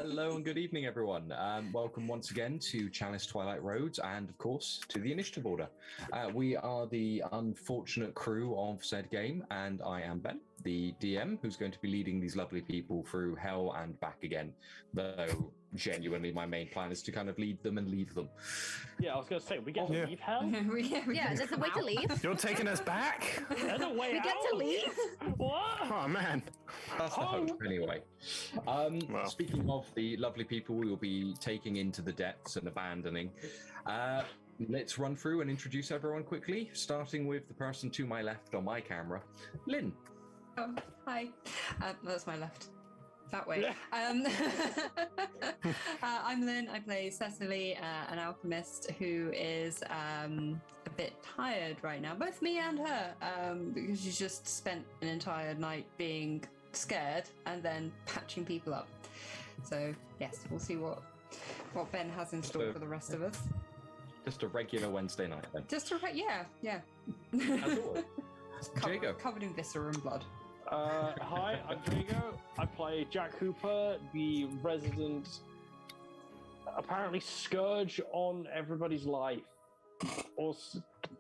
Hello and good evening, everyone. Welcome once again to Chalice, Twilight Roads, and of course to the Initiative Order. We are the unfortunate crew of said game, and I am Ben, the DM, who's going to be leading these lovely people through hell and back again, though genuinely my main plan is to kind of lead them and leave them. Yeah, I was going to say, we get to leave hell? Yeah, there's a way to leave. You're taking us back? There's a way We out? get to leave. What? Oh, man. That's the hope, anyway. Speaking of the lovely people we will be taking into the depths and abandoning, let's run through and introduce everyone quickly, starting with the person to my left on my camera, Lynn. Oh, hi. That's my left. That way. I'm Lynn. I play Cecily, an alchemist who is a bit tired right now. Both me and her, because she's just spent an entire night being scared and then patching people up. So, yes, we'll see what Ben has in store for the rest of us. Just a regular Wednesday night, then. Just a yeah. As always. Jago. Covered in viscera and blood. Hi, I'm Jago. I play Jack Hooper, the resident, apparently scourge on everybody's life.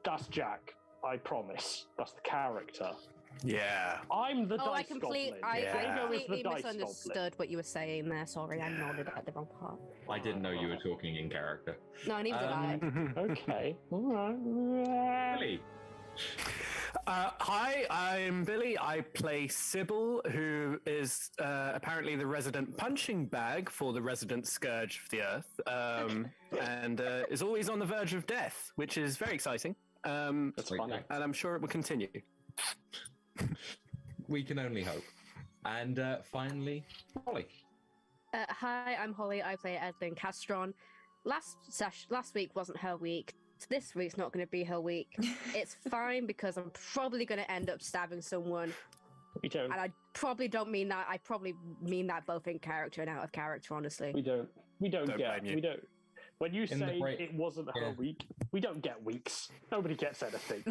That's Jack, I promise. That's the character. Yeah. I'm the I dice goblin. completely Goblin. misunderstood what you were saying there. Sorry, I nodded at the wrong part. I didn't know you were talking in character. No, neither did I. Okay. All right. Billy. Hi, I'm Billy. I play Subil, who is apparently the resident punching bag for the resident scourge of the earth, and is always on the verge of death, which is very exciting. That's funny. And I'm sure it will continue. We can only hope. And finally, Holly. Hi, I'm Holly. I play Edlynnne Castron. Last week wasn't her week. This week's not going to be her week. It's fine because I'm probably going to end up stabbing someone. We don't. And I probably don't mean that. I probably mean that both in character and out of character, honestly. We don't get. blame you. We don't. When you say it wasn't her Yeah. week, we don't get weeks. Nobody gets anything.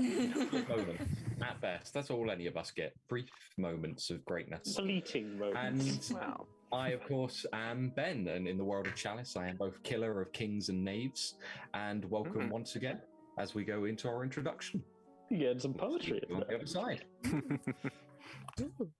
Moment, at best. That's all any of us get. Brief moments of greatness. Fleeting moments. And Wow. I, of course, am Ben, and in the world of Chalice, I am both killer of kings and knaves. And welcome once again as we go into our introduction. You get some poetry. On the other side. Ooh.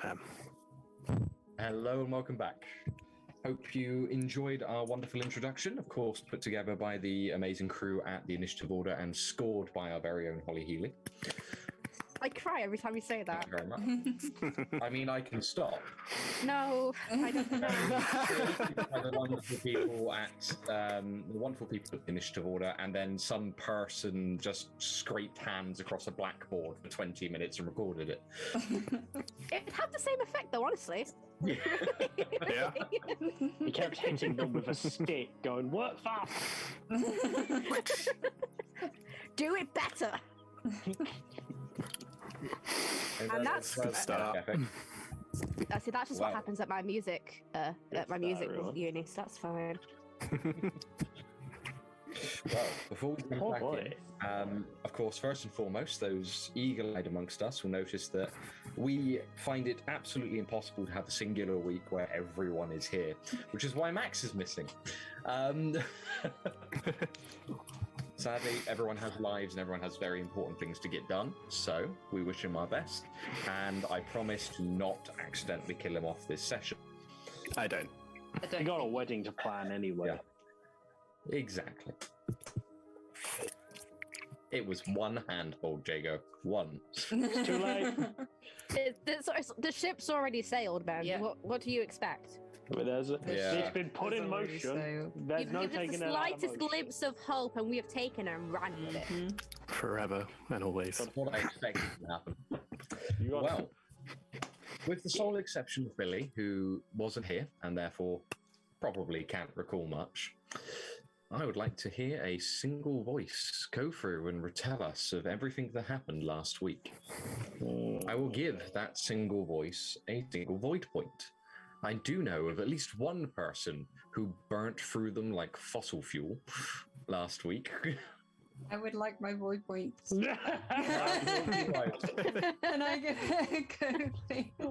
ma'am. Hello and welcome back. Hope you enjoyed our wonderful introduction, of course, put together by the amazing crew at the Initiative Order and scored by our very own Holly Healey. I cry every time you say that. Thank you very much. I mean, I can stop. No, I don't know. By the wonderful people at the Initiative Order, and then some person just scraped hands across a blackboard for 20 minutes and recorded it. It had the same effect, though, honestly. Yeah. Yeah. He kept hitting them with a stick, going, "Work fast!" Do it better. And that's Good stuff. I see. That's just Wow. what happens at my music, really. uni. So that's fine. Well, before we Oh, come back boy. in, of course, first and foremost, those eagle-eyed amongst us will notice that we find it absolutely impossible to have a singular week where everyone is here, which is why Max is missing. Sadly, everyone has lives and everyone has very important things to get done, so we wish him our best, and I promise to not accidentally kill him off this session. I don't. You got a wedding to plan anyway. Yeah. Exactly. It was one handhold, Jago. One. It's too late. The ship's already sailed, man. Yeah. What do you expect? But Yeah. it's been put in already motion. sailed. There's You've no given us taking the it out of slightest motion. glimpse of hope, and we have taken and ran with it. Forever and always. That's what I expected to happen. You got Well, with the sole exception of Billy, who wasn't here and therefore probably can't recall much, I would like to hear a single voice go through and retell us of everything that happened last week. I will give that single voice a single void point. I do know of at least one person who burnt through them like fossil fuel last week. I would like my void points. Right. Can I get a go, please? I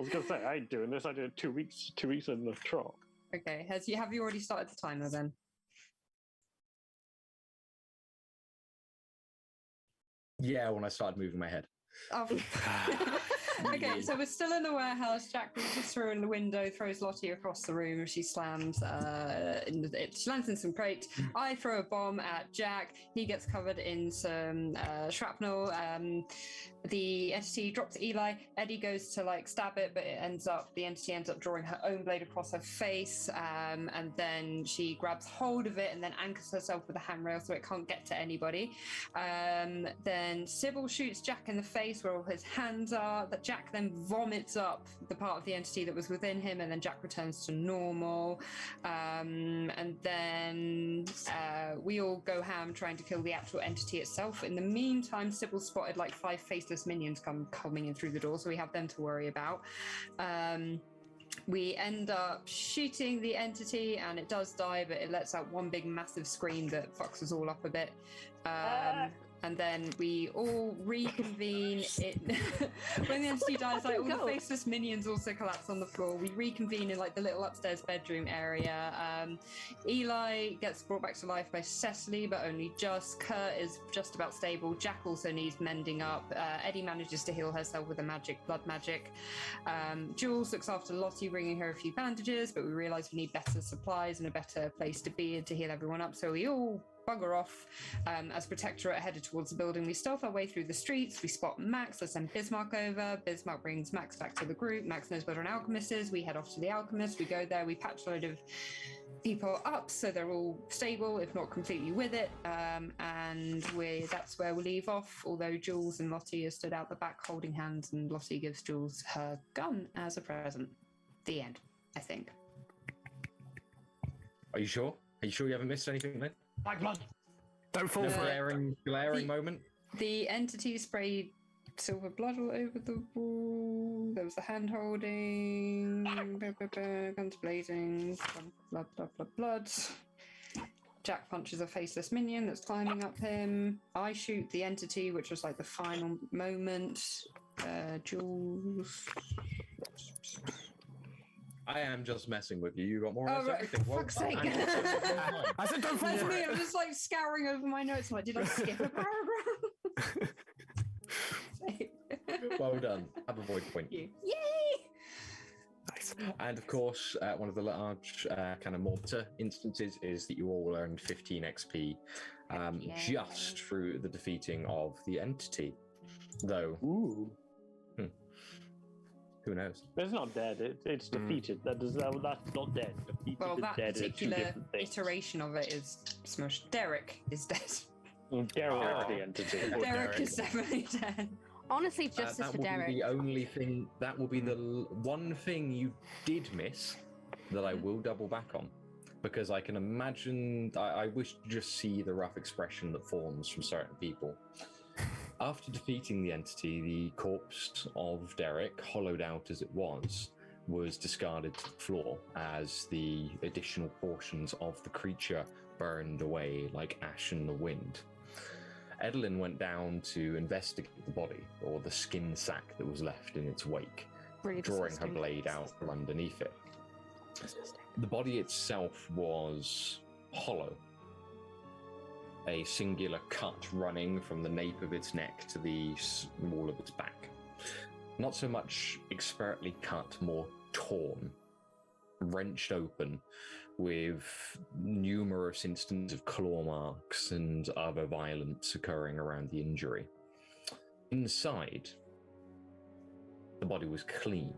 was gonna say I ain't doing this. I did it 2 weeks in the truck. Okay, have you already started the timer then? Yeah, when I started moving my head. Oh. Okay, so we're still in the warehouse. Jack reaches through in the window, throws Lottie across the room. She slams she lands in some crates. I throw a bomb at Jack. He gets covered in some shrapnel. The entity drops Eli. Eddie goes to stab it, but the entity ends up drawing her own blade across her face, and then she grabs hold of it and then anchors herself with a handrail so it can't get to anybody. Then Subil shoots Jack in the face where all his hands are. That Jack then vomits up the part of the entity that was within him, and then Jack returns to normal. And then we all go ham trying to kill the actual entity itself. In the meantime, Subil spotted 5 faceless minions coming in through the door, so we have them to worry about. We end up shooting the entity, and it does die, but it lets out one big massive scream that fucks us all up a bit. And then we all reconvene. When the entity dies, all the faceless minions also collapse on the floor. We reconvene in the little upstairs bedroom area. Eli gets brought back to life by Cecily, but only just. Kurt is just about stable. Jack also needs mending up. Eddie manages to heal herself with a blood magic. Jules looks after Lottie, bringing her a few bandages, but we realise we need better supplies and a better place to be and to heal everyone up. So we all bugger off. As Protectorate headed towards the building, we stealth our way through the streets. We spot Max. Let's send Bismarck over. Bismarck brings Max back to the group. Max knows where an alchemist is. We head off to the Alchemists. We go there. We patch a load of people up so they're all stable, if not completely with it. And that's where we leave off. Although Jules and Lottie are stood out the back holding hands, and Lottie gives Jules her gun as a present. The end, I think. Are you sure? Are you sure you haven't missed anything then? Like blood. Don't fall No for it. glaring moment? The entity sprayed silver blood all over the wall. There was the hand holding, guns blazing, blood. Jack punches a faceless minion that's climbing up him. I shoot the entity, which was the final moment. Jules. I am just messing with you. You got more or Oh, less right. everything. For fuck's sake. I said don't fall That's for me. it. I'm just scouring over my notes. Did I skip a paragraph? Well done. Have a void point. Yay! And of course, one of the large kind of mortar instances is that you all earned 15 XP just through the defeating of the entity. Though, Ooh. Who knows? It's not dead. It's defeated. That's not dead. Defeated Well, and that dead are two particular different things. iteration of it is smushed. Derek is dead. Derek the entity. Derek is definitely dead. Honestly, justice that for will Derek. be the only thing. That will be the one thing you did miss that I will double back on, because I can imagine. I wish to just see the rough expression that forms from certain people. After defeating the entity, the corpse of Derek, hollowed out as it was discarded to the floor as the additional portions of the creature burned away like ash in the wind. Edlynnne went down to investigate the body, or the skin sack that was left in its wake, Really drawing her disgusting. blade out from underneath it. The body itself was hollow, a singular cut running from the nape of its neck to the wall of its back. Not so much expertly cut, more torn, wrenched open, with numerous instances of claw marks and other violence occurring around the injury. Inside, the body was clean,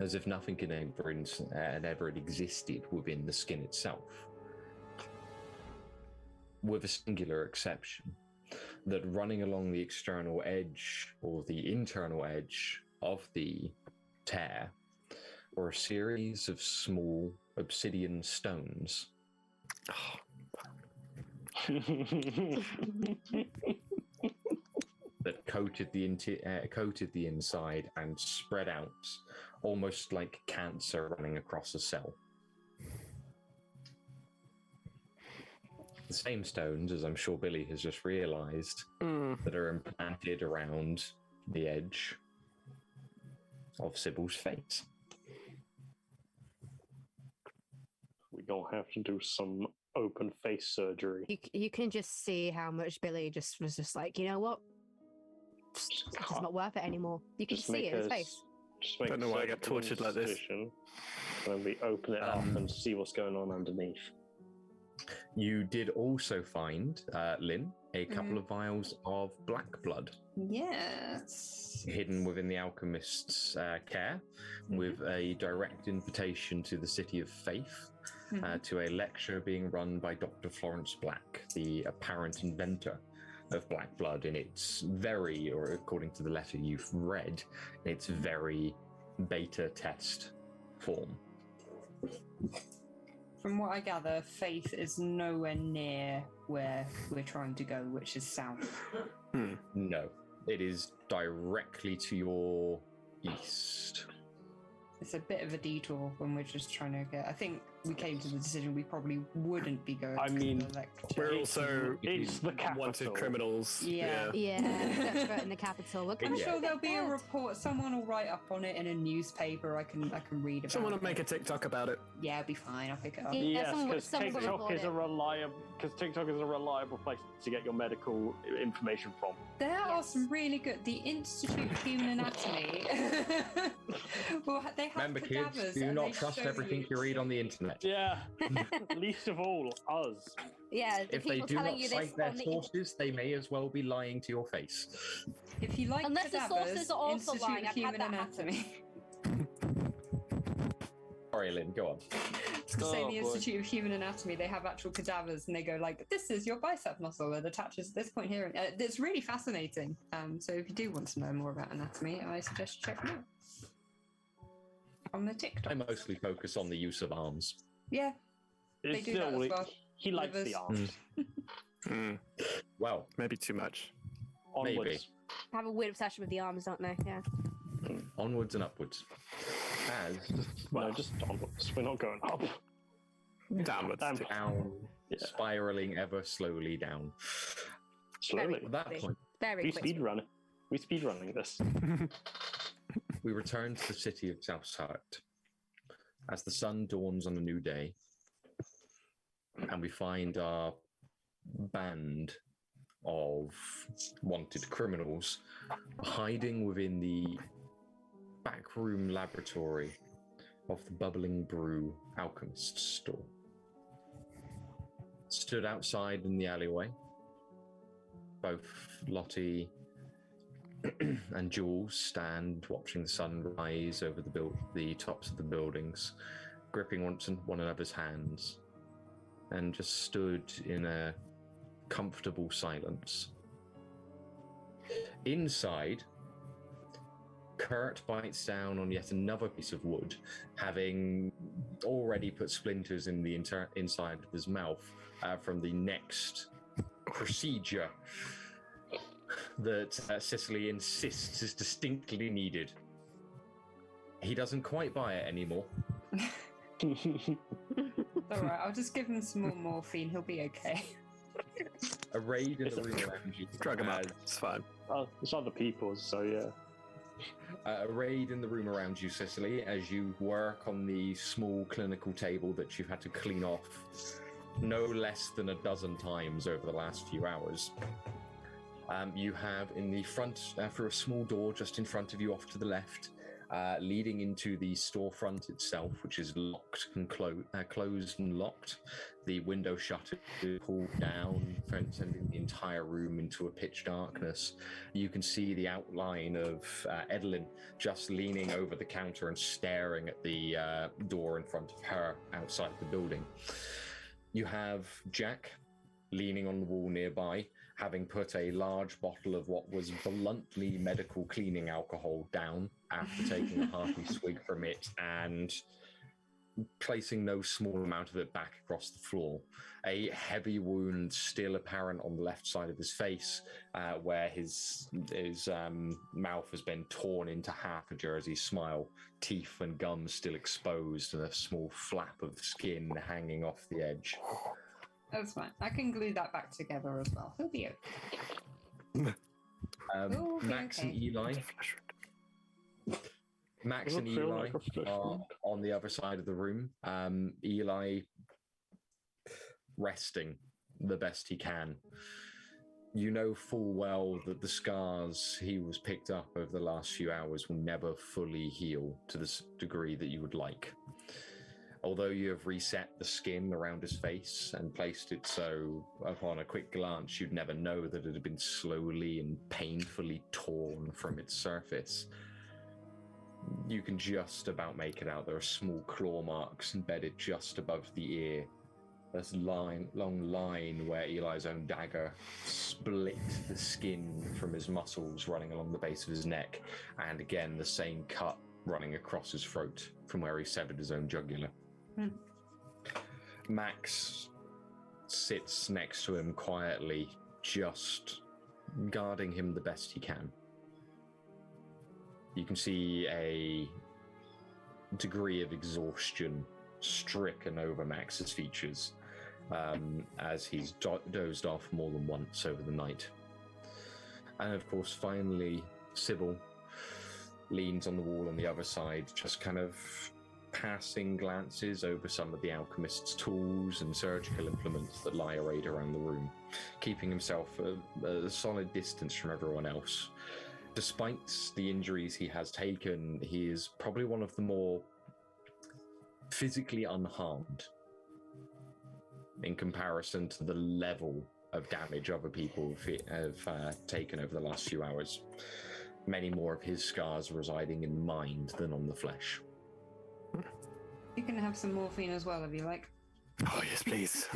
as if nothing had ever existed within the skin itself. With a singular exception, that running along the external edge, or the internal edge of the tear, were a series of small obsidian stones. That coated the inside and spread out, almost like cancer running across a cell. The same stones, as I'm sure Billy has just realised, that are implanted around the edge of Sybil's face. We don't have to do some open face surgery. You can just see how much Billy just was just like, you know what? It's just not worth it anymore. You can just see it in his face. Just make Don't know why I get surgical tortured like this. incision, and then we open it up and see what's going on underneath. You did also find, Lynn, a couple of vials of black blood Yes. hidden within the alchemist's care, with a direct invitation to the City of Faith, to a lecture being run by Dr. Florence Black, the apparent inventor of black blood, in its very, or according to the letter you've read, its very beta test form. From what I gather, Faith is nowhere near where we're trying to go, which is south. No, it is directly to your east. It's a bit of a detour when we're just trying to get. I think we came to the decision we probably wouldn't be going. I to mean, the lecture. We're also It's the capital. wanted criminals. Yeah. Yeah, that's right in the capital. Look, I'm Yeah. sure there'll be a report. Someone will write up on it in a newspaper. I can read about. Someone will it. make a TikTok about it. Yeah, it'll be fine. I'll pick it up. Yeah. Yes, someone- because someone will TikTok report is it. TikTok is a reliable place to get your medical information from. There are Yes. some really good. The Institute of Human Anatomy. Well, they have Remember, kids, cadavers. do and not they trust show everything you read on the internet. Yeah, least of all us. yeah, the If they people do telling not you this cite their on the sources, they may as well be lying to your face. If you like Unless the cadavers, sources are also Institute lying, of I've had Human that happen. Anatomy. Sorry, Lynn, go on. To say Oh, the boy. Institute of Human Anatomy, they have actual cadavers, and they go like, "This is your bicep muscle. It attaches at this point here." It's really fascinating. So if you do want to know more about anatomy, I suggest you check them out on the TikTok. I mostly focus on the use of arms. Yeah, It's do that still- as well. He likes Livers. the arms. Well, Maybe too much. Onwards. have a weird obsession with the arms, don't they? Yeah. onwards and upwards. As No, just onwards. We're not going up. Downwards. Damn. down, Yeah. spiraling ever slowly down. Slowly. At that point, Very We quick. speed running. We speed running this. we return to the city of Southside as the sun dawns on a new day, and we find our band of wanted criminals hiding within the backroom laboratory of the Bubbling Brew Alchemist's store. Stood outside in the alleyway, both Lottie and Jules stand watching the sun rise over the tops of the buildings, gripping one another's hands, and just stood in a comfortable silence. Inside, Kurt bites down on yet another piece of wood, having already put splinters in the inside of his mouth from the next procedure that Cecily insists is distinctly needed. He doesn't quite buy it anymore. Alright, I'll just give him some more morphine, he'll be okay. Arrayed in the room around you. Drug him up, it's fine. Oh, it's other people's, so yeah. Arrayed in the room around you, Cecily, as you work on the small clinical table that you've had to clean off no less than a dozen times over the last few hours. You have in the front, through a small door just in front of you off to the left, leading into the storefront itself, which is locked and closed and locked. The window shutter pulled down, sending the entire room into a pitch darkness. You can see the outline of Edlynnne just leaning over the counter and staring at the door in front of her outside the building. You have Jack leaning on the wall nearby, having put a large bottle of what was bluntly medical cleaning alcohol down after taking a hearty swig from it and placing no small amount of it back across the floor. A heavy wound still apparent on the left side of his face, where his mouth has been torn into half a Jersey smile, teeth and gums still exposed, and a small flap of skin hanging off the edge. That's fine. I can glue that back together as well. He'll be okay. Max and Eli. Max and Eli are on the other side of the room. Eli resting the best he can. You know full well that the scars he was picked up over the last few hours will never fully heal to the degree that you would like. Although you have reset the skin around his face and placed it so upon a quick glance you'd never know that it had been slowly and painfully torn from its surface, you can just about make it out. There are small claw marks embedded just above the ear. This long line where Eli's own dagger split the skin from his muscles running along the base of his neck, and again the same cut running across his throat from where he severed his own jugular. Max sits next to him quietly, just guarding him the best he can. You can see a degree of exhaustion stricken over Max's features as he's dozed off more than once over the night. And of course, finally, Subil leans on the wall on the other side, just kind of passing glances over some of the alchemist's tools and surgical implements that lie arrayed around the room, keeping himself a solid distance from everyone else. Despite the injuries he has taken, he is probably one of the more physically unharmed in comparison to the level of damage other people have taken over the last few hours. Many more of his scars residing in mind than on the flesh. You can have some morphine as well if you like. Oh, yes, please.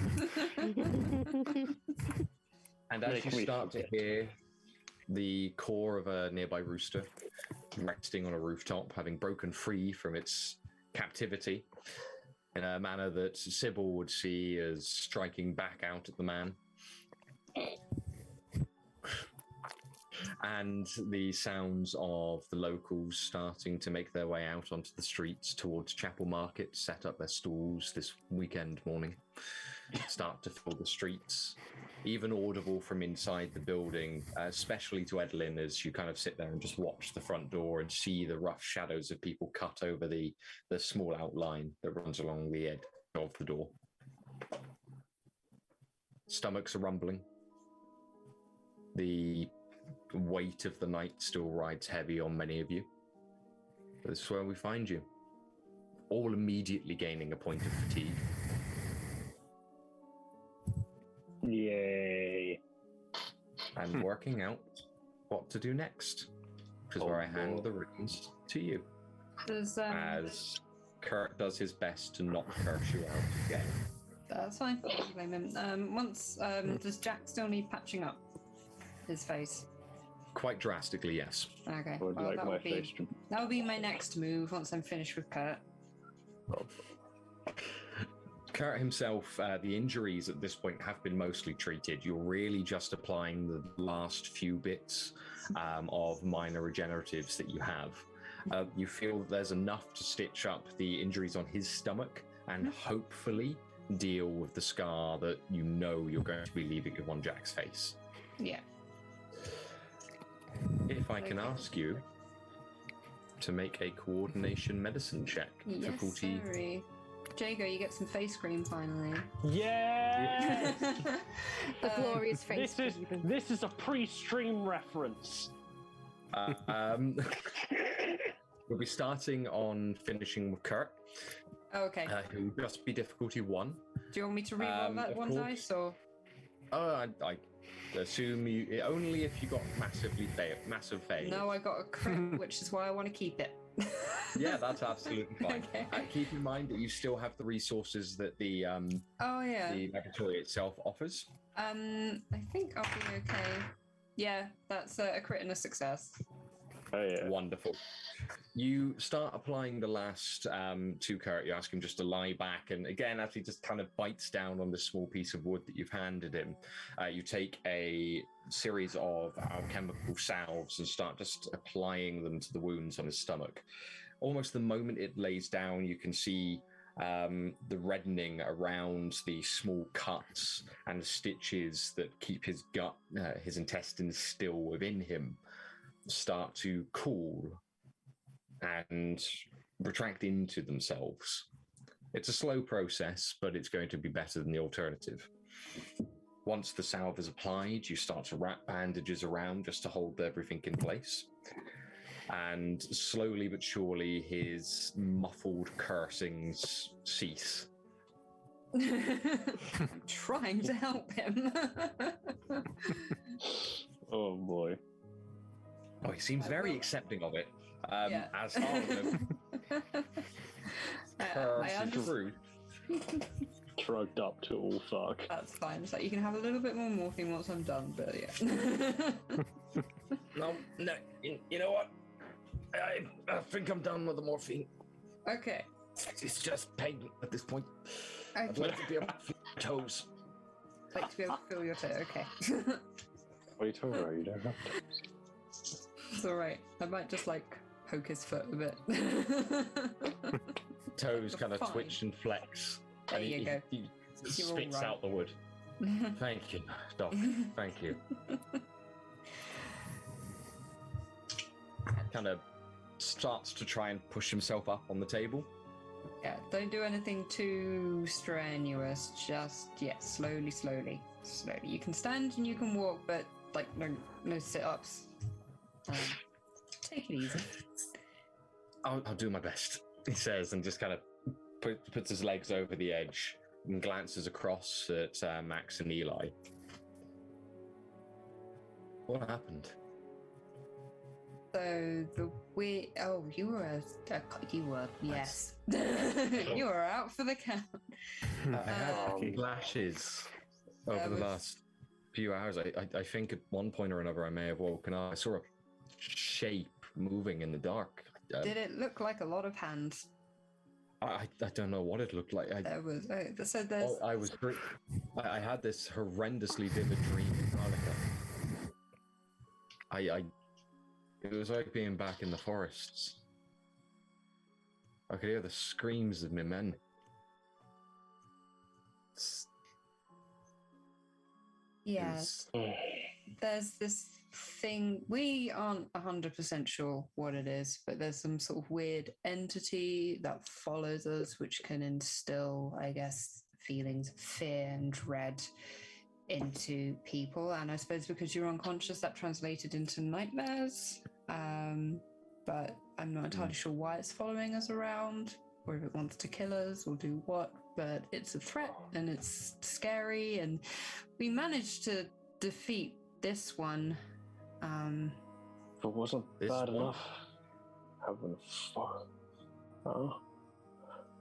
And as you start to hear the core of a nearby rooster resting on a rooftop, having broken free from its captivity in a manner that Subil would see as striking back out at the man, and the sounds of the locals starting to make their way out onto the streets towards Chapel Market, set up their stalls this weekend morning, start to fill the streets, even audible from inside the building, especially to Edlynnne as you kind of sit there and just watch the front door and see the rough shadows of people cut over the small outline that runs along the edge of the door. Stomachs are rumbling. The weight of the night still rides heavy on many of you. This is where we find you. all immediately gaining a point of fatigue. Yay. And working out what to do next, which is where I hand the runes to you. As Kurt does his best to not curse you out again. That's fine. I don't blame him. Does Jack still need patching up his face? Quite drastically, yes. Okay. I would Well, like that my would face to... be my next move once I'm finished with Kurt. Kurt himself, the injuries at this point have been mostly treated. You're really just applying the last few bits of minor regeneratives that you have. You feel that there's enough to stitch up the injuries on his stomach and hopefully deal with the scar that you know you're going to be leaving on Jack's face. Yeah. If I can ask you to make a coordination medicine check. Yes, Difficulty. sorry. Jago, you get some face cream finally. Yeah! The glorious face. This is a pre-stream reference. We'll be starting on finishing with Kurt. Okay. Who will just be difficulty 1. Do you want me to reroll that of one course. dice, or? I assume you only if you got massive fail. No, I got a crit, which is why I want to keep it. Yeah, that's absolutely fine. Okay. Keep in mind that you still have the resources that the the laboratory itself offers. I think I'll be okay. Yeah, that's a crit and a success. Oh, yeah. Wonderful. You start applying the last to Kurt. You ask him just to lie back, and again, as he just kind of bites down on the small piece of wood that you've handed him, you take a series of alchemical salves and start just applying them to the wounds on his stomach. Almost the moment it lays down, you can see the reddening around the small cuts and the stitches that keep his gut, his intestines still within him, start to cool and retract into themselves. It's a slow process, but it's going to be better than the alternative. Once the salve is applied, you start to wrap bandages around just to hold everything in place. And slowly but surely, his muffled cursings cease. I'm trying to help him. Oh, boy. Oh, he seems very accepting of it. Yeah. As Harlan curses through. Drugged up to all fuck. That's fine. It's like you can have a little bit more morphine once I'm done, but yeah. No, you know what? I think I'm done with the morphine. Okay. It's just pain at this point. I'd Okay. like to be able to feel my toes. Like to be able to feel your toe. Okay. What are you talking about? You don't have toes. It's alright. I might just like poke his foot a bit. Toes kind of Fine. twitch and flex. There and you go. He You're spits all right. out the wood. Thank you, Doc. Thank you. Kind of starts to try and push himself up on the table. Yeah, don't do anything too strenuous. Just, slowly. You can stand and you can walk, but like no sit-ups. Take it easy. I'll do my best, he says, and just kind of puts his legs over the edge and glances across at Max and Eli. What happened? So you were yes. You were out for the count. I had flashes over the last few hours. I think at one point or another I may have woken up. I saw a shape moving in the dark. Did it look like a lot of hands? I don't know what it looked like. There was so there's. I had this horrendously vivid dream in Hanukkah. It was like being back in the forests. I could hear the screams of my men. Yes. There's this thing, we aren't 100% sure what it is, but there's some sort of weird entity that follows us, which can instill, I guess, feelings of fear and dread into people. And I suppose because you're unconscious, that translated into nightmares. But I'm not entirely sure why it's following us around. or if it wants to kill us or do what, but it's a threat and it's scary, and we managed to defeat this one. If it wasn't This bad one? enough, having fun. Oh.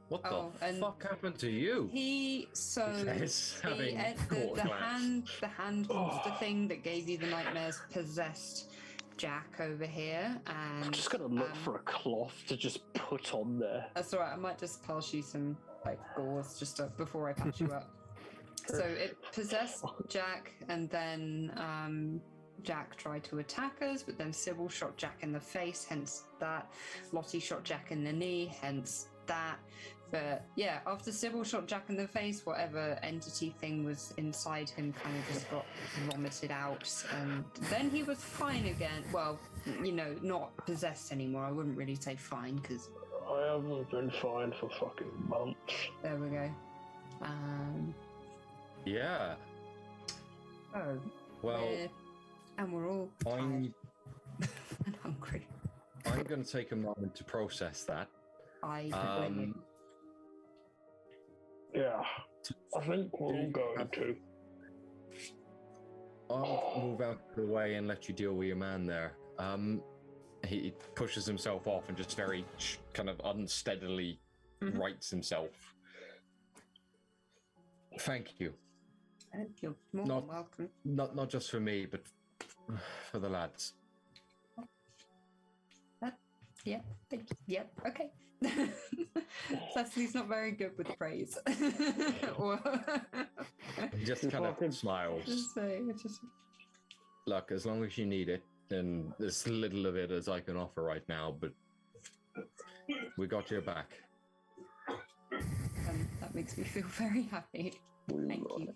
What Oh, the and fuck happened to you? Yes, having caught a glance. the hand monster thing that gave you the nightmares possessed Jack over here, and I'm just gonna look for a cloth to just put on there. That's all right. I might just pass you some gauze before I patch you up. So it possessed Jack, and then Jack tried to attack us, but then Subil shot Jack in the face, hence that. Lottie shot Jack in the knee, hence that. But yeah, after Subil shot Jack in the face, whatever entity thing was inside him kind of just got vomited out, and then he was fine again. Well, not possessed anymore. I wouldn't really say fine, because I haven't been fine for fucking months. there we go. Yeah. Oh, Well, and we're all tired I'm and hungry. going to take a moment to process that. I blame you. Yeah, I think we're all going to. I'll move out of the way and let you deal with your man there. He pushes himself off and just very kind of unsteadily rights himself. Thank you. You're more than welcome. Not just for me, but for the lads. Yeah, thank you. Yeah, okay. Cecily's not very good with praise. He just kind of smiles. Just Look, as long as you need it, and there's little of it as I can offer right now, but we got your back. that makes me feel very happy. Thank you.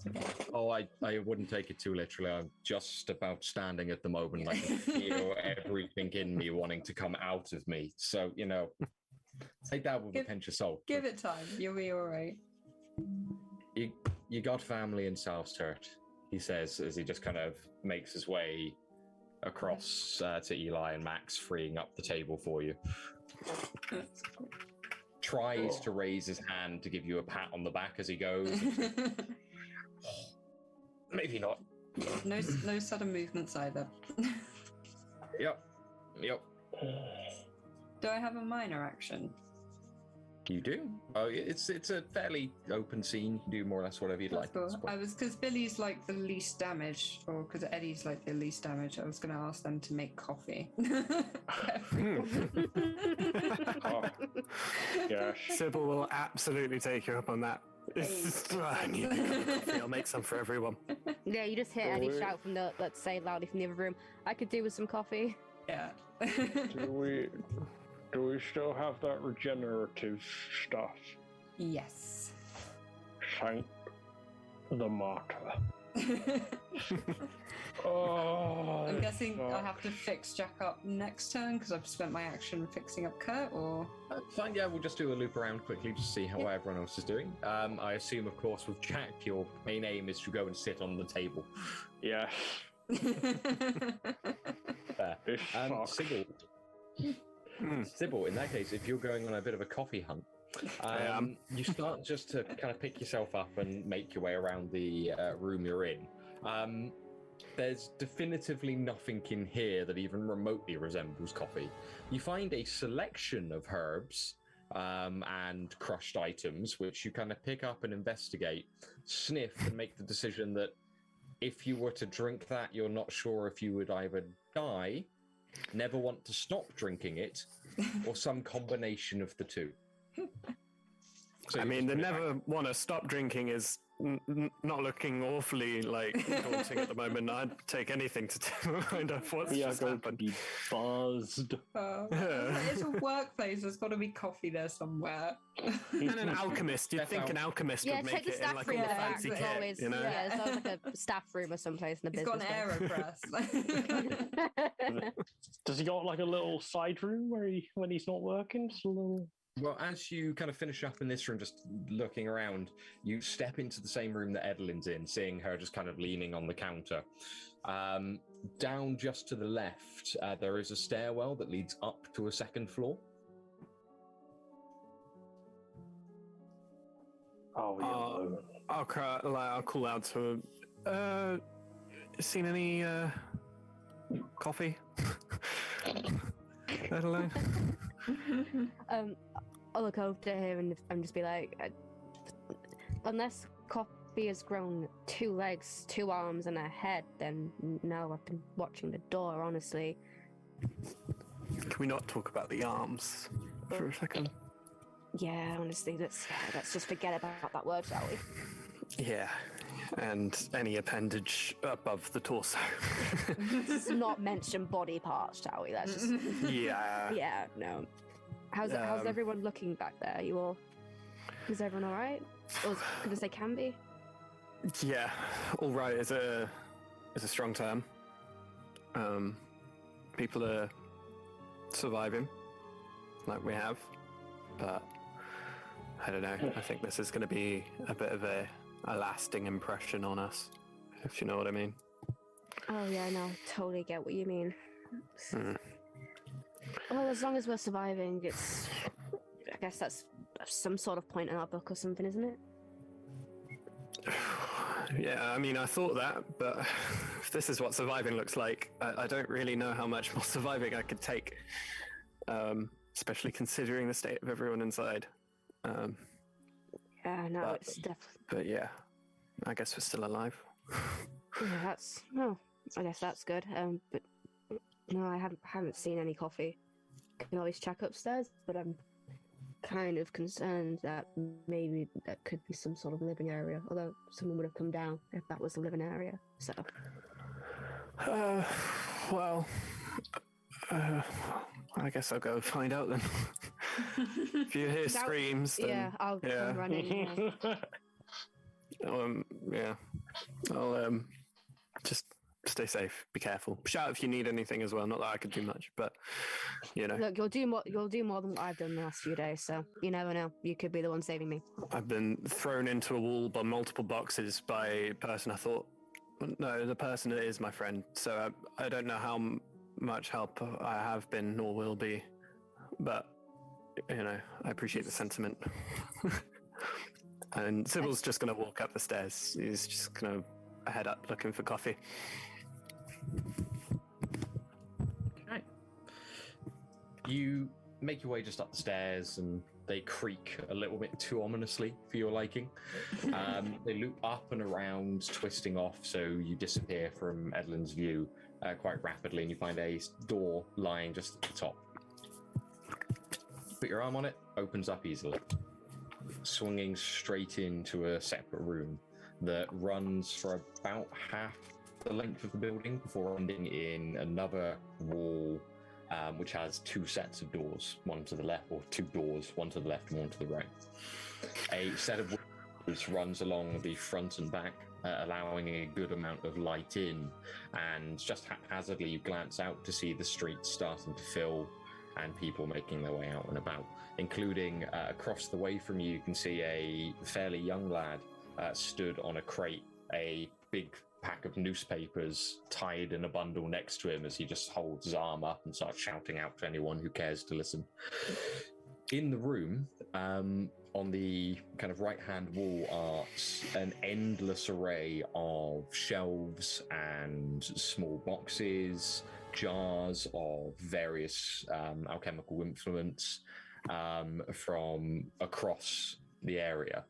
Okay. Oh, I wouldn't take it too literally. I'm just about standing at the moment. I can feel everything in me wanting to come out of me. So, take that with a pinch of salt. Give it time. You'll be all right. You got family in Southsturt, he says, as he just kind of makes his way across to Eli and Max, freeing up the table for you. Tries to raise his hand to give you a pat on the back as he goes. Maybe not. No sudden movements either. Yep. Do I have a minor action? You do? Oh, it's a fairly open scene. You can do more or less whatever you'd like. Cool. I was, because Billy's like the least damage, or because Eddie's like the least damage, I was going to ask them to make coffee. Yeah, Subil will absolutely take you up on that. I need a cup of coffee. I'll make some for everyone. Yeah, you just hear Eddie shout from the, let's say, loudly from the other room. I could do with some coffee. Yeah. Do we still have that regenerative stuff? Yes. Thank the martyr. Oh, I'm guessing I have to fix Jack up next turn because I've spent my action fixing up Kurt, or? Fine, yeah, we'll just do a loop around quickly to see how everyone else is doing. I assume, of course, with Jack, your main aim is to go and sit on the table. Yeah. There. This sucks. Subil, in that case, if you're going on a bit of a coffee hunt, you start just to kind of pick yourself up and make your way around the room you're in. There's definitively nothing in here that even remotely resembles coffee. You find a selection of herbs and crushed items, which you kind of pick up and investigate, sniff, and make the decision that if you were to drink that, you're not sure if you would either die, never want to stop drinking it, or some combination of the two. So I mean, the never want to stop drinking is not looking awfully daunting at the moment. I'd take anything to find out what's just happened. Be buzzed. It's a workplace. There's got to be coffee there somewhere. And an alchemist. You'd think an alchemist would make it in like all the fancy kit, always, you know? Yeah, it's always like a staff room or someplace in the He's business. got an AeroPress. Does he got like a little side room where when he's not working? Just a little... Well, as you kind of finish up in this room, just looking around, you step into the same room that Edlynne's in, seeing her just kind of leaning on the counter. Down just to the left, there is a stairwell that leads up to a second floor. Oh, yeah. I'll call out to him. Seen any coffee? Edlynnne? I'll look over to him and just be like, unless coffee has grown 2 legs, 2 arms, and a head, then no, I've been watching the door, honestly. Can we not talk about the arms for a second? Yeah, honestly, let's just forget about that word, shall we? Yeah, and any appendage above the torso. Let's not mention body parts, shall we? Let's just... Yeah. Yeah, no. How's everyone looking back there? You all... Is everyone all right? Or as good as they can be? Yeah, all right is a strong term. People are surviving, like we have, but I don't know. I think this is going to be a bit of a lasting impression on us, if you know what I mean. Oh yeah, no, totally get what you mean. Well, as long as we're surviving, I guess that's some sort of point in our book or something, isn't it? Yeah, I mean, I thought that, but if this is what surviving looks like, I don't really know how much more surviving I could take, especially considering the state of everyone inside. Yeah, no, it's definitely... But yeah, I guess we're still alive. Yeah, I guess that's good. But no, I haven't seen any coffee. Can always check upstairs, but I'm kind of concerned that maybe that could be some sort of living area, although someone would have come down if that was a living area, so... I guess I'll go find out then. If you hear screams, then... Yeah, I'll come running, yeah. I'll, just stay safe, be careful. Shout if you need anything as well, not that I could do much, but, you know. Look, you'll do more than what I've done the last few days, so you never know. You could be the one saving me. I've been thrown into a wall by multiple boxes by a person I thought... No, the person is my friend, so I don't know how much help I have been or will be, but, you know, I appreciate the sentiment. And Sybil's just going to walk up the stairs. He's just going to head up looking for coffee. Okay. You make your way just up the stairs and they creak a little bit too ominously for your liking. They loop up and around, twisting off, so you disappear from Edlynn's view quite rapidly, and you find a door lying just at the top. Put your arm on it, opens up easily, swinging straight into a separate room that runs for about half the length of the building before ending in another wall, which has 2 sets of doors, one to the left, or 2 doors, one to the left and one to the right. A set of windows runs along the front and back, allowing a good amount of light in, and just haphazardly you glance out to see the streets starting to fill and people making their way out and about, including across the way from you, you can see a fairly young lad stood on a crate, a big pack of newspapers tied in a bundle next to him as he just holds his arm up and starts shouting out to anyone who cares to listen. In the room, on the kind of right-hand wall are an endless array of shelves and small boxes, jars of various alchemical implements from across the area.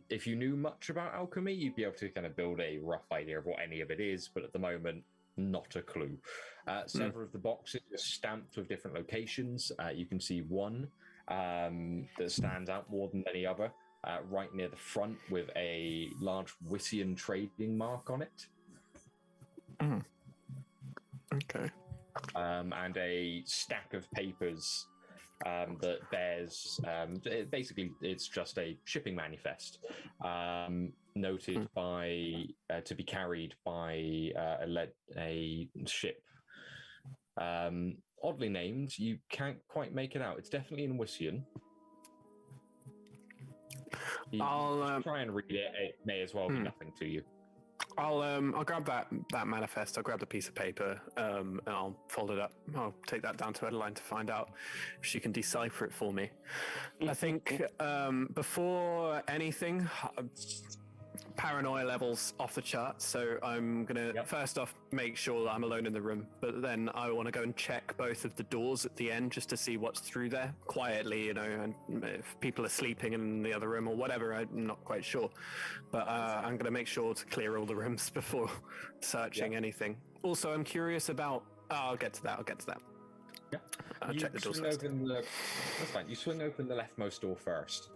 If you knew much about alchemy, you'd be able to kind of build a rough idea of what any of it is, but at the moment, not a clue. Several of the boxes are stamped with different locations. You can see one that stands out more than any other, right near the front with a large Wissian trading mark on it. Okay. And a stack of papers that bears, basically it's just a shipping manifest, noted by, to be carried by a ship. Oddly named, you can't quite make it out. It's definitely in Wissian. I'll try and read it. It may as well be nothing to you. I'll grab that manifest. I'll grab the piece of paper, and I'll fold it up. I'll take that down to Edlynnne to find out if she can decipher it for me. I think before anything, paranoia levels off the chart. So I'm gonna first off make sure that I'm alone in the room, but then I want to go and check both of the doors at the end just to see what's through there quietly, you know, and if people are sleeping in the other room or whatever, I'm not quite sure. But I'm gonna make sure to clear all the rooms before searching anything. Also, I'm curious about. I'll get to that. Yeah. I'll check the doors first. That's fine. You swing open the leftmost door first.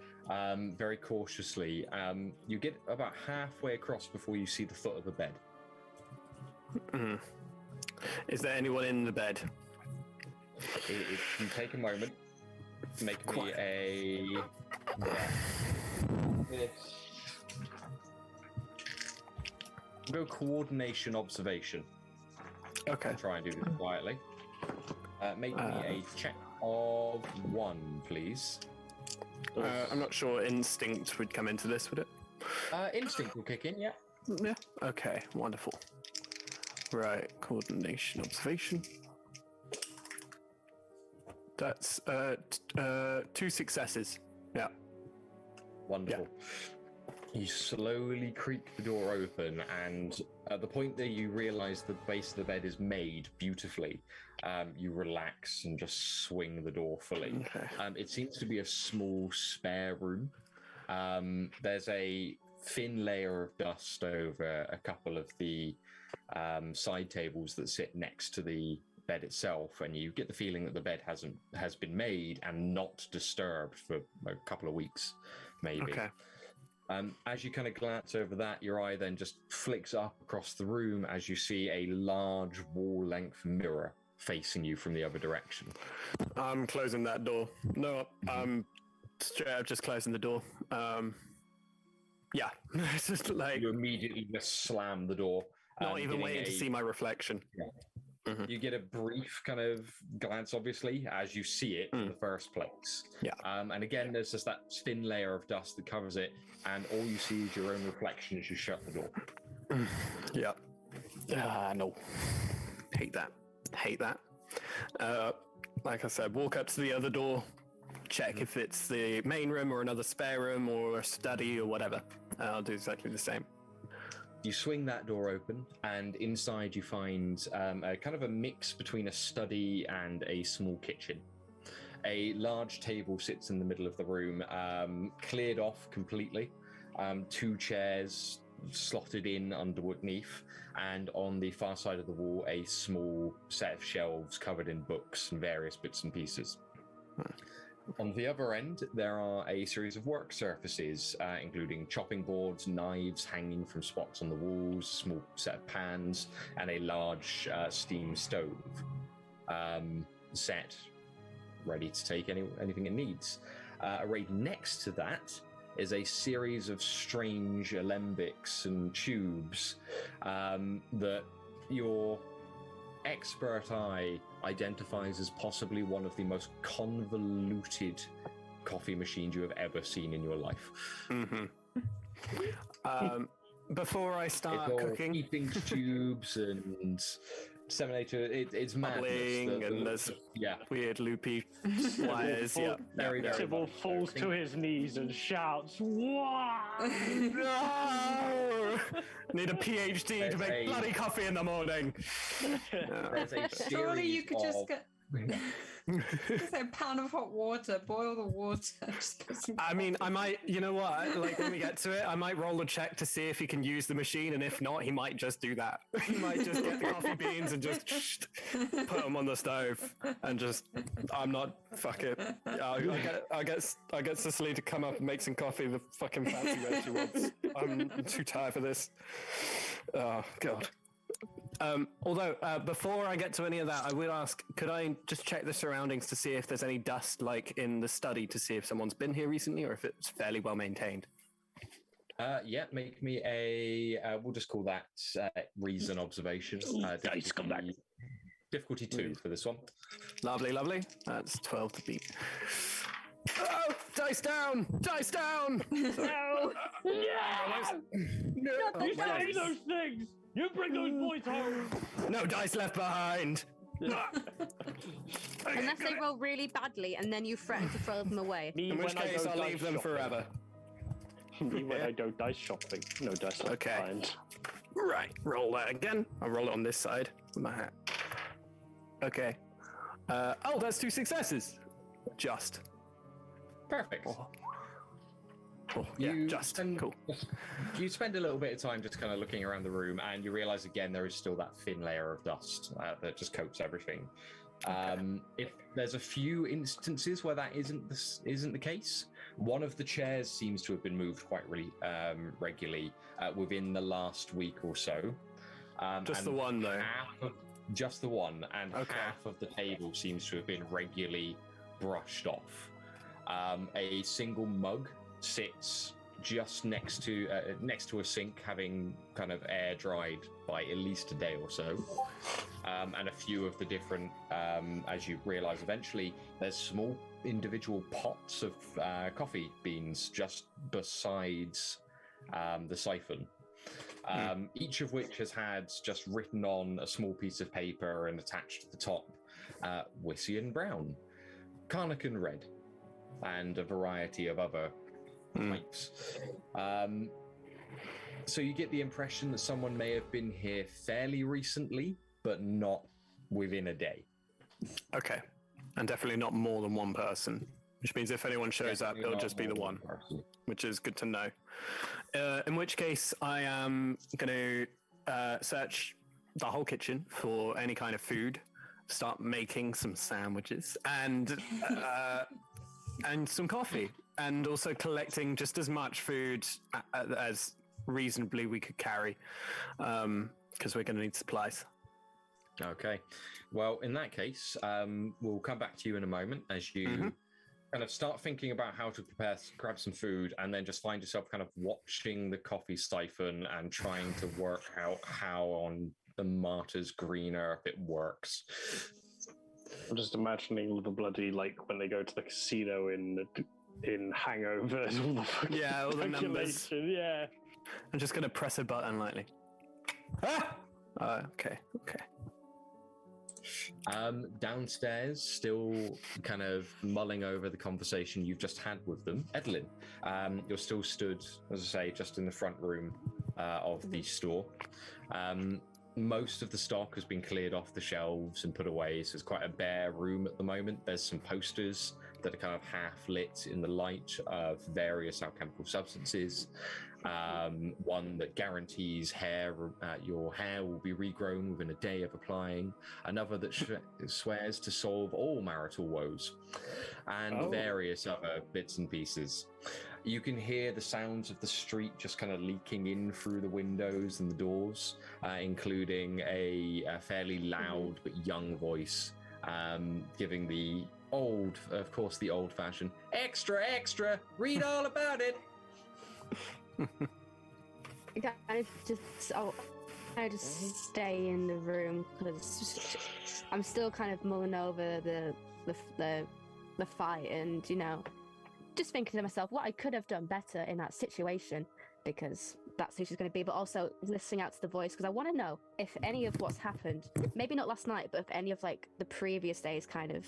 Very cautiously. You get about halfway across before you see the foot of a bed. Mm. Is there anyone in the bed? If you take a moment, make me a... Go coordination observation. Okay. I'll try and do this quietly. Make me a check of 1, please. I'm not sure instinct would come into this, would it? Instinct will kick in, yeah. Yeah. Okay, wonderful. Right, coordination observation. That's 2 successes. Yeah. Wonderful. You slowly creak the door open, and at the point that you realize the base of the bed is made beautifully, you relax and just swing the door fully. Okay. It seems to be a small spare room. There's a thin layer of dust over a couple of the side tables that sit next to the bed itself, and you get the feeling that the bed has been made and not disturbed for a couple of weeks, maybe. Okay. As you kind of glance over that, your eye then just flicks up across the room as you see a large wall-length mirror facing you from the other direction. I'm closing that door. No, I'm straight up just closing the door. Yeah, it's just like... You immediately just slam the door. Not even waiting to see my reflection. Yeah. Mm-hmm. You get a brief kind of glance, obviously, as you see it in the first place. Yeah. And again, there's just that thin layer of dust that covers it, and all you see is your own reflection as you shut the door. Yeah. No. Hate that. Like I said, walk up to the other door, check if it's the main room or another spare room or a study or whatever. I'll do exactly the same. You swing that door open, and inside you find a kind of a mix between a study and a small kitchen. A large table sits in the middle of the room, cleared off completely. 2 chairs slotted in underneath, and on the far side of the wall, a small set of shelves covered in books and various bits and pieces. On the other end, there are a series of work surfaces, including chopping boards, knives hanging from spots on the walls, a small set of pans, and a large steam stove set, ready to take anything it needs. Arrayed next to that is a series of strange alembics and tubes that your expert eye identifies as possibly one of the most convoluted coffee machines you have ever seen in your life. Mm-hmm. Before I start cooking, heating tubes and disseminator, it's madness. And there's weird loopy wires. Very, very. Sybil falls to his knees and shouts, "What? No! Need a PhD to make bloody coffee in the morning." Surely you could just get a pan of hot water, boil the water. I mean, I might, you know what, like when we get to it, I might roll a check to see if he can use the machine, and if not, he might just do that. He might just get the coffee beans and just put them on the stove and just, fuck it. I'll get Cecily to come up and make some coffee the fucking fancy way she wants. I'm too tired for this. Oh, God. Although, before I get to any of that, I would ask, could I just check the surroundings to see if there's any dust, like in the study, to see if someone's been here recently or if it's fairly well maintained? Yeah, make me we'll just call that reason observation. Dice come back. Difficulty 2 for this one. Lovely. That's 12 to beat. Oh, dice down! No! You say those things! You bring those boys home! No dice left behind. Unless they roll really badly and then you threaten to throw them away. In which case, I'll leave them forever. Me when I go dice shopping. No dice left behind. Right, roll that again. I'll roll it on this side with my hat. Okay. Oh, that's 2 successes. Just. Perfect. Yeah, just. Cool. You spend a little bit of time just kind of looking around the room, and you realize again there is still that thin layer of dust that just coats everything. If there's a few instances where that isn't the case, one of the chairs seems to have been moved quite really regularly within the last week or so. Just the one, though. Just the one, and half of the table seems to have been regularly brushed off. A single mug sits just next to a sink, having kind of air dried by at least a day or so, and a few of the different, as you realise eventually, there's small individual pots of coffee beans just besides the siphon. Each of which has had just written on a small piece of paper and attached to the top, Wissian Brown, Carnacan Red, and a variety of other types. So you get the impression that someone may have been here fairly recently, but not within a day. Okay. And definitely not more than one person, which means if anyone shows up, it'll just be the one, which is good to know. In which case, I am going to search the whole kitchen for any kind of food, start making some sandwiches, and some coffee, and also collecting just as much food as reasonably we could carry, because we're going to need supplies. Okay. Well, in that case, we'll come back to you in a moment as you kind of start thinking about how to grab some food, and then just find yourself kind of watching the coffee siphon and trying to work out how on the Martyr's Green Earth it works. I'm just imagining the bloody, like, when they go to the casino in Hangover, all the fucking all the numbers. Yeah. I'm just going to press a button lightly. Okay. Downstairs, still kind of mulling over the conversation you've just had with them. Edlynnne, you're still stood, as I say, just in the front room of the store. Most of the stock has been cleared off the shelves and put away, so it's quite a bare room at the moment. There's some posters that are kind of half lit in the light of various alchemical substances. One that guarantees your hair will be regrown within a day of applying. Another that swears to solve all marital woes, and various other bits and pieces. You can hear the sounds of the street just kind of leaking in through the windows and the doors, including a fairly loud but young voice, giving the old-fashioned extra, read all about it. I just stay in the room because I'm still kind of mulling over the fight, and just thinking to myself what I could have done better in that situation, because that's who she's going to be, but also listening out to the voice because I want to know if any of what's happened, maybe not last night, but if any of like the previous days kind of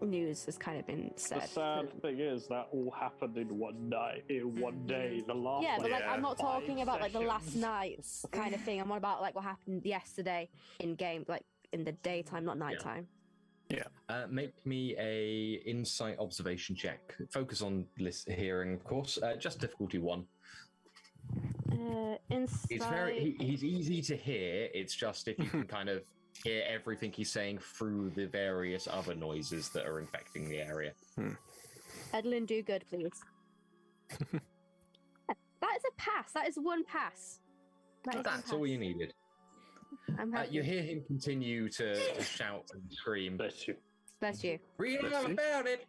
news has kind of been said. The sad thing is that all happened in one night, the last. Yeah, but like I'm not talking about like the last sessions. night's kind of thing. I'm on about like what happened yesterday in game, like in the daytime, not nighttime. Make me a insight observation check. Focus on hearing, of course. Just difficulty 1. Insight. He's easy to hear. It's just if you can kind of hear everything he's saying through the various other noises that are infecting the area. Edlynnne, do good, please. That is a pass. That is one pass. That's all you needed. I'm happy. You hear him continue to shout and scream. Bless you. Bless you. Read all about it.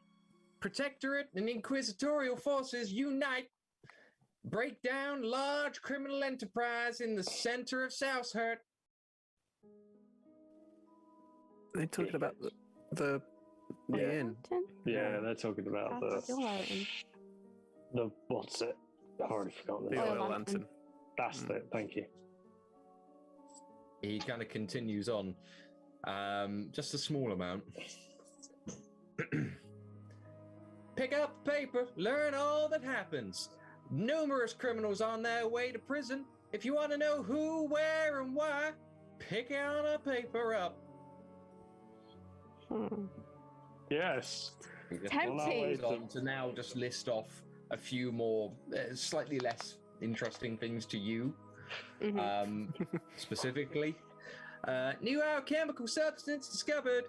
Protectorate and inquisitorial forces unite. Break down large criminal enterprise in the center of Southhurt. Are they talking about the inn? Yeah, they're talking about the what's it? I've already forgotten The the Oil oil lantern. lantern. That's it. Thank you. He kind of continues on. Just a small amount. Pick up the paper, learn all that happens. Numerous criminals on their way to prison. If you want to know who, where, and why, pick on a paper up. Yes. Tempting. Goes on to now just list off a few more slightly less interesting things to you. Specifically, new alchemical substance discovered.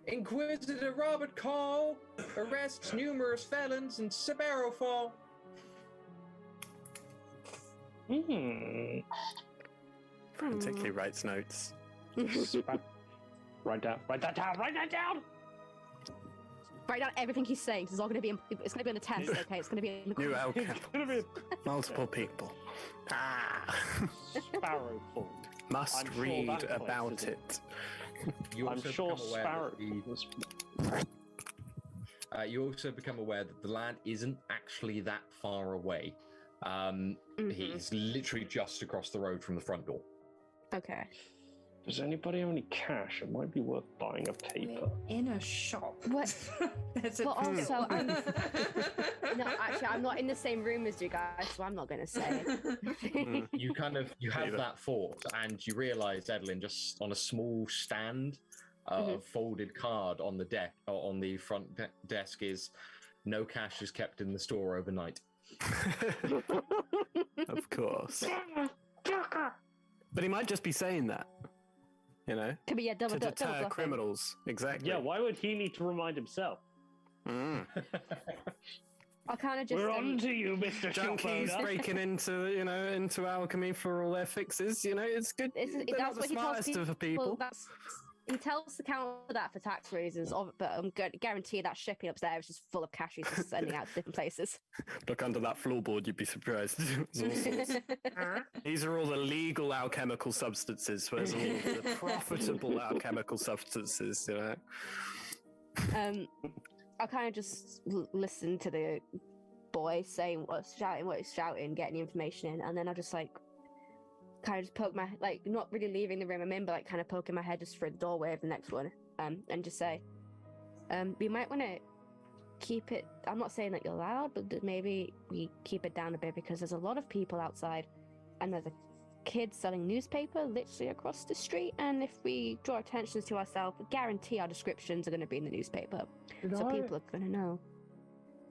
Inquisitor Robert Call arrests numerous felons in Sabarofall. Frantically writes notes. Write that down. Write down everything he's saying. 'Cause it's all going to be. It's going to be on the test. Okay, it's going to be in the. New alchemy. Multiple people. Sparrowful. Must I'm sure read that place about is it. You I'm also sure become aware Sparrow. that you also become aware that the land isn't actually that far away. He's literally just across the road from the front door. Okay. Does anybody have any cash? It might be worth buying a paper. We're in a shop. What? There's a But pill. also, no, actually, I'm not in the same room as you guys, so I'm not going to say. You have Either. that thought, and you realise, Edlynnne, just on a small stand, folded card on the deck or on the front desk is no cash is kept in the store overnight. Of course. But he might just be saying that, you know, Could be double to deter bluffing. criminals. Exactly. Yeah, why would he need to remind himself? Mm. I kind of just. We're on to you, Mr. Shop Junkies owner. breaking into alchemy for all their fixes. You know, it's good. That's They're not the what he tells smartest people. of people. He tells the counter that for tax reasons, but I'm guarantee that shipping upstairs is just full of cash he's just sending out to different places. Look under that floorboard, you'd be surprised. There's all sorts. These are all the legal alchemical substances. Whereas all the profitable alchemical substances, you know. I kind of just listen to the boy saying what he's shouting, getting the information in, and then I just kind of just poke my, not really leaving the room I'm in, but kind of poking my head just through the doorway of the next one, and just say, we might want to keep it, I'm not saying that you're loud, but maybe we keep it down a bit because there's a lot of people outside, and there's a kid selling newspaper literally across the street, and if we draw attention to ourselves, I guarantee our descriptions are going to be in the newspaper, so people are going to know.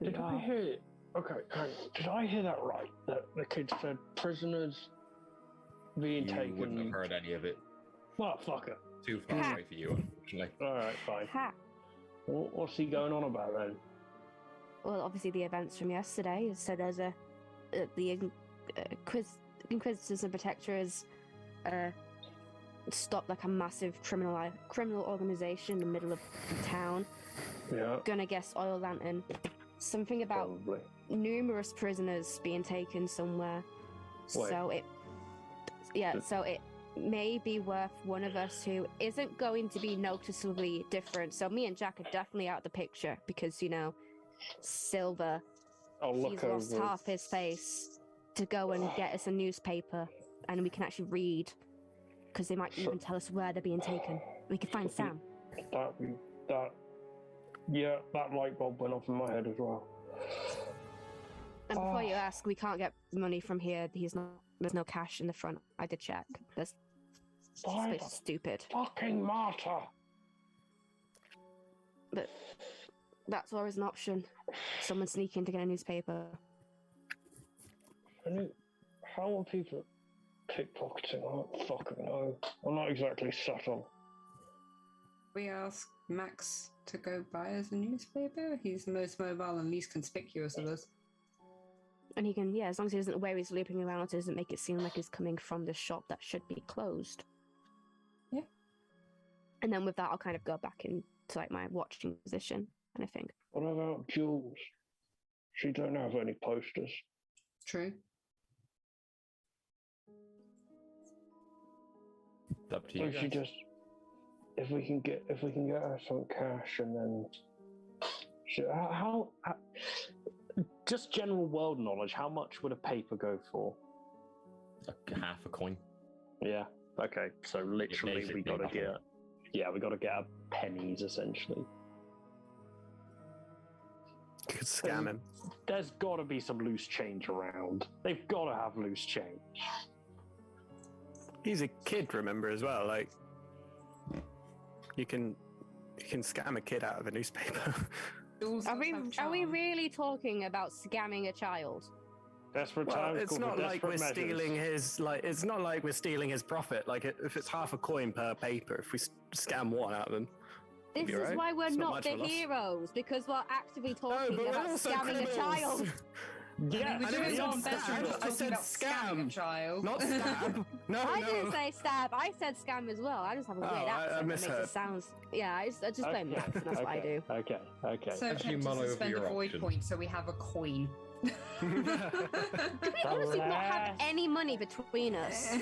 Did I hear? Okay, hang on. Did I hear that right? That the kid said prisoners being You taken. wouldn't have heard any of it. Motherfucker. Too far away for you, unfortunately. All right, fine. Ha! What's he going on about then? Well, obviously the events from yesterday. So there's the Inquisitors and Protectors stopped a massive criminal organization in the middle of town. Yeah, Gonna guess oil lantern. Something about probably. numerous prisoners being taken somewhere. Wait. So it may be worth one of us who isn't going to be noticeably different. So me and Jack are definitely out of the picture because, Silver, I'll he's look lost over. half his face to go and get us a newspaper and we can actually read because they might even tell us where they're being taken. We can find Sam. That light bulb went off in my head as well. And before you ask, we can't get money from here. There's no cash in the front. I did check. This Why place the is stupid. fucking martyr? But that's always an option. Someone sneaking to get a newspaper. How are people pickpocketing? I don't fucking know. I'm not exactly subtle. We ask Max to go buy us a newspaper. He's the most mobile and least conspicuous of us. And he can, as long as he doesn't where he's looping around, it doesn't make it seem like he's coming from the shop that should be closed. Yeah. And then with that, I'll kind of go back into my watching position, and I think. What about Jules? She don't have any posters. True. It's up to you. If she guys. just, if we can get her some cash and then, Just general world knowledge. How much would a paper go for? Half a coin. Yeah. Okay. So literally, we gotta get. Yeah, we gotta get our pennies essentially. You could scam him. There's got to be some loose change around. They've got to have loose change. He's a kid, remember, as well. Like, you can scam a kid out of a newspaper. Are we really talking about scamming a child? Desperate Well, times. it's not like we're stealing his It's not like we're stealing his profit. Like, if it's half a coin per paper, if we scam one out of them. This is right. why we're It's not much the of a loss. heroes, because we're actively talking but we're about also scamming criminals. a child. Yeah, We're I doing didn't our say best scam, we're I talking said about scam. scamming a child. Not stab. No, I no. didn't say stab. I said scam as well. I just have a weird I accent that makes misheard. it sound. Yeah, I just blame the accent. That's what I do. Okay. So As you tempted mull to over spend your a void options. point so we have a coin. Can we honestly not have any money between us?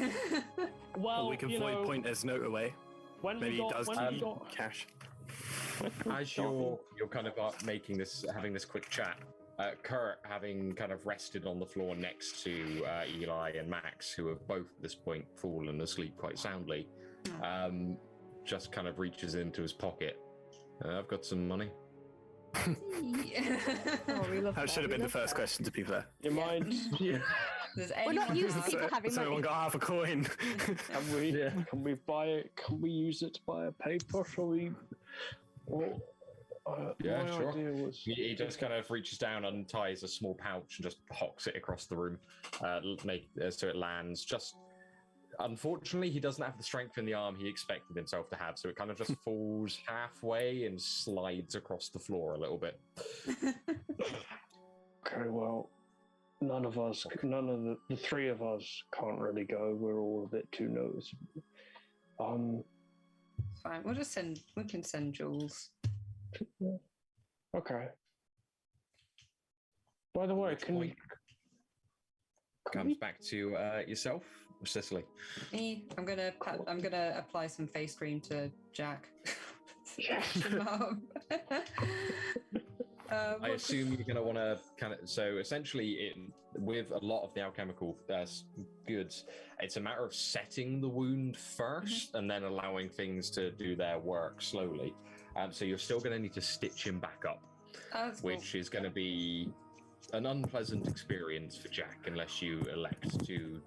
Well, we can void point his note away. When Maybe we got, he does when we keep got, cash. As you're kind of having this quick chat, Kurt, having kind of rested on the floor next to Eli and Max, who have both at this point fallen asleep quite soundly, just kind of reaches into his pocket. I've got some money. That should have been the first question, to be fair. you mind? Yeah. Does We're not anyone used to have- people having So everyone money. got half a coin. Can we buy it? Can we use it to buy a paper? Shall we? Well, Yeah, my sure. idea was He just kind of reaches down, unties a small pouch, and just hocks it across the room, so it lands. Just unfortunately, he doesn't have the strength in the arm he expected himself to have, so it kind of just falls halfway and slides across the floor a little bit. Okay, well, none of the three of us can't really go. We're all a bit too noticeable. It's fine. We can send Jules. Okay. By the way, Which can we? point comes back to yourself, Cecily. Me, I'm gonna apply some face cream to Jack. Yes. Him up. I assume you're going to want to kind of. So essentially, with a lot of the alchemical goods, it's a matter of setting the wound first and then allowing things to do their work slowly. So you're still going to need to stitch him back up, which is going to be an unpleasant experience for Jack unless you elect to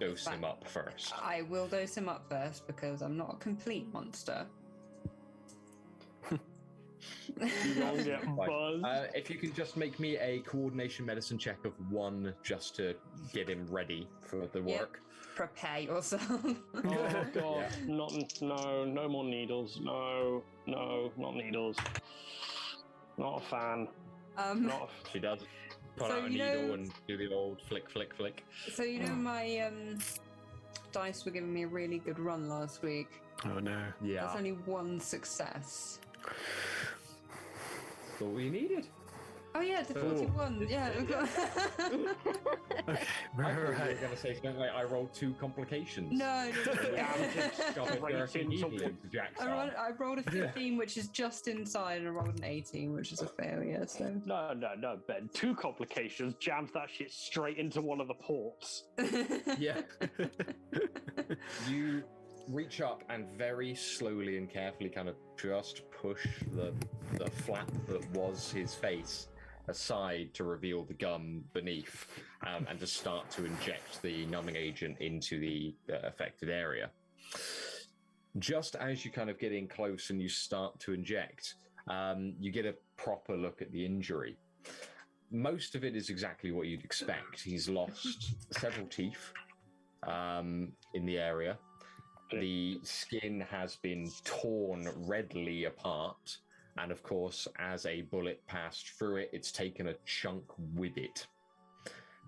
dose him up first. I will dose him up first because I'm not a complete monster. You don't get buzzed. If you can just make me a coordination medicine check of 1 just to get him ready for the work. Prepare yourself. Oh god, no more needles. No, not needles. Not a fan. Not She does pull So out a you know- needle and do the old flick, flick, flick. So you know my dice were giving me a really good run last week. Oh no. Yeah, That's only 1 success. that's all we needed. Oh yeah, difficulty 1. Yeah. Okay, I thought you were right. going to say something like, I rolled 2 complications. No. Shove a Right dirty into needle into Jack's I arm. rolled a 15, which is just inside, and I rolled an 18, which is a failure. So No, Ben. 2 complications. Jams that shit straight into one of the ports. Yeah. You reach up and very slowly and carefully kind of just push the flap that was his face aside to reveal the gum beneath, and just start to inject the numbing agent into the affected area. Just as you kind of get in close and you start to inject, you get a proper look at the injury. Most of it is exactly what you'd expect. He's lost several teeth in the area. The skin has been torn readily apart, and of course, as a bullet passed through it, it's taken a chunk with it.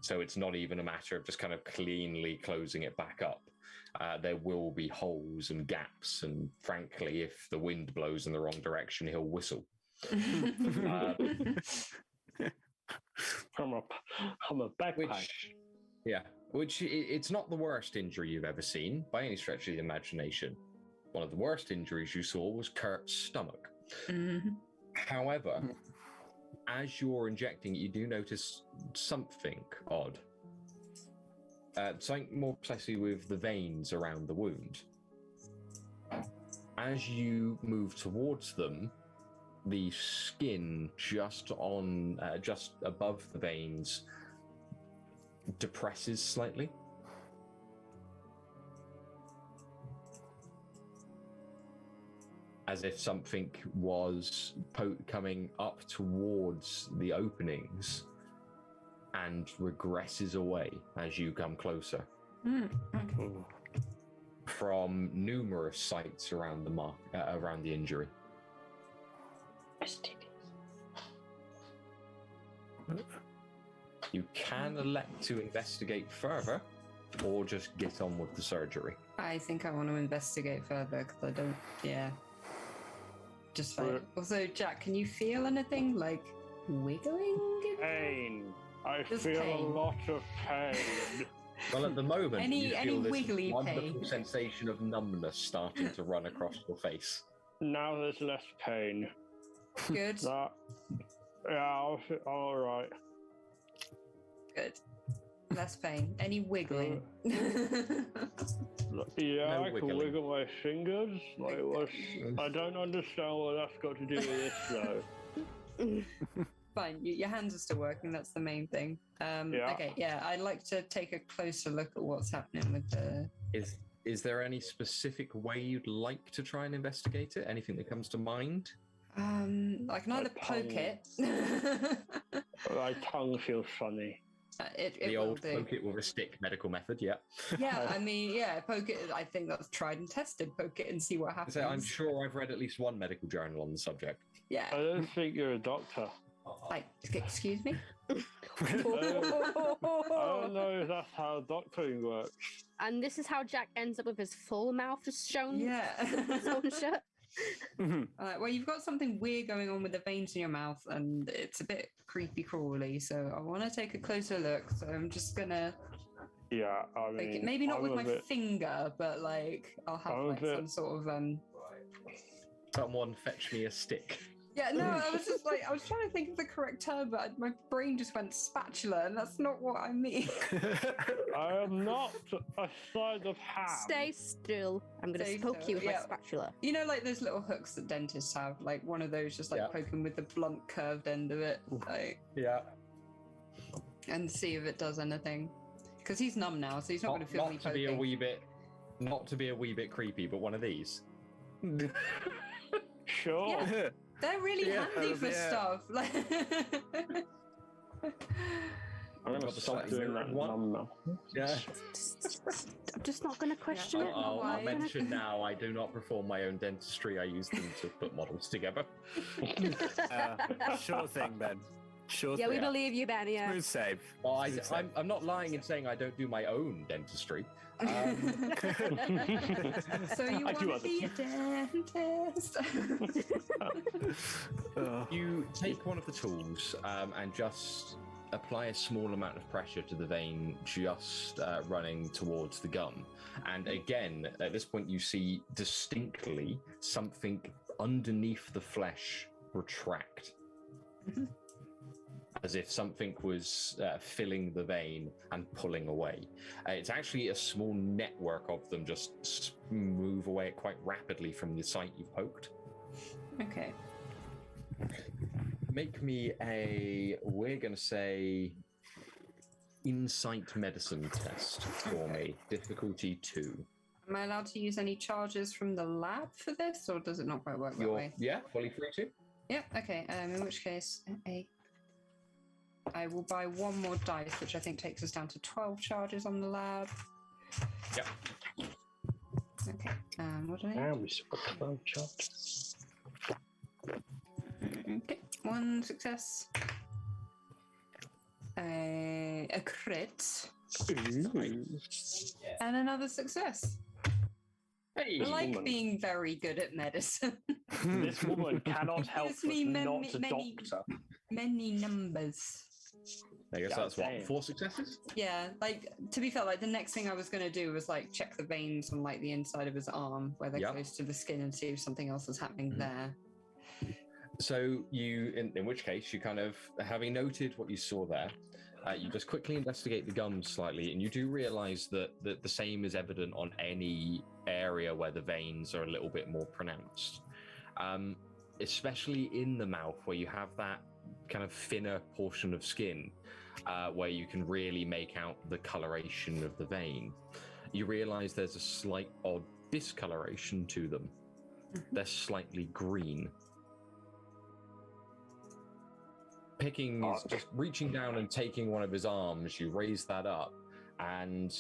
So it's not even a matter of just kind of cleanly closing it back up. There will be holes and gaps, and frankly, if the wind blows in the wrong direction, he'll whistle. From a backpack. Which it's not the worst injury you've ever seen by any stretch of the imagination. One of the worst injuries you saw was Kurt's stomach. Mhm. However, as you're injecting, you do notice something odd. Something more precisely with the veins around the wound. As you move towards them, the skin just above the veins depresses slightly. As if something was coming up towards the openings and regresses away as you come closer. Okay. From numerous sites around around the injury. You can elect to investigate further, or just get on with the surgery. I think I want to investigate further because I don't. Yeah. Just fine. Also, Jack, can you feel anything like wiggling? Pain. I Just feel pain. a lot of pain. Well, at the moment, Any you feel this wiggly wonderful pain? sensation of numbness starting to run across your face. Now there's less pain. Good. That, yeah, all right. Good. Less pain. Any wiggling? Yeah, No I can wiggling. wiggle my fingers. I don't understand what that's got to do with this, though. Fine. Your hands are still working. That's the main thing. Yeah. Okay. Yeah. I'd like to take a closer look at what's happening with the. Is there any specific way you'd like to try and investigate it? Anything that comes to mind? I can either poke it. My tongue feels funny. It The will old do. poke it with a stick medical method, yeah. Yeah, I mean, yeah, poke it. I think that's tried and tested. Poke it and see what happens. So I'm sure I've read at least one medical journal on the subject. Yeah. I don't think you're a doctor. Like, excuse me? I don't know if that's how doctoring works. And this is how Jack ends up with his full mouth just shown, Yeah. sewn shut. Well, you've got something weird going on with the veins in your mouth, and it's a bit creepy crawly. So I want to take a closer look. So I'm just gonna, Yeah, I like, mean, maybe not I'm with a my bit- finger, but like I'll have I'm a like bit- some sort of Someone fetch me a stick. Yeah, no, I was just like, I was trying to think of the correct term, but my brain just went spatula, and that's not what I mean. I am not a side of ham. Stay still. I'm going Stay to poke still, you with yeah. my spatula. You know, like those little hooks that dentists have, like one of those, just like Yeah. poking with the blunt curved end of it, like, Yeah. and see if it does anything. Because he's numb now, so he's not going to feel me Not to be poking. not to be a wee bit creepy, but one of these. Sure. Yeah. They're really Yeah, handy for yeah. stuff. Like, I'm going Got to the stop slightly doing mirrored that one. numb now. Yeah. I'm just not going to question Yeah. it. I'll Why? mention now, I do not perform my own dentistry. I use them to put models together. Sure thing, Ben. Sure Yeah, thing. we believe you, Ben. Yeah. Smooth save. Well, Smooth save. I'm not lying in saying I don't do my own dentistry. so you I do want to be a dentist? You take one of the tools and just apply a small amount of pressure to the vein just running towards the gum. And again, at this point, you see distinctly something underneath the flesh retract. As if something was filling the vein and pulling away. It's actually a small network of them just move away quite rapidly from the site you've poked. Okay. Make me we're going to say, insight medicine test for me. Difficulty 2. Am I allowed to use any charges from the lab for this, or does it not quite work that way? Yeah, fully free to. Yeah, okay. In which case, I will buy one more dice, which I think takes us down to 12 charges on the lab. Yep. Okay. What do I need? Now we still got 12 charges. Okay. One success. A crit. And another success. Hey, I like woman. being very good at medicine. This woman cannot help Gives but me not a many- doctor. Many numbers. I guess God that's what, damn. 4 successes? Yeah, like, to be fair, like, the next thing I was going to do was, like, check the veins on, like, the inside of his arm where they're Yep. close to the skin and see if something else is happening Mhm. there. So you, in which case, you kind of, having noted what you saw there, you just quickly investigate the gums slightly, and you do realize that the same is evident on any area where the veins are a little bit more pronounced. Especially in the mouth, where you have that kind of thinner portion of skin, where you can really make out the coloration of the vein. You realize there's a slight odd discoloration to them. They're slightly green. Just reaching down and taking one of his arms, you raise that up, and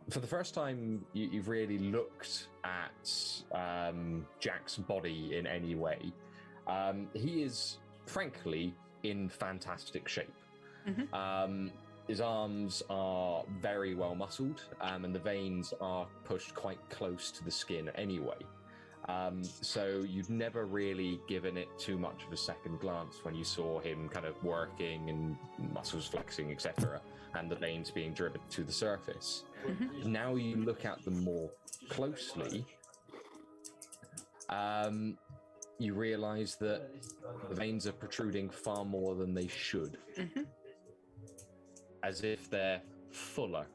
for the first time, you've really looked at Jack's body in any way. He is, frankly, in fantastic shape. His arms are very well muscled, and the veins are pushed quite close to the skin anyway. So you'd never really given it too much of a second glance when you saw him kind of working and muscles flexing, etc., and the veins being driven to the surface. Now you look at them more closely, you realize that the veins are protruding far more than they should. As if they're fuller.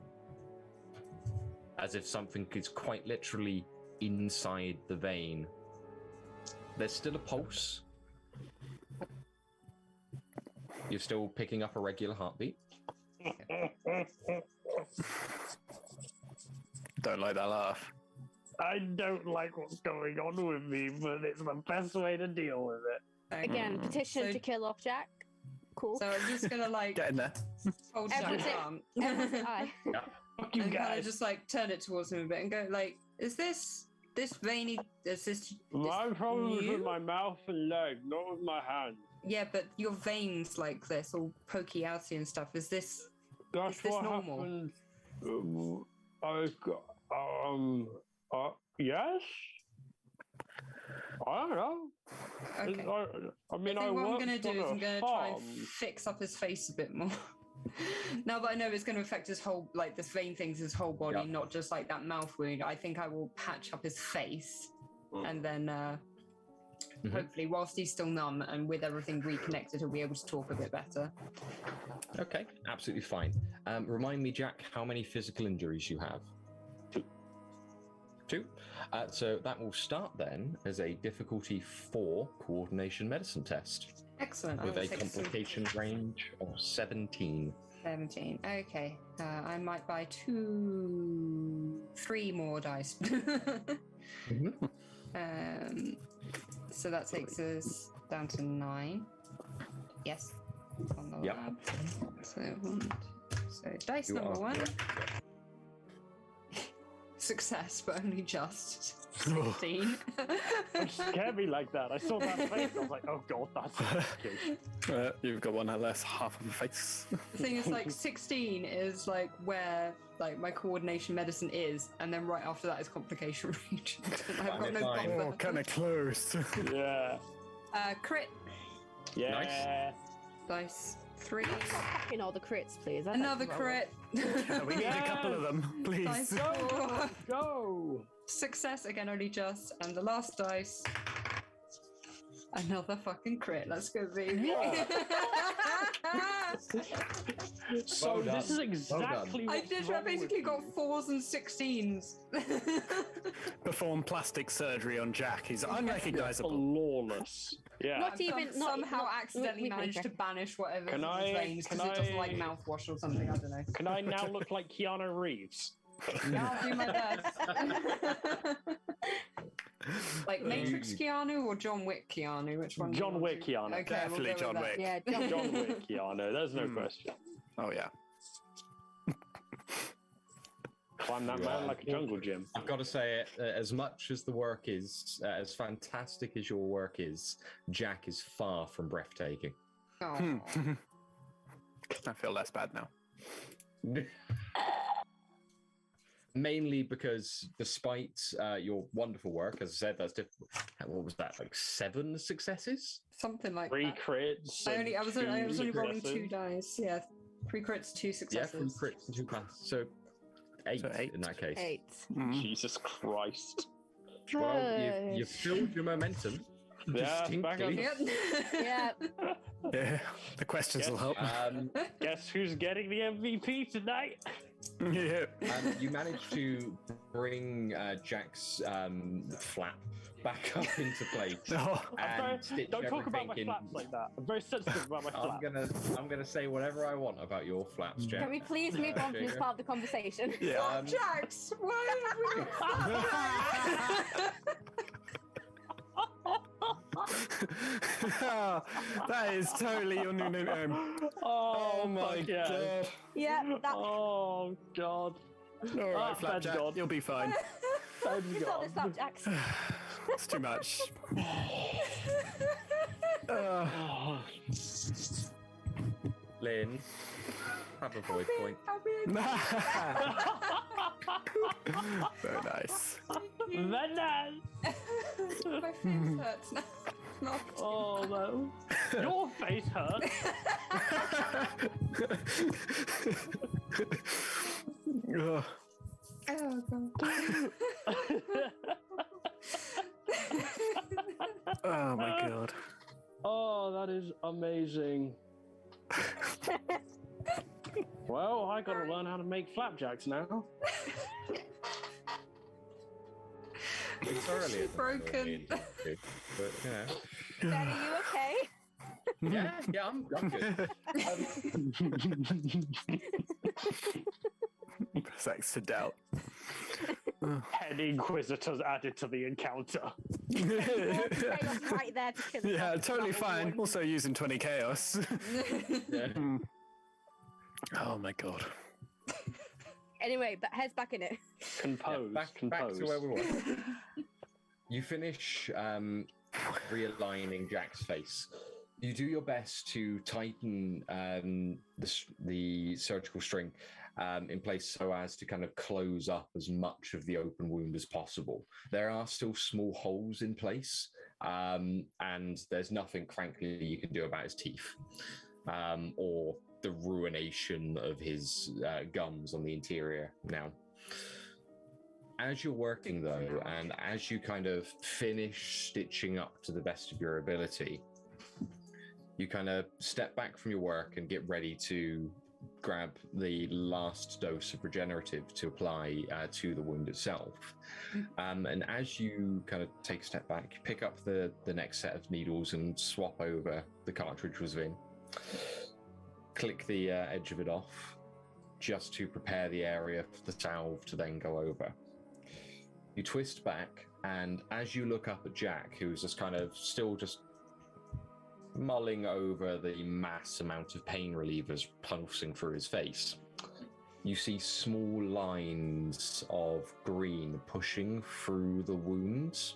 As if something is quite literally inside the vein. There's still a pulse. You're still picking up a regular heartbeat. Don't like that laugh. I don't like what's going on with me, but it's the best way to deal with it. Again, petition to kill off Jack. Cool. So I'm just gonna like Get in there. hold Jack's Everything- arm Everyone's eye. Fuck you and kind of guys. just like turn it towards him a bit and go like, is this veiny? Is this My problem is you? with my mouth and leg, not with my hand. Yeah, but your veins like this, all pokey outy and stuff. Is this That's this what normal? happened. Yes? I don't know. okay? I mean, I think what I'm worked gonna do on is a I'm gonna try and farm. fix up his face a bit more. Now that I know it's gonna affect his whole, like this vein thing's his whole body, Yeah. not just like that mouth wound. I think I will patch up his face, and then hopefully, whilst he's still numb and with everything reconnected, he'll be able to talk a bit better. Okay, absolutely fine. Remind me, Jack, how many physical injuries you have? Two. So that will start then as a difficulty 4 coordination medicine test Excellent. with I'll a take some- complication range of 17. 17. Okay. I might buy 3 more dice. So that takes us down to 9. Yes. On the Yep. lab. So dice You number are 1. correct. Success, but only just 16. It scared me like that. I saw that face. I was like, oh god, that's scary. You've got one less half of the face. The thing is, like, 16 is like where like my coordination medicine is, and then right after that is complication region. I've got no Fine. buffer. Kind of close. Yeah. Crit Yeah. dice 3. In all the crits, please. I'd like Another to roll crit. We need a couple of them, please. Dice Go! 4. Go! Success again, only just, and the last dice. Another fucking crit. Let's go, baby. So Well done. this is exactly I what's literally wrong basically with got you. 4s and 16s. Perform plastic surgery on Jack. He's unrecognizable. Flawless. Yeah. Not even- Some- not- somehow not- accidentally we- managed to banish whatever Can from I- his veins because can it doesn't like I- mouthwash or something. I don't know. Can I now look like Keanu Reeves? Yeah, I'll do my best. Like Matrix Keanu or John Wick Keanu? Which one? do you John want Wick to- Keanu. Okay, Definitely we'll go John with Wick. Yeah, John. John Wick Keanu. There's no Hmm. question. Oh yeah. Climb that You man are. like a jungle gym. I've got to say, as much as the work is, as fantastic as your work is, Jack is far from breathtaking. that. Aw. I feel less bad now. Mainly because despite your wonderful work, as I said, that's what was that, like 7 successes? Something like 3 that. crits. I was only rolling successes. 2 dice. Yeah, 3 crits, 2 Yeah, successes. 3 crits and 2 passes. So 8, So 8. in that case. 8. Mm. Jesus Christ. Well, you've filled your momentum. Yeah, back up. Distinctly. Yeah. Yeah, the questions will help. Guess who's getting the MVP tonight? Yeah. You managed to bring Jack's flap back up into place. Oh, And stitch Don't talk about my everything flaps like that. I'm very sensitive about my flaps. I'm gonna say whatever I want about your flaps, Jack. Can we please move on from this part of the conversation? yeah. Jax, why are we? That is totally your new name. Oh, my fuck yeah. god. Yeah, that. Oh god. All right, thank Flapjack, God. you'll be fine. Thank You got this, Flapjacks. It's too much. Oh. Lynn, have a void point. Very nice. Venom! My face hurts now. Not. Oh no. Your face hurts. Ugh. Oh god. Oh my god. Oh, that is amazing. Well, I gotta learn how to make flapjacks now. It's earlier than Broken. I intended, but you know. Ben, are you okay? Yeah, I'm good. Sex to doubt. Head Inquisitors added to the encounter. Chaos right there to kill Yeah, himself. totally Not fine. one. Also using 20 chaos. Yeah. Oh my god. Anyway, but heads back in it. Compose. Back to where we were. You finish realigning Jack's face. You do your best to tighten the surgical string in place so as to kind of close up as much of the open wound as possible. There are still small holes in place, and there's nothing, frankly, you can do about his teeth or the ruination of his gums on the interior now. As you're working, though, and as you kind of finish stitching up to the best of your ability, you kind of step back from your work and get ready to grab the last dose of regenerative to apply to the wound itself. And as you kind of take a step back, you pick up the next set of needles and swap over the cartridge was in. Click the edge of it off, just to prepare the area for the salve to then go over. You twist back, and as you look up at Jack, who's just kind of still just mulling over the mass amount of pain relievers pulsing through his face, you see small lines of green pushing through the wounds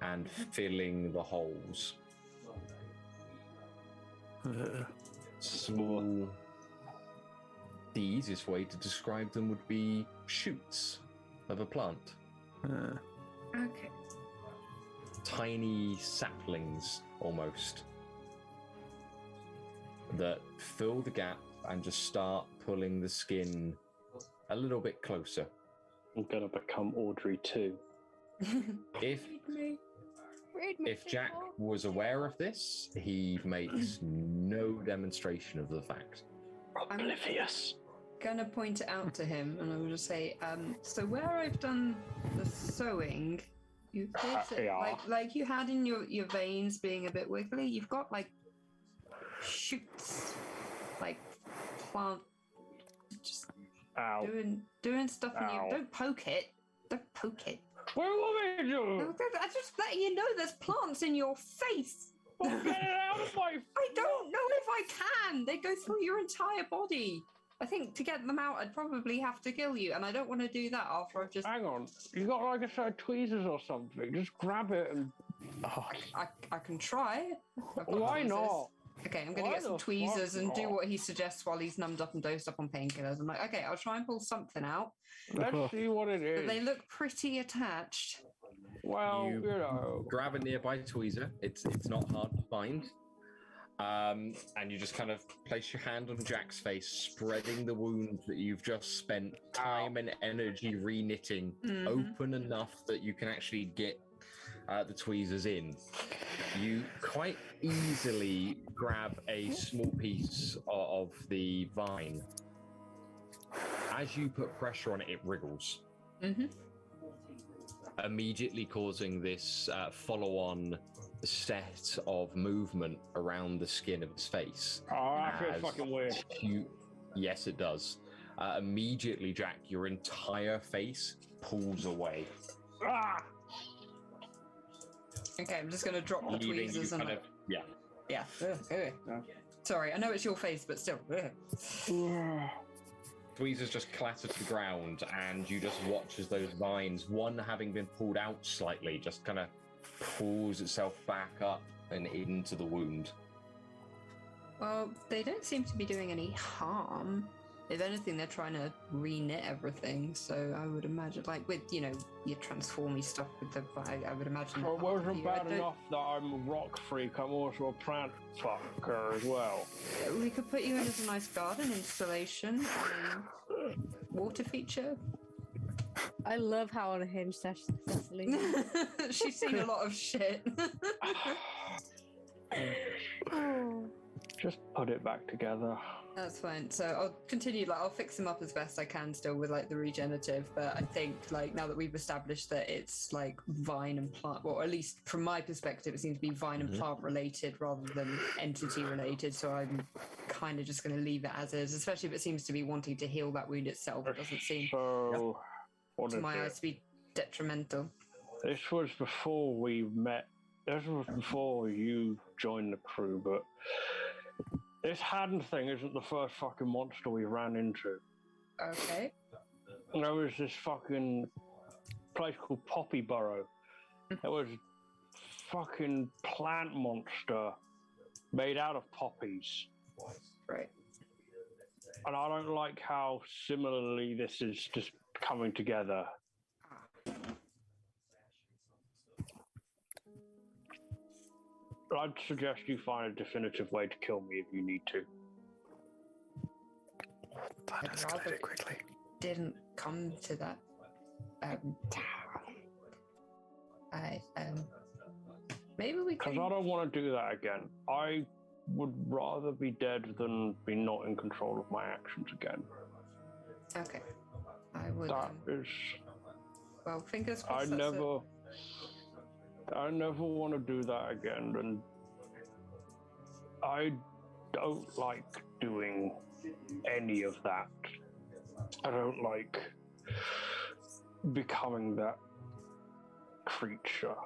and filling the holes. Small. The easiest way to describe them would be shoots of a plant. Okay. Tiny saplings, almost, that fill the gap and just start pulling the skin a little bit closer. I'm gonna become Audrey too. If Read me, Jack people. was aware of this, he makes no demonstration of the fact. Oblivious. Gonna point it out to him, and I will just say, so where I've done the sewing, you Yeah. like you had in your veins being a bit wiggly, you've got like shoots, like plant, just Ow. doing stuff in Ow. you. Don't poke it. Don't poke it. What do you want me to do? I'm just letting you know there's plants in your face. Well, get it out of my... I don't know if I can. They go through your entire body. I think to get them out, I'd probably have to kill you, and I don't want to do that after I've just... Hang on. You got like a set of tweezers or something. Just grab it and... Oh, I can try. I've got why tweezers. not? Okay, I'm going Why to get some the tweezers fuck and do not? what he suggests while he's numbed up and dosed up on painkillers. I'm like, okay, I'll try and pull something out. Let's see what it But is. they look pretty attached. Well, You- you know... Grab a nearby tweezer. It's not hard to find. And you just kind of place your hand on Jack's face, spreading the wound that you've just spent time and energy re-knitting Mhm. open enough that you can actually get the tweezers in, you quite easily grab a small piece of the vine. As you put pressure on it, it wriggles. Mm-hmm. Immediately causing this follow-on set of movement around the skin of his face. Oh, that feels fucking weird. Yes, it does. Immediately, Jack, your entire face pulls away. Ah! Okay, I'm just gonna drop the Leaving you tweezers and kind of, yeah. yeah. Sorry, I know it's your face, but still. Tweezers just clatter to the ground, and you just watch as those vines, one having been pulled out slightly, just kind of pulls itself back up and into the wound. Well, they don't seem to be doing any harm. If anything, they're trying to re-knit everything. So I would imagine, like with your transformy stuff with the, I would imagine. Well, it wasn't bad enough that I'm a rock freak. I'm also a plant fucker as well. We could put you in as a nice garden installation, water feature. I love how unhinged Cecily. She's seen a lot of shit. Oh. Just put it back together. That's fine. So I'll continue. Like I'll fix them up as best I can, still with like the regenerative. But I think like now that we've established that it's like vine and plant, well, at least from my perspective, it seems to be vine and plant related rather than entity related. So I'm kind of just going to leave it as is, especially if it seems to be wanting to heal that wound itself. It doesn't seem So, what to is my it? eyes to be detrimental. This was before we met. This was before you joined the crew, but this Haddon thing isn't the first fucking monster we ran into. Okay. There was this fucking place called Poppy Burrow. There was fucking plant monster made out of poppies. Right. And I don't like how similarly this is just coming together. I'd suggest you find a definitive way to kill me if you need to. That I'd escalated rather- quickly. Didn't come to that. Maybe we Because can. I don't want to do that again. I would rather be dead than be not in control of my actions again. Okay. I would. That is... Well, fingers I crossed. that's never want to do that again, and I don't like doing any of that. I don't like becoming that creature.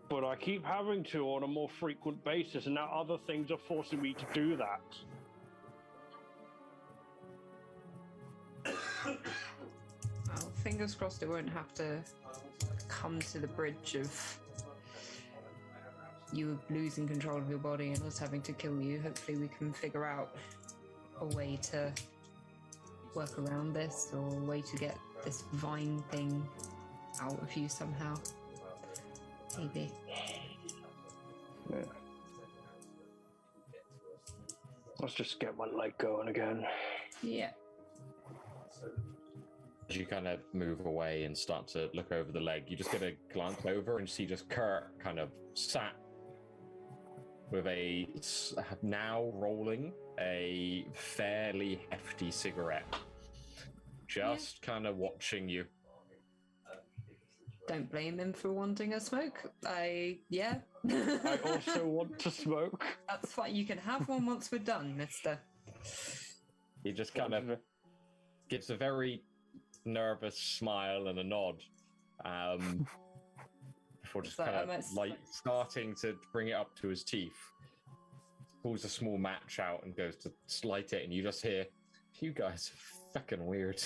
But I keep having to on a more frequent basis, and now other things are forcing me to do that. Well, fingers crossed it won't have to come to the bridge of you losing control of your body and us having to kill you. Hopefully we can figure out a way to work around this, or a way to get this vine thing out of you somehow. Maybe. Yeah. Let's just get my leg going again. Yeah. As you kind of move away and start to look over the leg, you just get a glance over and see just Kurt kind of sat with now rolling a fairly hefty cigarette, just kind of watching you. Don't blame him for wanting a smoke. I also want to smoke. That's fine. You can have one once we're done, mister. He just kind of gives a very nervous smile and a nod, before just So kind I of might like starting to bring it up to his teeth. Pulls a small match out and goes to light it, and you just hear, "You guys are fucking weird."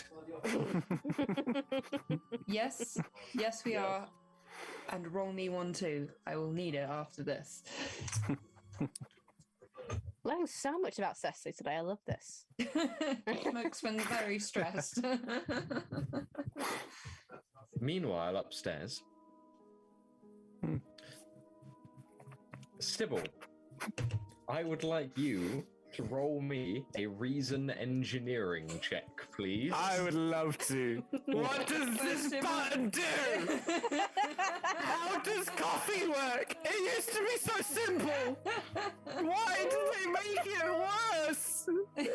Yes, we are. And roll me one too. I will need it after this. Learning so much about Cecily today. I love this. Smokes when very stressed. Meanwhile, upstairs, Subil, I would like you to roll me a reason engineering check, please? I would love to. What does this button do? How does coffee work? It used to be so simple. Why did they make it worse? Who has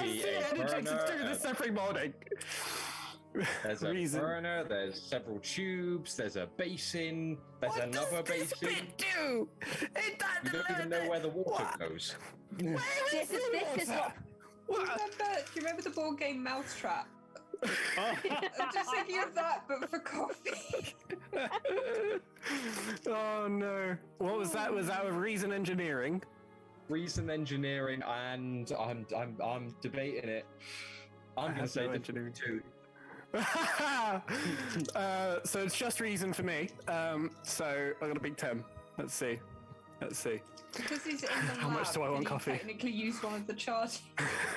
the energy to do this every morning? There's a burner, there's several tubes, there's a basin, there's another basin. What does this bit do? You don't even know where the water goes. This is what. Do you remember the board game Mousetrap? I'm just thinking of that, but for coffee. Oh no! What was that? Was that with reason engineering? Reason engineering, and I'm debating it. I'm going to say engineering too. So it's just reason for me. So I'm gonna pick 10. Let's see. Because he's in the lab, How much do I want coffee? Technically use one of the charges.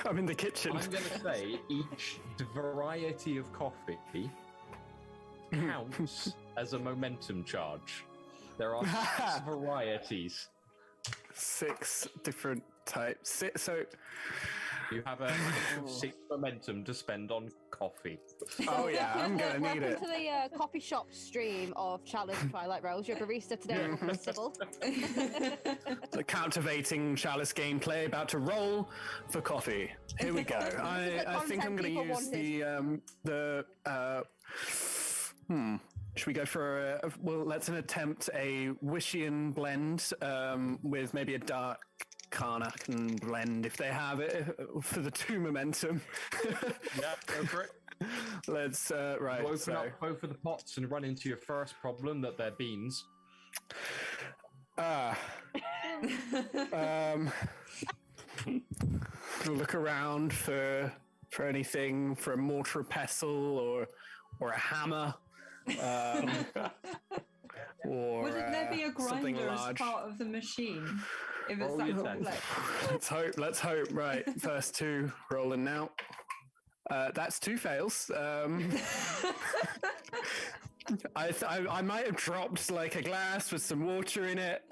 I'm in the kitchen. I'm going to say each variety of coffee counts as a momentum charge. There are 6 varieties. 6 different types. So you have a 6 momentum to spend on coffee. Oh yeah, I'm gonna need it. Welcome to the coffee shop stream of Chalice Twilight Roads. Your barista today, Subil. The captivating Chalice gameplay about to roll for coffee. Here we go. I think I'm gonna use should we go for well, let's attempt a Wishian blend with maybe a dark Karnak blend if they have it for the 2 momentum. Yeah, go for it. Let's right. We'll open up both of the pots and run into your first problem that they're beans. Look around for anything, for a mortar pestle or a hammer. Or wouldn't there be a grinder as part of the machine? If it's that complex. Let's hope. Right, first 2 rolling now. That's 2 fails. I might have dropped like a glass with some water in it.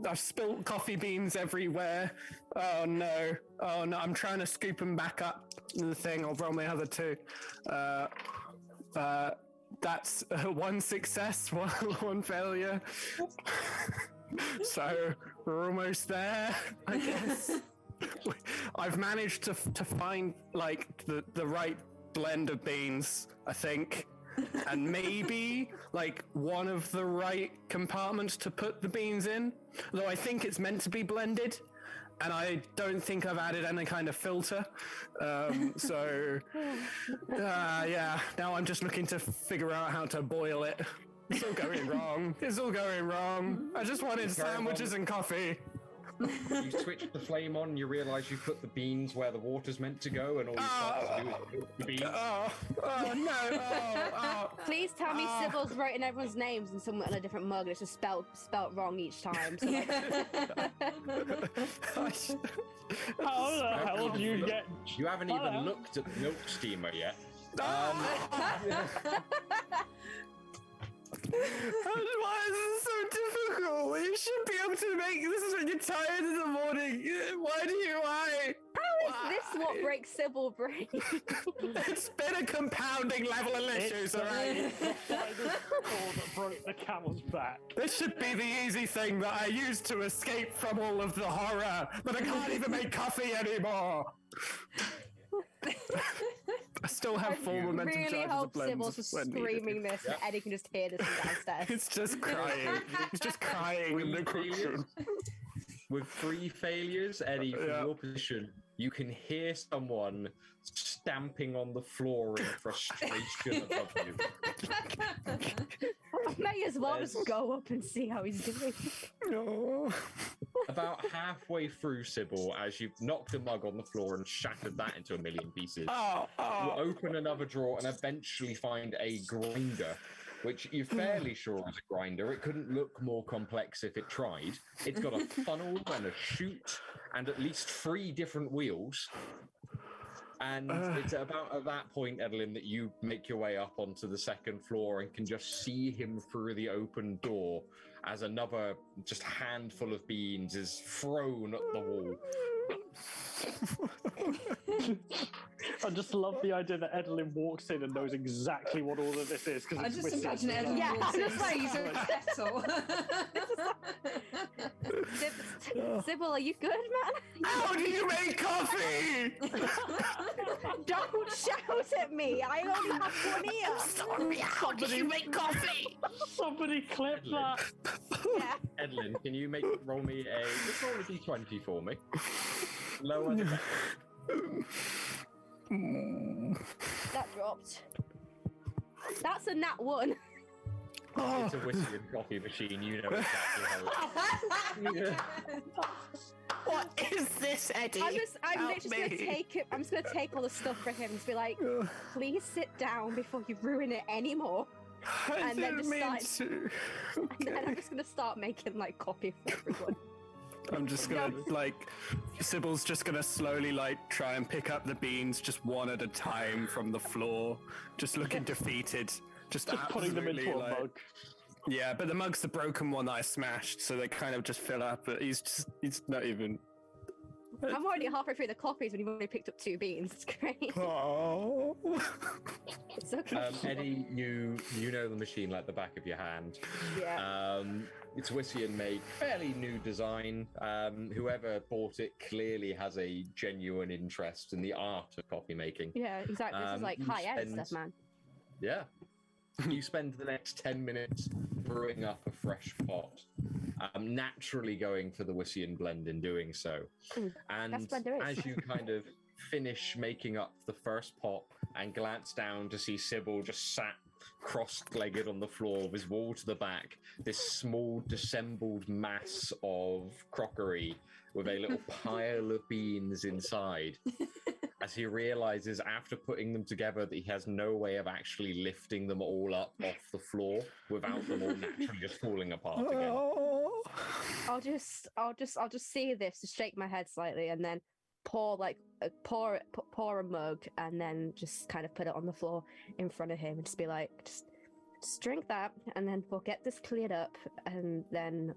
I've spilt coffee beans everywhere. Oh no! I'm trying to scoop them back up in the thing. I'll roll my other 2. That's 1 success, one failure. So we're almost there, I guess. I've managed to find like the right blend of beans, I think, and maybe like one of the right compartments to put the beans in. Though I think it's meant to be blended, and I don't think I've added any kind of filter. Yeah. Now I'm just looking to figure out how to boil it. It's all going wrong. I just wanted sandwiches and coffee. You switch the flame on and you realise you put the beans where the water's meant to go, and all you start to do is cook the beans. No. Please tell me Sybil's writing everyone's names and someone in a different mug and it's just spelt wrong each time. So like... How the hell do you get... You haven't even looked at the milk steamer yet. Why is this so difficult? You should be able to make this is when you're tired in the morning. Why? How is this what breaks Sybil brain? It's been a compounding level of issues, alright? that broke the camel's back. This should be the easy thing that I use to escape from all of the horror, but I can't even make coffee anymore. I still have full momentum really charges hope of blends. Sybil's just screaming this and Eddie can just hear this from downstairs. It's just crying. He's just crying in the kitchen. With 3 failures, Eddie, from your position, you can hear someone stamping on the floor in frustration above you. May as well just go up and see how he's doing. No. About halfway through, Subil, as you've knocked a mug on the floor and shattered that into a million pieces, you open another drawer and eventually find a grinder, which you're fairly sure is a grinder. It couldn't look more complex if it tried. It's got a funnel and a chute and at least 3 different wheels. And it's about at that point, Edlynnne, that you make your way up onto the second floor and can just see him through the open door as another just handful of beans is thrown at the wall. I just love the idea that Edlynnne walks in and knows exactly what all of this is. I just imagine Edlynnne Yeah, walks I'm in, just like- sees a kettle. Sybil, are you good, man? How do you make coffee? Don't shout at me. I only have one ear. Sorry, how do you make coffee? Somebody clip that. Yeah. Edlynnne, can you roll me just roll a d20 for me? Lower the better. That dropped. That's a nat 1. It's a whiskey and coffee machine, you know exactly how it What is this, Eddie? I'm literally just gonna me. take it. I'm just gonna take all the stuff for him and be like, please sit down before you ruin it anymore. I and then didn't just mean start- to. And then I'm Okay. just gonna start making like coffee for everyone. I'm just gonna Sybil's just gonna slowly try and pick up the beans just one at a time from the floor, just looking defeated, just Putting them into a absolutely, mug. Yeah, but the mug's the broken one that I smashed, so they kind of just fill up. But he's not even. I'm already halfway through the coffees when you've only picked up 2 beans. It's great. Oh. It's okay. Eddie, you know the machine like the back of your hand. Yeah. It's whiskey and make, fairly new design. Whoever bought it clearly has a genuine interest in the art of coffee making. Yeah, exactly. This is like you high-end spend- stuff, man. Yeah. You spend the next 10 minutes brewing up a fresh pot, naturally going for the whiskey and blend in doing so. And That's what there is. as you kind of finish making up the first pot and glance down to see Subil just sat cross-legged on the floor with his wall to the back, this small dissembled mass of crockery with a little pile of beans inside, as he realizes after putting them together that he has no way of actually lifting them all up off the floor without them all naturally just falling apart again. I'll just see this, just shake my head slightly, and then pour a mug, and then just kind of put it on the floor in front of him, and just be like, just drink that, and then we'll get this cleared up, and then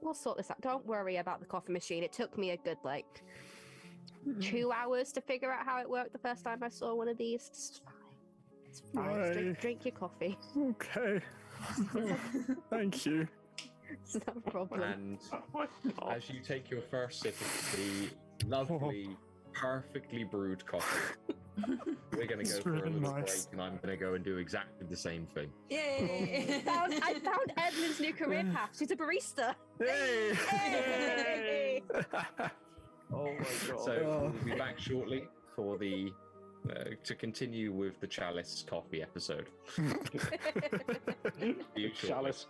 we'll sort this out. Don't worry about the coffee machine. It took me a good 2 hours to figure out how it worked the first time I saw one of these. It's fine. It's fine. Just drink your coffee. Okay. Thank you. It's no problem. And as you take your first sip of the lovely, perfectly brewed coffee, we're going to go It's for a really little nice. break, and I'm going to go and do exactly the same thing. Yay! I found Edlynn's new career path. She's a barista. Hey! Hey! Oh my god. So we'll be back shortly for the to continue with the Chalice coffee episode. See you shortly. Chalice.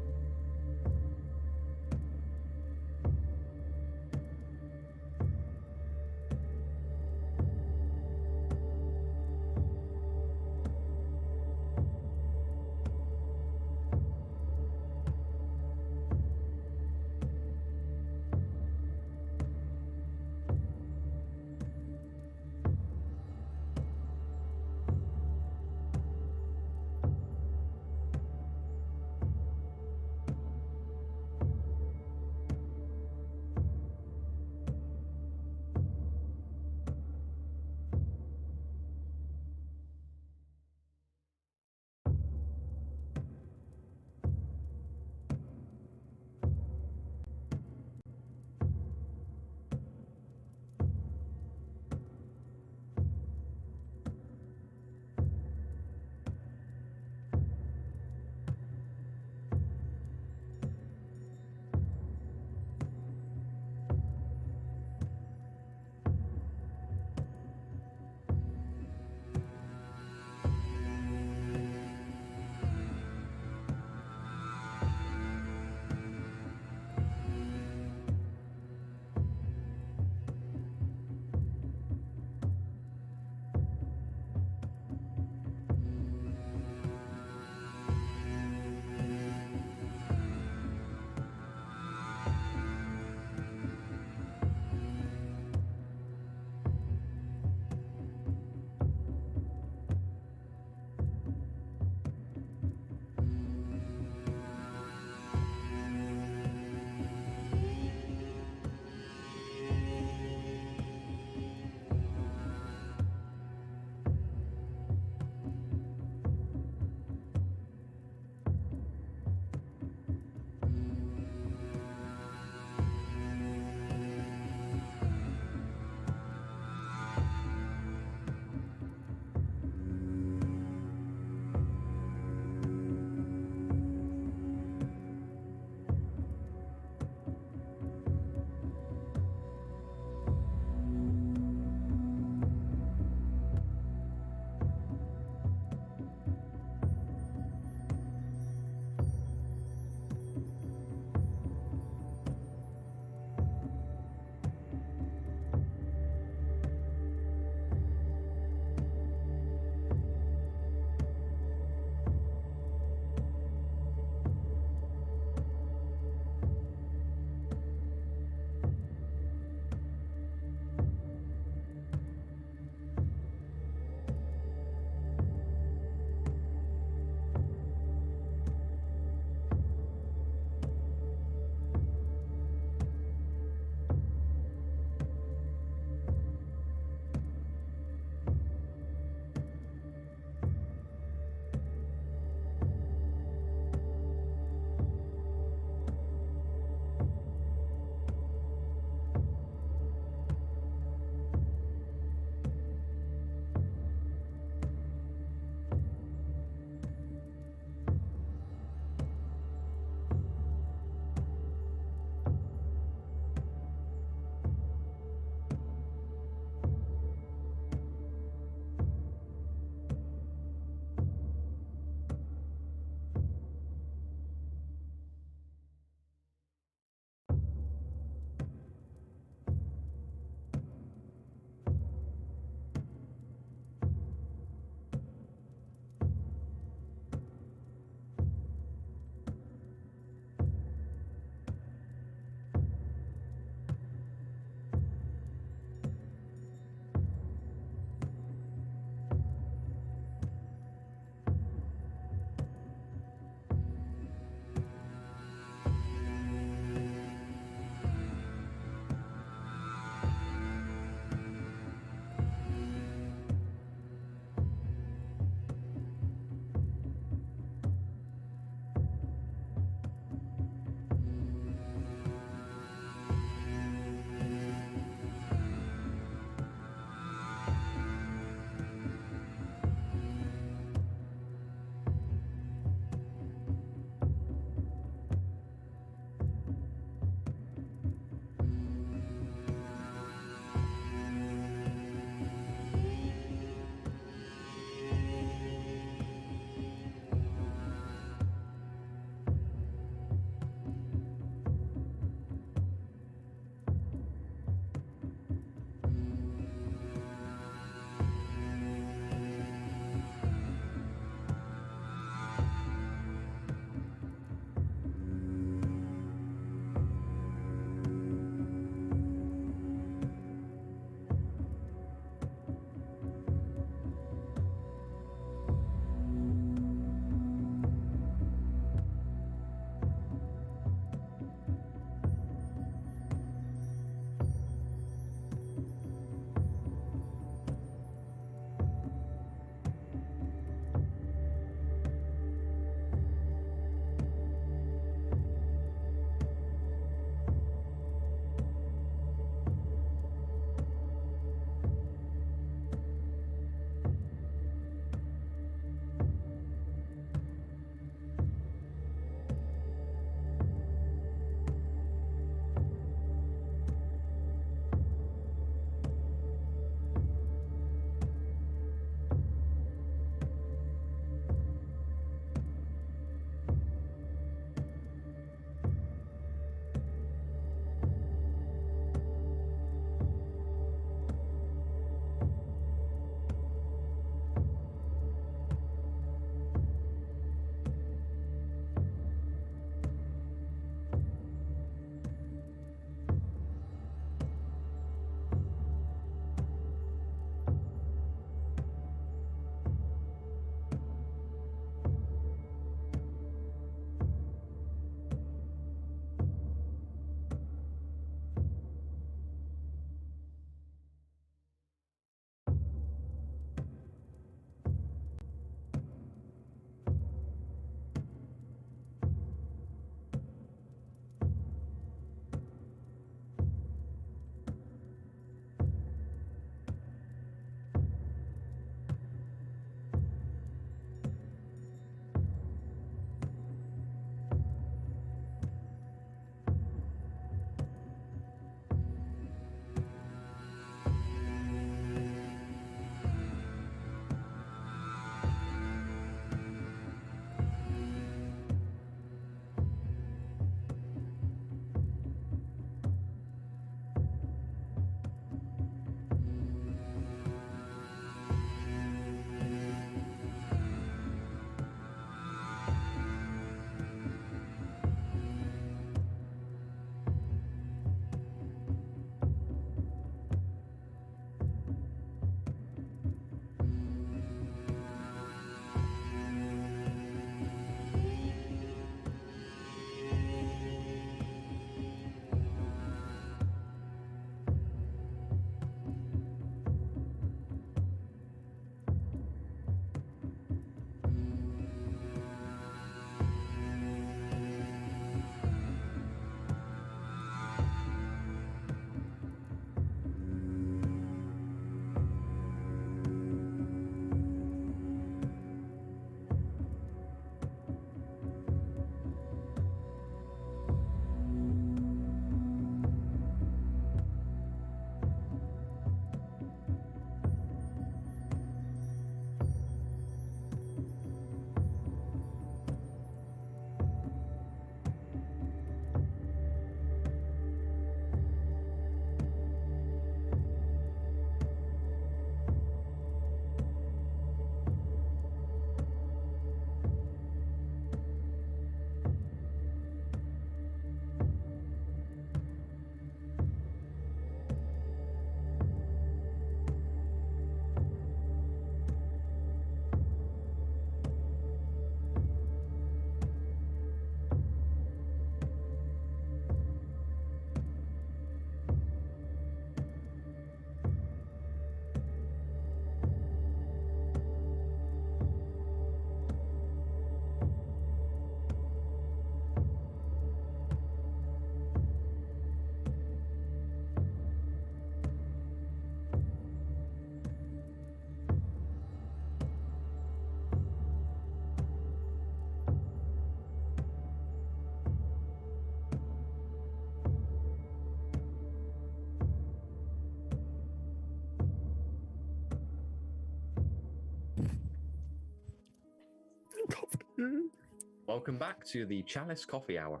Welcome back to the Chalice Coffee Hour.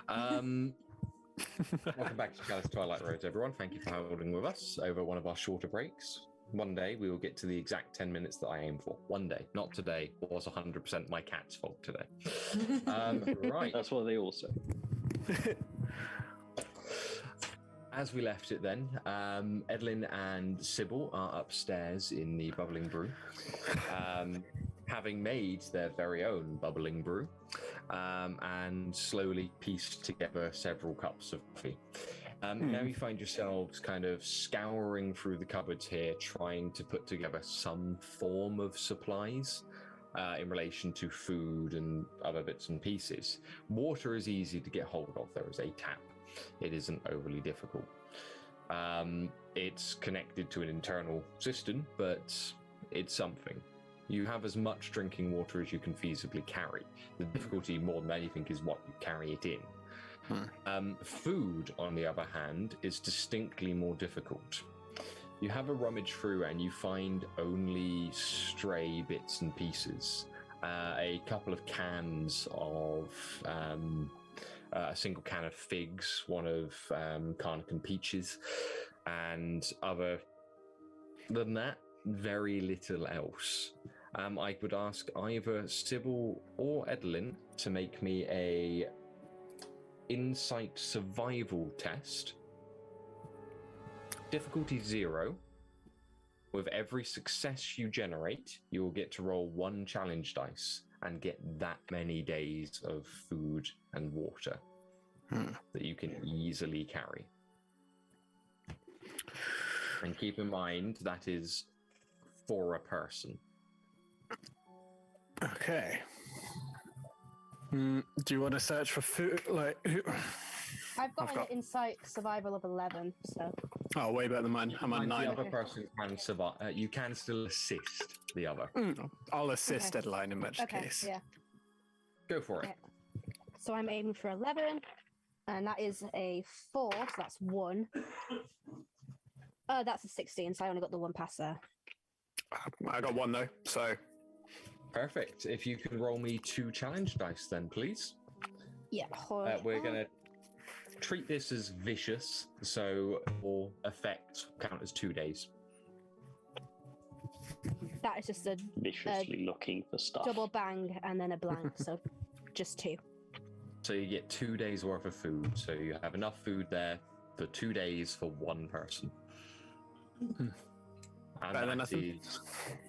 Welcome back to Chalice Twilight Roads, everyone. Thank you for holding with us over one of our shorter breaks. One day we will get to the exact 10 minutes that I aim for. One day, not today. It was 100% my cat's fault today. Right. That's what they all say. As we left it then, Edlynnne and Subil are upstairs in the bubbling brew, having made their very own bubbling brew, and slowly pieced together several cups of coffee. Now you find yourselves kind of scouring through the cupboards here, trying to put together some form of supplies in relation to food and other bits and pieces. Water is easy to get hold of. There is a tap. It isn't overly difficult. It's connected to an internal system, but it's something. You have as much drinking water as you can feasibly carry. The difficulty, more than anything, is what you carry it in. Food, on the other hand, is distinctly more difficult. You have a rummage through and you find only stray bits and pieces. A couple of cans of... a single can of figs, one of Carnacan peaches, and other than that, very little else. I would ask either Subil or Edlynnne to make me a insight survival test. Difficulty 0. With every success you generate, you will get to roll 1 challenge dice and get that many days of food and water that you can easily carry. And keep in mind, that is for a person. Okay. Do you want to search for food? I've got an insight survival of 11, so... Oh, way better than mine. I'm on 9. The other person can survive. You can still assist the other. I'll assist Edlynnne in which case. Yeah. Go for it. Yeah. So I'm aiming for 11, and that is a 4, so that's 1. That's a 16, so I only got the 1 pass there. I got 1 though, so... Perfect. If you can roll me 2 challenge dice then, please. Yeah. We're going to treat this as vicious, so all effects count as 2 days. That is just a Viciously looking for stuff. double bang and then a blank, so just 2. So you get 2 days worth of food, so you have enough food there for 2 days for 1 person. And Better than that nothing. is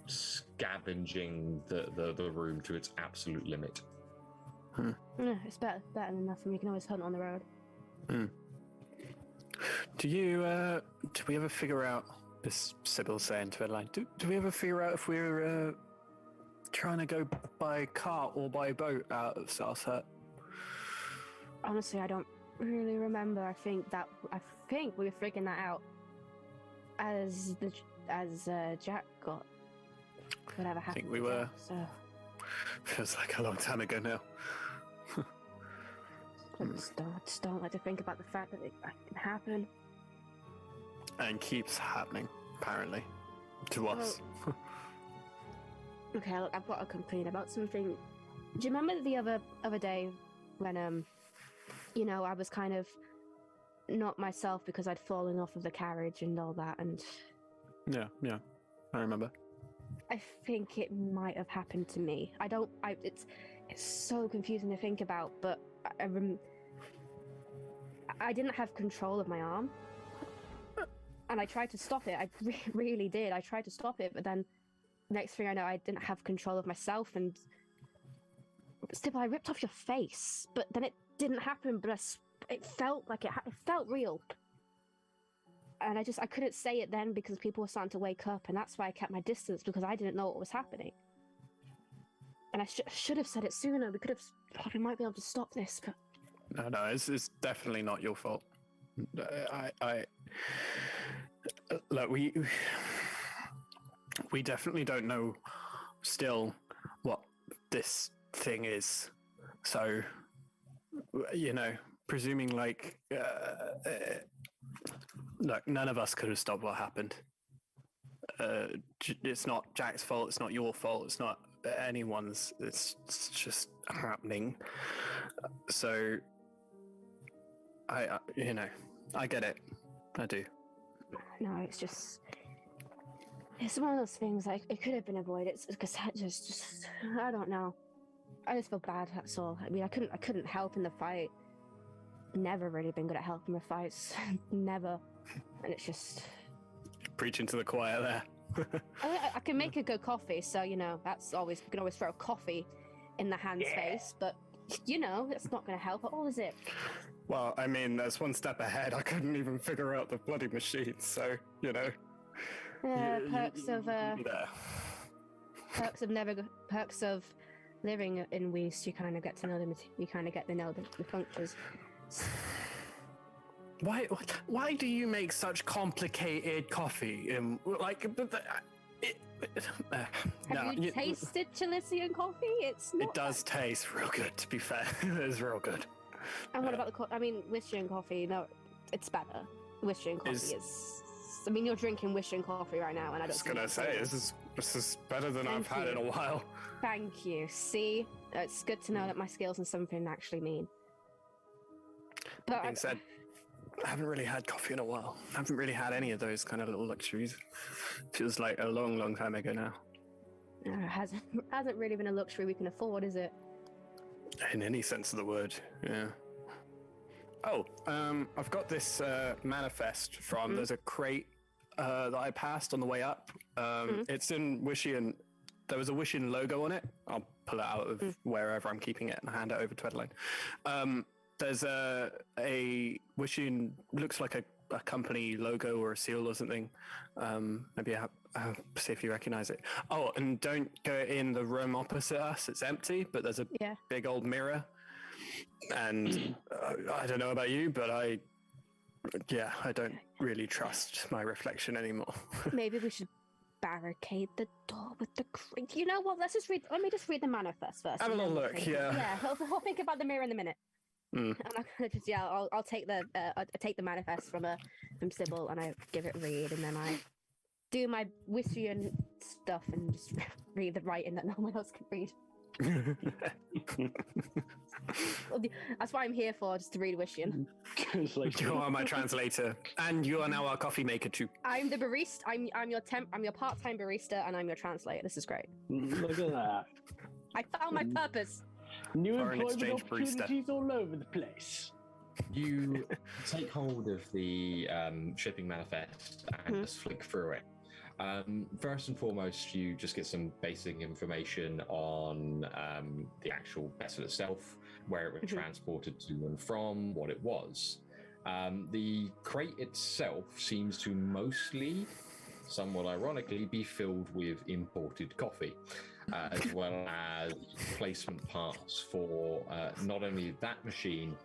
scavenging the room to its absolute limit. No, it's better than nothing. We can always hunt on the road. Do we ever figure out, this Subil saying to Edlynnne, do we ever figure out if we're trying to go by car or by boat out of South Hut? Honestly, I don't really remember. I think we were figuring that out as Jack got whatever happened. I think we to were. Jack, so Feels like a long time ago now. I just don't like to think about the fact that it can happen. And keeps happening, apparently, to us. Okay, look, I've got a complaint about something. Do you remember the other day when I was kind of not myself because I'd fallen off of the carriage and all that, and Yeah, I remember. I think it might have happened to me. It's so confusing to think about, but I didn't have control of my arm, and I tried to stop it. I really did. I tried to stop it, but then next thing I know, I didn't have control of myself, and still, I ripped off your face. But then it didn't happen. But it felt like it felt real, and I couldn't say it then because people were starting to wake up, and that's why I kept my distance, because I didn't know what was happening. And I should have said it sooner. We might be able to stop this, but No, it's definitely not your fault. Look, we definitely don't know still what this thing is. So, presuming look, none of us could have stopped what happened. It's not Jack's fault. It's not your fault. It's not anyone's. It's just happening. So, I get it. I do. No, it's one of those things. Like it could have been avoided. It's because I don't know. I just feel bad. That's all. I mean, I couldn't help in the fight. Never really been good at helping with fights. Never. And it's just Preaching to the choir there. I can make a good coffee, so that's always you can always throw coffee in the hand's face, but it's not going to help at all, is it? Well, I mean, there's one step ahead. I couldn't even figure out the bloody machine, so Perks of living in West. You kind of get to know them. You kind of get to know the functions. Why do you make such complicated coffee? Have you tasted Chalician coffee? It's not. It does taste real good, to be fair. It is real good. And what about Wistian coffee? No, it's better. Wistian coffee is. I mean, you're drinking Wistian coffee right now, and I don't. I was gonna say this is better than I've had in a while. Thank you. See, it's good to know that my skills in something actually mean. But That being said, I haven't really had coffee in a while. I haven't really had any of those kind of little luxuries. Feels like a long, long time ago now. It hasn't really been a luxury we can afford, is it? In any sense of the word, yeah. Oh, I've got this manifest from. There's a crate that I passed on the way up. It's in Wishian. There was a Wishian logo on it. I'll pull it out of wherever I'm keeping it and hand it over to Edlynnne. There's a Wishian, looks like a company logo or a seal or something. Maybe I'll see if you recognize it. Oh, and don't go in the room opposite us. It's empty, but there's a big old mirror. And I don't know about you, but I don't really trust my reflection anymore. Maybe we should barricade the door with the crate. You know what? Let me just read the manifest first. Have a little look, Yeah, I'll think about the mirror in a minute. I'm not gonna just I'll take the manifest from Subil and I give it a read, and then I do my Wishian stuff and just read the writing that no one else can read. That's what I'm here for, just to read Wishian. You are my translator, and you are now our coffee maker too. I'm the barista. I'm your part-time barista, and I'm your translator. This is great. Look at that. I found my purpose. New Foreign employment exchange barista. opportunities all over the place. You take hold of the shipping manifest and just flick through it. First and foremost, you just get some basic information on the actual vessel itself, where it was transported to and from, what it was. The crate itself seems to mostly, somewhat ironically, be filled with imported coffee, as well as placement parts for not only that machine,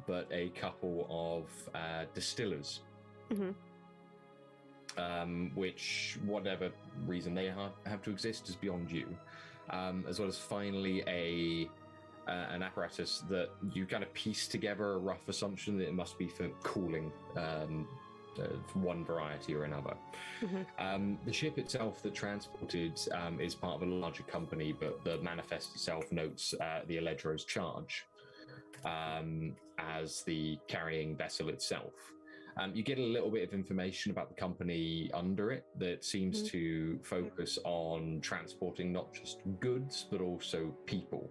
but a couple of distillers. Which, whatever reason they have to exist, is beyond you. As well as finally an apparatus that you kind of piece together a rough assumption that it must be for cooling one variety or another. The ship itself that transported is part of a larger company, but the manifest itself notes the Allegro's charge as the carrying vessel itself. You get a little bit of information about the company under it that seems to focus on transporting not just goods, but also people.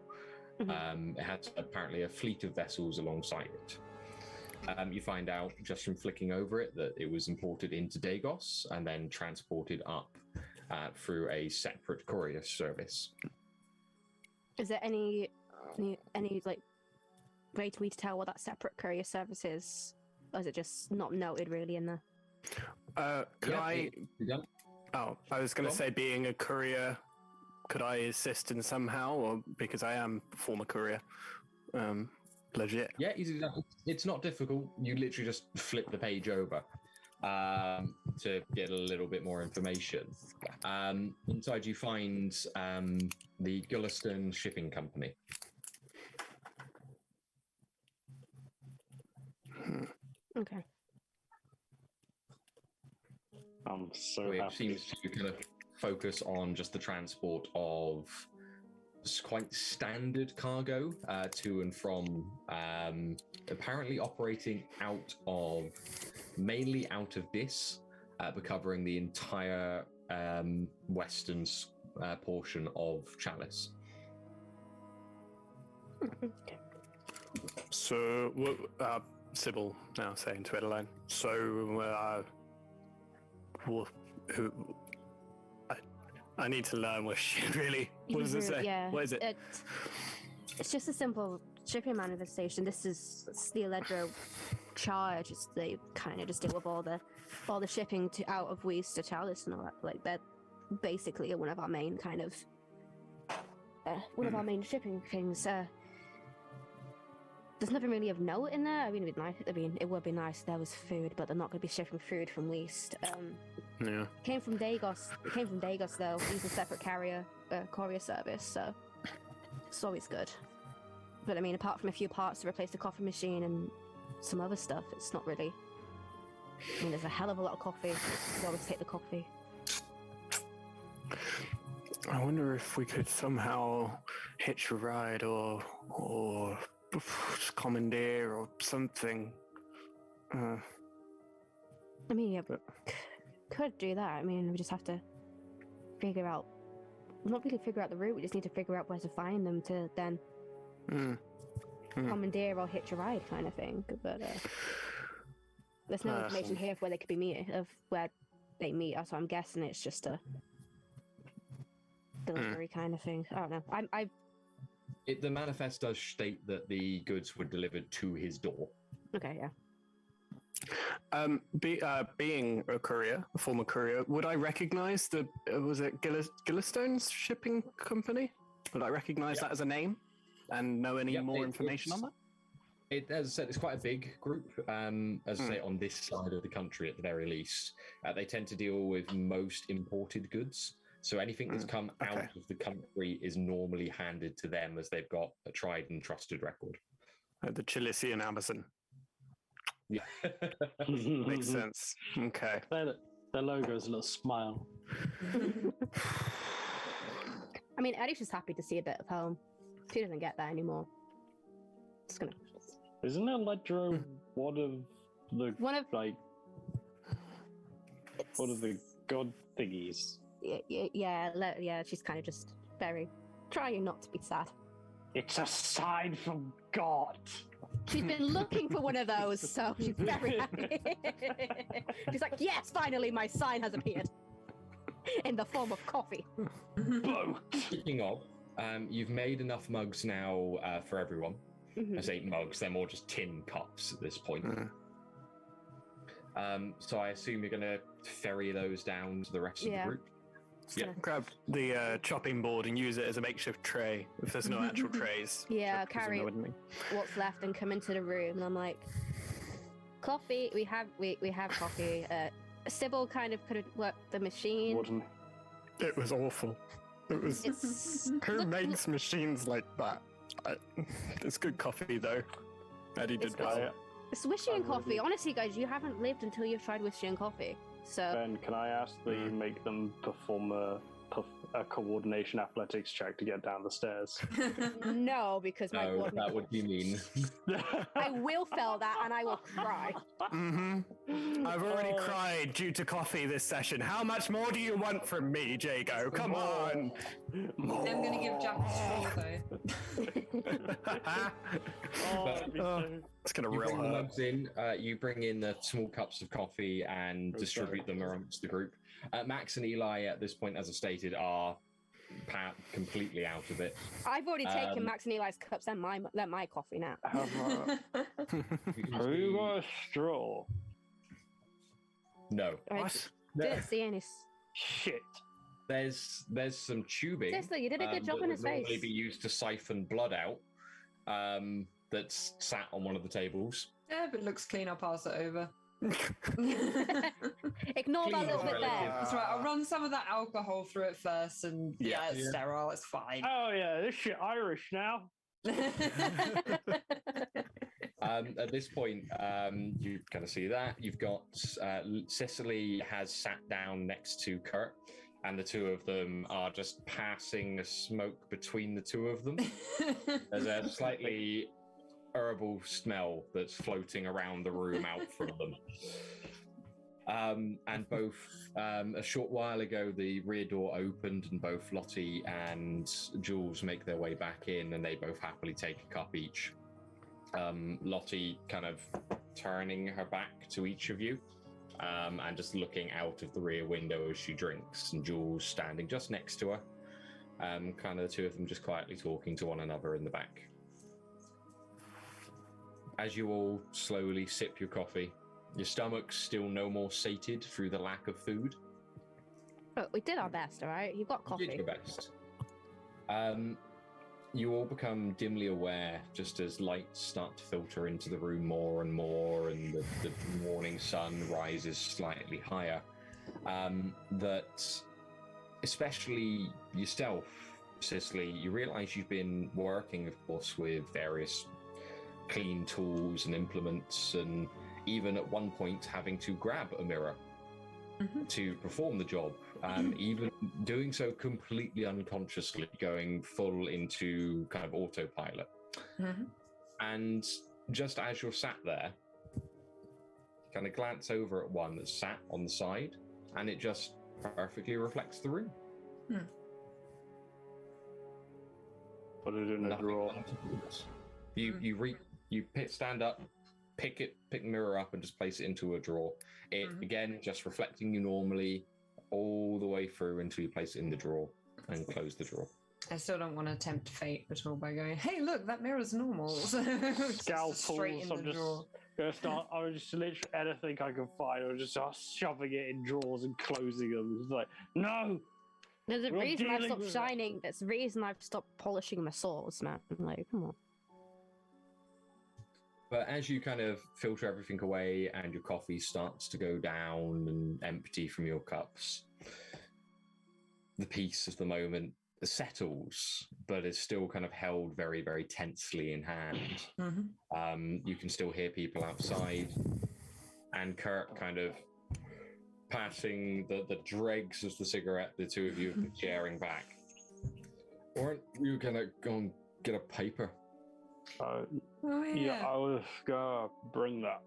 It has apparently a fleet of vessels alongside it. You find out just from flicking over it that it was imported into Dagos and then transported up through a separate courier service. Is there any like way to tell what that separate courier service is? Or is it just not noted really in there? I was going to say, being a courier, could I assist in somehow, or because I am a former courier, legit? Yeah, it's not difficult. You literally just flip the page over to get a little bit more information. Inside you find the Gulliston Shipping Company. Okay. I'm so Which happy. seems to kind of focus on just the transport of quite standard cargo to and from, apparently operating mainly out of this, but covering the entire western portion of Chalice. So, Subil now saying to Edlynnne, so, I need to learn what shit, really. What does it say? Yeah, what is it? It's just a simple shipping manifestation. This is the Eledro charge. They kind of just deal with all the shipping out of West to Chalice and all that. Like, they're basically one of our main kind of one of our main shipping things. There's nothing really of note in there. I mean, it would be nice if there was food, but they're not going to be shipping food from West. Yeah. Came from Dagos. It came from Dagos though. He's a separate courier service, so it's always good. But I mean, apart from a few parts to replace the coffee machine and some other stuff, it's not really. I mean, there's a hell of a lot of coffee. We always take the coffee. I wonder if we could somehow hitch a ride or commandeer or something. I mean, yeah, could do that. I mean, we just have to figure out. Not really figure out the route. We just need to figure out where to find them to then commandeer or hitch a ride, kind of thing. But there's no information here of where they could be meeting, of where they meet. So I'm guessing it's just a delivery kind of thing. I don't know. The manifest does state that the goods were delivered to his door. Okay, yeah. Being a courier, a former courier, would I recognize was it Gillistone's shipping company? Would I recognize that as a name and know any more information on that? As I said, it's quite a big group. As I say, on this side of the country, at the very least, they tend to deal with most imported goods. So anything that's come out of the country is normally handed to them, as they've got a tried and trusted record. The Chalicean Amazon. Yeah. Makes sense. Okay. Their logo is a little smile. I mean, Eddie's just happy to see a bit of home. She doesn't get that anymore. It's gonna. Isn't Eledro one of the god thingies? Yeah. She's kind of just very trying not to be sad. It's a sign from God. She's been looking for one of those, so she's very happy. She's like, yes, finally, my sign has appeared in the form of coffee. Speaking of, you've made enough mugs now for everyone. I say mugs; they're more just tin cups at this point. So I assume you're going to ferry those down to the rest of the group. Yeah, grab the chopping board and use it as a makeshift tray if there's no actual trays. Yeah, carry what's left and come into the room. And I'm like, coffee. We have coffee. Subil kind of could have worked the machine. It was awful. It was. Who makes machines like that? It's good coffee though. Eddie did well. It's whiskey and coffee. Honestly, guys, you haven't lived until you've tried whiskey and coffee. So Ben, can I ask that you make them perform a coordination athletics check to get down the stairs? No, because my that would be mean. I will fail that and I will cry. I've already cried due to coffee this session. How much more do you want from me, Jago? Come on. I'm going to give Jack a straw, though. It's going to You real bring the hurt. mugs in. You bring in the small cups of coffee and distribute them amongst the group. Max and Eli, at this point, as I stated, are completely out of it. I've already taken Max and Eli's cups and my coffee now. Have you got a straw? No. What? Didn't see any. Shit. There's some tubing. Cecily, you did a good job that in his would normally face. be used to siphon blood out. That's sat on one of the tables. Yeah, but it looks clean. I'll pass it over. Ignore that little bit there. That's right. I'll run some of that alcohol through it first, and it's sterile. It's fine. Oh yeah, this shit Irish now. At this point, you kind of see that you've got Cecily has sat down next to Kurt, and the two of them are just passing a smoke between the two of them. There's a slightly herbal smell that's floating around the room out from them. And both, a short while ago, the rear door opened and both Lottie and Jules make their way back in, and they both happily take a cup each. Lottie kind of turning her back to each of you, and just looking out of the rear window as she drinks, and Jules standing just next to her. Kind of the two of them just quietly talking to one another in the back. As you all slowly sip your coffee, your stomach's still no more sated through the lack of food. But we did our best, all right? You've got coffee. You did your best. You all become dimly aware, just as lights start to filter into the room more and more, and the morning sun rises slightly higher, that especially yourself, Cecily, you realize you've been working, of course, with various clean tools and implements, and even at one point having to grab a mirror to perform the job, even doing so completely unconsciously, going full into kind of autopilot. And just as you're sat there, kind of glance over at one that's sat on the side, and it just perfectly reflects the room. Put it in a drawer. You stand up, pick the mirror up, and just place it into a drawer. It again just reflecting you normally all the way through until you place it in the drawer and close the drawer. I still don't want to tempt fate at all by going, "Hey, look, that mirror's normal." Scalpels. Straight in the drawer. Gonna start. I was just literally anything I can find. I would just start shoving it in drawers and closing them. It's like, no. There's a We're reason I've dealing stopped with shining. There's a reason I've stopped polishing my swords, man. Like, come on. But as you kind of filter everything away and your coffee starts to go down and empty from your cups, the peace of the moment settles, but is still kind of held very, very tensely in hand. You can still hear people outside, and Kurt kind of passing the dregs of the cigarette the two of you have been sharing back. Aren't you gonna go and get a paper? Yeah, I was gonna bring that.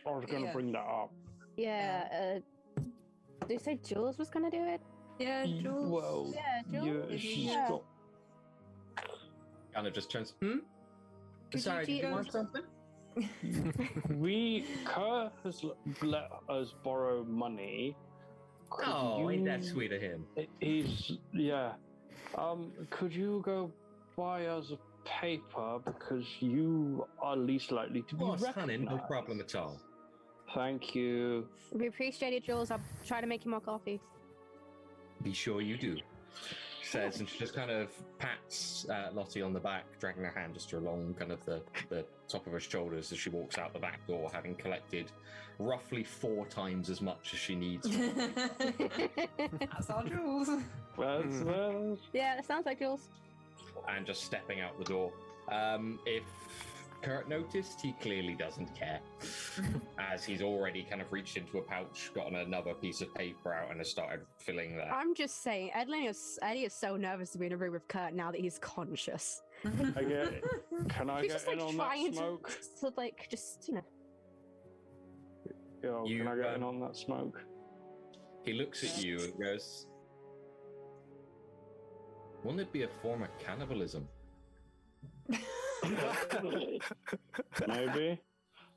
I was gonna bring that up. Yeah, did you say Jules was gonna do it? Yeah, Jules. Well, Yeah, Jules. she's Yeah. got. Kind of just turns. Could Sorry, you did you cheat want us? something? Kurt has let us borrow money. Ain't that sweet of him? He's could you go buy us a paper, because you are least likely to be recognized. Honey, no problem at all. Thank you. We appreciate it, Jules. I'll try to make you more coffee. Be sure you do. She says, and she just kind of pats Lottie on the back, dragging her hand just along kind of the top of her shoulders as she walks out the back door, having collected roughly 4 times as much as she needs. That's our Jules. Yeah, that sounds like Jules. And just stepping out the door. If Kurt noticed, he clearly doesn't care, as he's already kind of reached into a pouch, gotten another piece of paper out, and has started filling that. I'm just saying, Edlynnne is so nervous to be in a room with Kurt now that he's conscious. Can I He's get just like in on that trying smoke? to like just Yo, can I get in on that smoke? He looks at you and goes, "Wouldn't it be a form of cannibalism?" Maybe.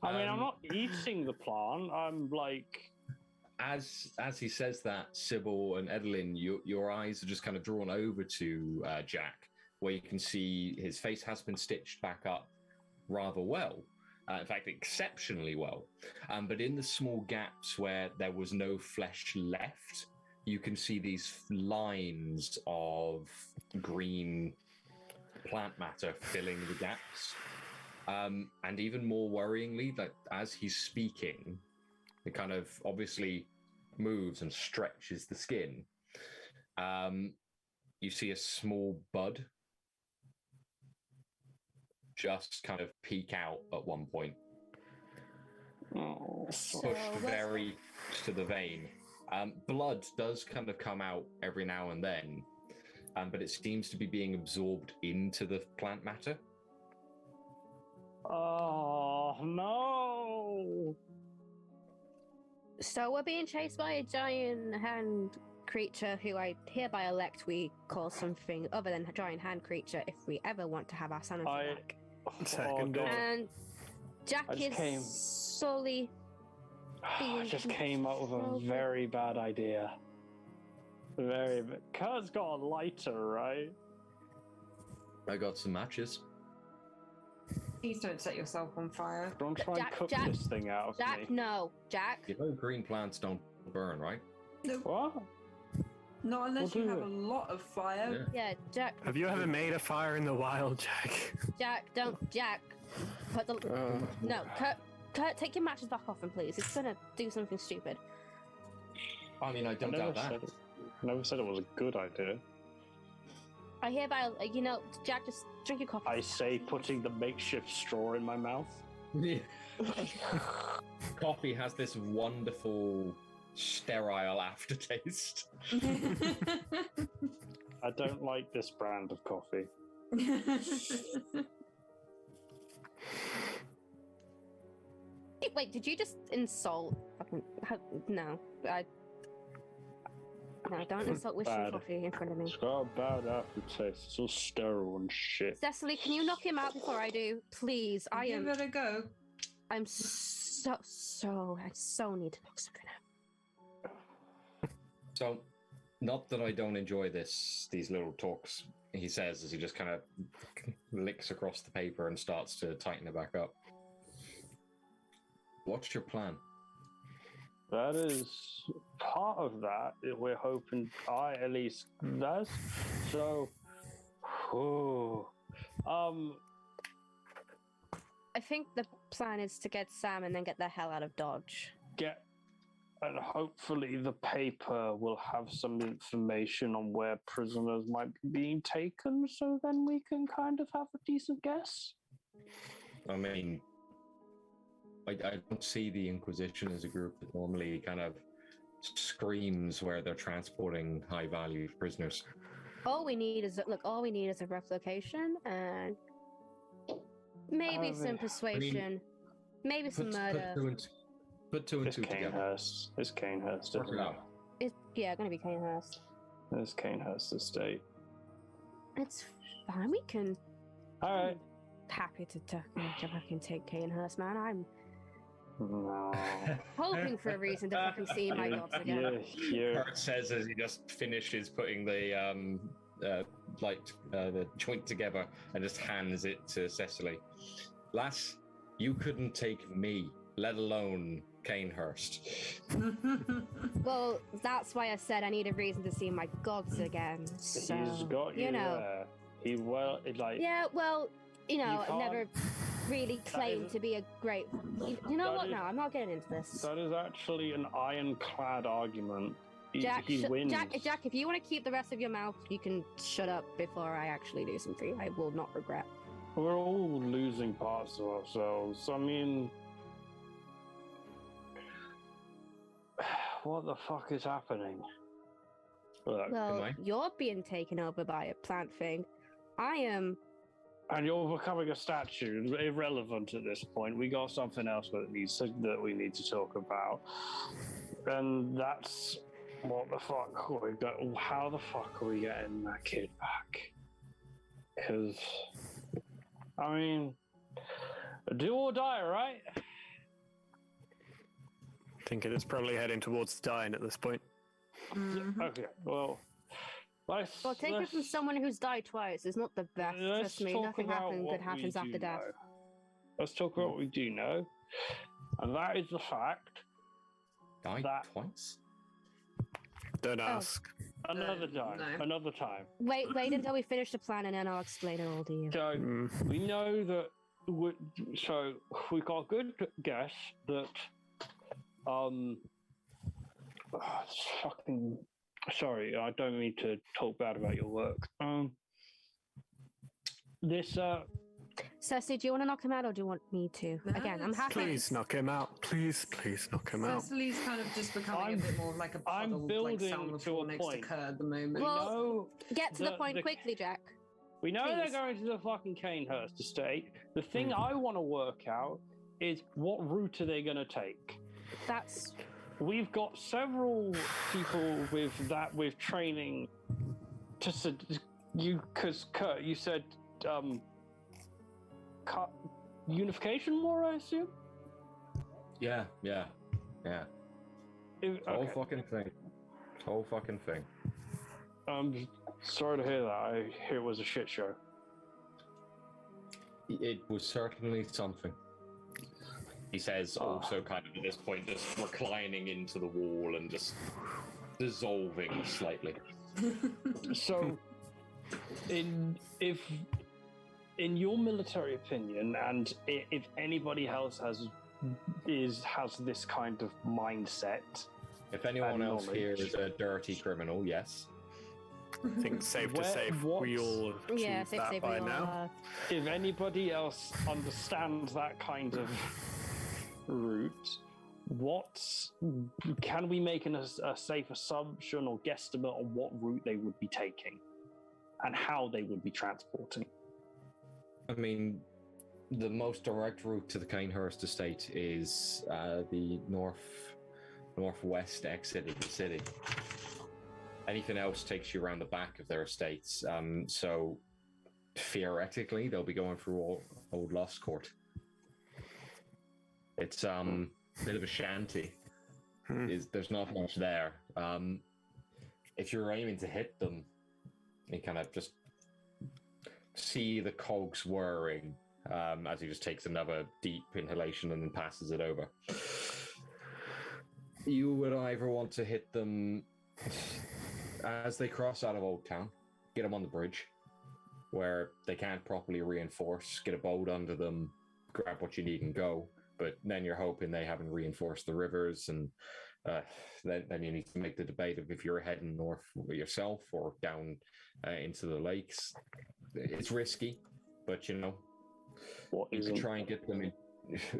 I mean, I'm not eating the plant. I'm like. As he says that, Subil and Edlynnne, your eyes are just kind of drawn over to Jack, where you can see his face has been stitched back up rather well. In fact, exceptionally well. But in the small gaps where there was no flesh left, you can see these lines of green plant matter filling the gaps. And even more worryingly, that as he's speaking, it kind of obviously moves and stretches the skin. You see a small bud just kind of peek out at one point. Oh, Pushed very to the vein. Blood does kind of come out every now and then, but it seems to be being absorbed into the plant matter. Oh no! So we're being chased by a giant hand creature who I hereby elect we call something other than a giant hand creature if we ever want to have our sanity back. Second. God. And Jack I just is came- slowly I being just came up with a controlled. very bad idea. Very bad. Kurt's got a lighter, right? I got some matches. Please don't set yourself on fire. Don't try and Jack- cook Jack- this thing out of Jack, me. no. Jack, You know green plants don't burn, right? What? Not unless We'll you do have it. a lot of fire. yeah, Jack, Have you ever made a fire in the wild, Jack? Jack, put the, no, Kurt, take your matches back off him, please. It's gonna do something stupid. I mean, I don't doubt that. Never said it was a good idea. I hereby, Jack, just drink your coffee. I say putting the makeshift straw in my mouth. Coffee has this wonderful sterile aftertaste. I don't like this brand of coffee. Wait, did you just insult? No, don't insult wishing Bad. coffee in front of me. It's got a bad aftertaste. It's all sterile and shit. Cecily, can you knock him out before I do, please? Give it a go. I so need to knock something out. So, not that I don't enjoy these little talks, he says as he just kind of licks across the paper and starts to tighten it back up. What's your plan? That is part of that. We're hoping, at least does. So, I think the plan is to get Sam and then get the hell out of Dodge. and hopefully the paper will have some information on where prisoners might be being taken, so then we can kind of have a decent guess. I mean, I don't see the Inquisition as a group that normally kind of screams where they're transporting high-value prisoners. All we need is a rough location and maybe some persuasion, maybe some murder. Put two and It's two together. Canehurst. It's Canehurst, Work isn't it it? out. It's gonna be Canehurst. It's Canehurst Estate. It's fine. We can. Alright. Happy to fucking take Canehurst, man. I'm No. hoping for a reason to fucking see my gods again. Yeah. Kurt says as he just finishes putting the the joint together and just hands it to Cecily. Lass, you couldn't take me, let alone Canehurst. Well, that's why I said I need a reason to see my gods again. So, He's got you there. Yeah, well, I've can't- never really claimed is- to be a great. You know that what? is- No, I'm not getting into this. that is actually an ironclad argument. Jack, he wins. Jack, if you want to keep the rest of your mouth, you can shut up before I actually do something I will not regret. We're all losing parts of ourselves. I mean, what the fuck is happening? Look, Well, I? you're being taken over by a plant thing. I am. and you're becoming a statue. Irrelevant at this point. We got something else that we need to talk about, and that's what the fuck we got. How the fuck are we getting that kid back? Because, I mean, do or die, right? I think it is probably heading towards dying at this point. Okay, well, Well, take it from someone who's died twice. It's not the best. Let's Trust me, talk nothing about good what happens we after do death. know. Let's talk about what we do know, and that is the fact. Died That- twice? Don't ask. Another time. no. Another time. Wait until we finish the plan and then I'll explain it all to you. So we know that. So we got a good guess that. Fucking. Sorry, I don't mean to talk bad about your work. This Cecily, do you want to knock him out or do you want me to? No, Again, I'm it's happy. Please knock him out. Please knock him out. Cecily's kind of just becoming a bit more like a I'm puddle, like building sat on the to floor a next to point. Kerr at the moment. Well, get to the the- point the- quickly, Jack. We know Please. they're going to the fucking Canehurst estate. The thing I want to work out is what route are they going to take? That's We've got several people with training to because Kurt, you said unification war, I assume. Yeah. Whole fucking thing. I'm sorry to hear that. I hear it was a shit show. It was certainly something. He says, also kind of at this point, just reclining into the wall and just dissolving slightly. So, in your military opinion, and if anybody else has this kind of mindset, If anyone and else knowledge. here is a dirty criminal, yes. I think safe to say we all achieved yeah, safe to that say by we all now. if anybody else understands that kind of route, can we make a safe assumption or guesstimate on what route they would be taking and how they would be transporting? I mean, the most direct route to the Canehurst estate is the northwest exit of the city. Anything else takes you around the back of their estates. So theoretically, they'll be going through Old Lost Court. It's a bit of a shanty. There's not much there. If you're aiming to hit them, you kind of just see the cogs whirring as he just takes another deep inhalation and then passes it over. You would either want to hit them as they cross out of Old Town, get them on the bridge, where they can't properly reinforce, get a boat under them, grab what you need and go. But then you're hoping they haven't reinforced the rivers, and then you need to make the debate of if you're heading north yourself or down into the lakes. It's risky, but you could try and get them in.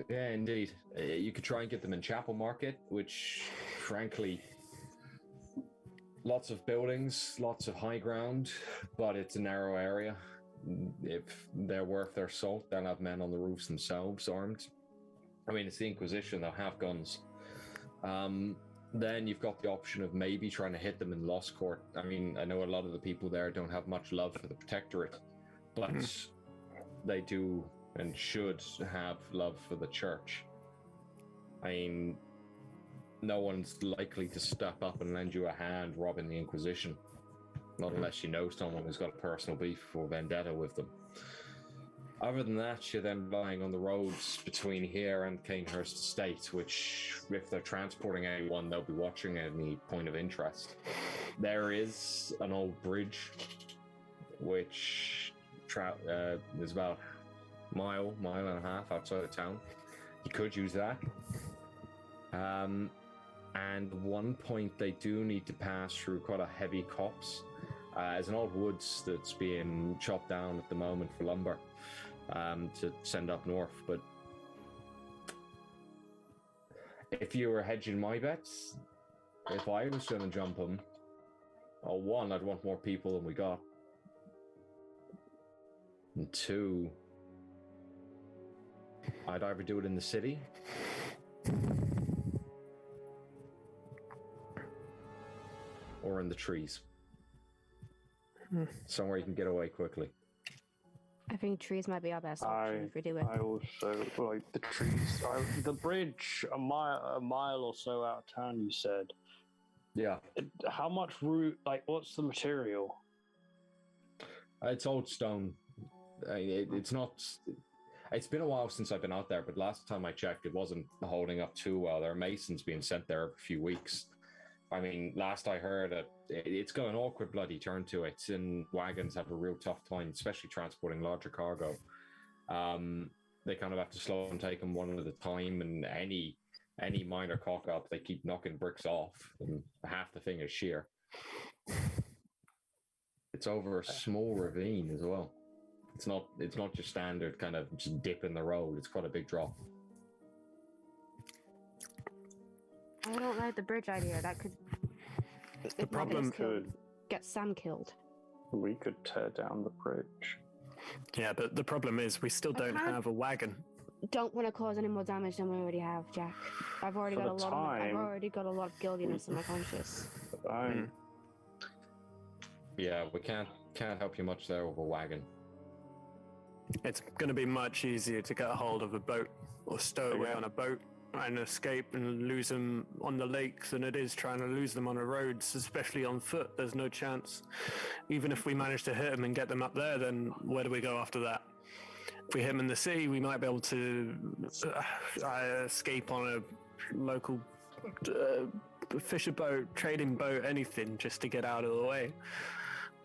Yeah, indeed. You could try and get them in Chapel Market, which, frankly, lots of buildings, lots of high ground, but it's a narrow area. If they're worth their salt, they'll have men on the roofs themselves, armed. I mean, it's the Inquisition, they'll have guns. Then you've got the option of maybe trying to hit them in Lost Court. I mean, I know a lot of the people there don't have much love for the Protectorate, but they do and should have love for the Church. I mean, no one's likely to step up and lend you a hand robbing the Inquisition, not unless you know someone who's got a personal beef or vendetta with them. Other than that, you're then relying on the roads between here and Canehurst Estate, which, if they're transporting anyone, they'll be watching at any point of interest. There is an old bridge, which is about a mile and a half outside of town. You could use that. And at one point, they do need to pass through quite a heavy copse. There's an old woods that's being chopped down at the moment for lumber to send up north. But if you were hedging my bets, if I was going to jump them, one, I'd want more people than we got. And two, I'd either do it in the city or in the trees. Somewhere you can get away quickly. I think trees might be our best option if we do it. I also like the trees. The bridge, a mile or so out of town, you said. Yeah. How much route, what's the material? It's old stone. It's not... It's been a while since I've been out there, but last time I checked, it wasn't holding up too well. There are masons being sent there every few weeks. I mean, last I heard, it's got an awkward bloody turn to it, and wagons have a real tough time, especially transporting larger cargo. They kind of have to slow and take them one at a time, and any minor cock-up, they keep knocking bricks off, and half the thing is sheer. It's over a small ravine as well. It's not your standard kind of just dip in the road. It's quite a big drop. I don't like the bridge idea. That could. The problem could get Sam killed. we could tear down the bridge. Yeah, but the problem is we still don't have a wagon. Don't want to cause any more damage than we already have, Jack. I've already got a lot. I've already got a lot of guiltiness in my conscience. Yeah, we can't help you much there with a wagon. It's going to be much easier to get a hold of a boat or stow away on a boat and escape and lose them on the lake than it is trying to lose them on the roads, especially on foot. There's no chance. Even if we manage to hit them and get them up there, then where do we go after that? If we hit them in the city, we might be able to escape on a local fisher boat, trading boat, anything, just to get out of the way.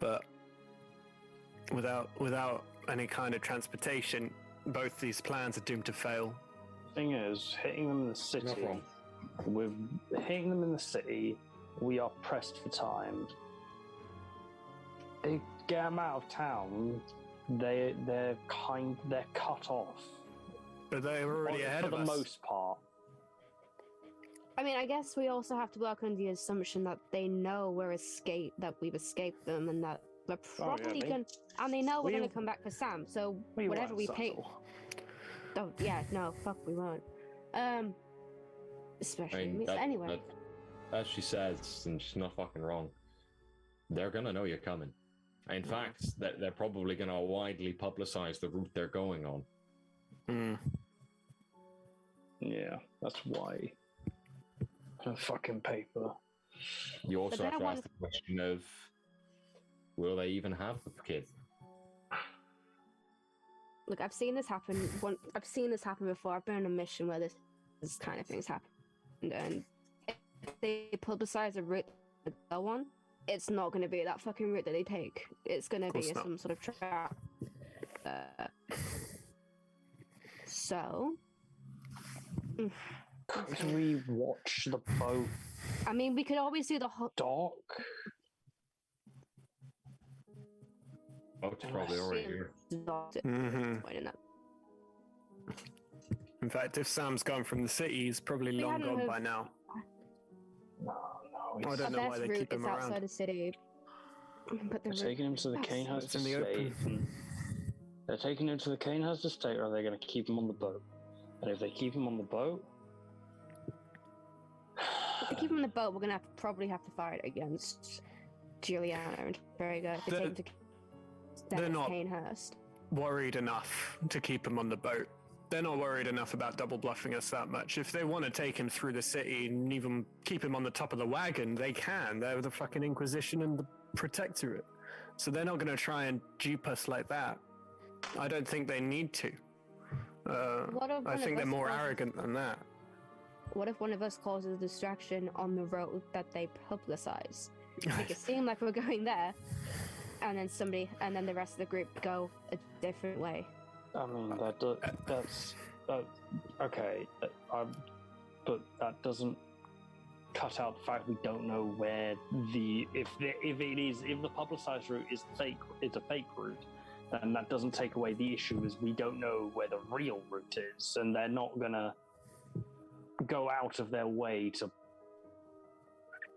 But without any kind of transportation, both these plans are doomed to fail. Thing is, hitting them in the city. Not wrong. With hitting them in the city, we are pressed for time. They get them out of town. They're cut off. But they're already ahead of us. For the most part. I mean, I guess we also have to work on the assumption that they know that we've escaped them, and that we're probably going, and they know we're going to come back for Sam. So whatever we pay. Oh yeah, no, fuck, we won't. Especially anyway. As she says, and she's not fucking wrong. They're gonna know you're coming. In fact, they're probably gonna widely publicize the route they're going on. Yeah, that's why. Fucking paper. You also have to ask the question of, will they even have the kid? Look, I've seen this happen. I've seen this happen before. I've been on a mission where this kind of things happen, and if they publicize a route to go on, it's not going to be that fucking route that they take. It's going to be some sort of trap. So, could we watch the boat? I mean, we could always do the dock. Oh, it's probably already here. In fact, if Sam's gone from the city, he's probably long gone by now. No. I don't know why they keep him around. Outside the city. But they're taking him to the Canehurst estate. They're taking him to the Canehurst estate, or are they going to keep him on the boat? And if they keep him on the boat, if they keep him on the boat, we're going to probably have to fight against Juliana and Jago. They're not worried enough to keep him on the boat. They're not worried enough about double bluffing us that much. If they want to take him through the city and even keep him on the top of the wagon, they can. They're the fucking Inquisition and the Protectorate. So they're not going to try and dupe us like that. I don't think they need to. I think they're more arrogant than that. What if one of us causes a distraction on the road that they publicize? Make it seem like we're going there, and then the rest of the group go a different way. I mean, that's okay, but that doesn't cut out the fact we don't know where if the publicized route is a fake route, then that doesn't take away the issue is we don't know where the real route is, and they're not gonna go out of their way to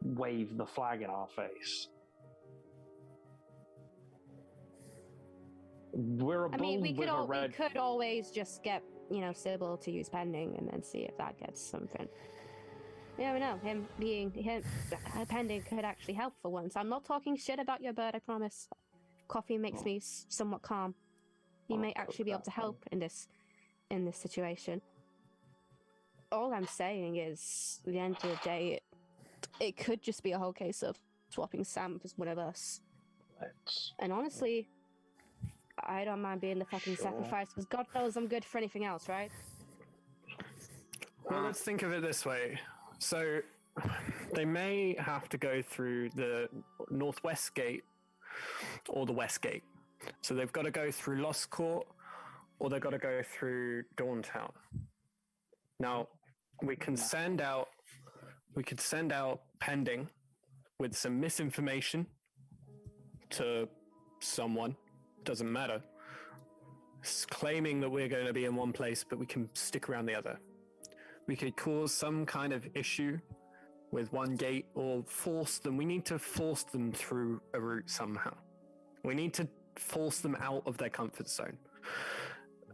wave the flag in our face. We could always just get, Subil to use pending and then see if that gets something. You never know. Pending could actually help for once. I'm not talking shit about your bird, I promise. Coffee makes me somewhat calm. He may actually be able to help in this situation. All I'm saying is, at the end of the day, it could just be a whole case of swapping Sam as one of us. And honestly, I don't mind being the fucking sacrifice, because God knows I'm good for anything else, right? Well, let's think of it this way. So, they may have to go through the northwest gate or the west gate. So they've got to go through Lost Court, or they've got to go through Dawntown. Now, we can send out pending with some misinformation to someone. Doesn't matter. claiming that we're going to be in one place, but we can stick around the other. We could cause some kind of issue with one gate or force them. We need to force them through a route somehow. We need to force them out of their comfort zone.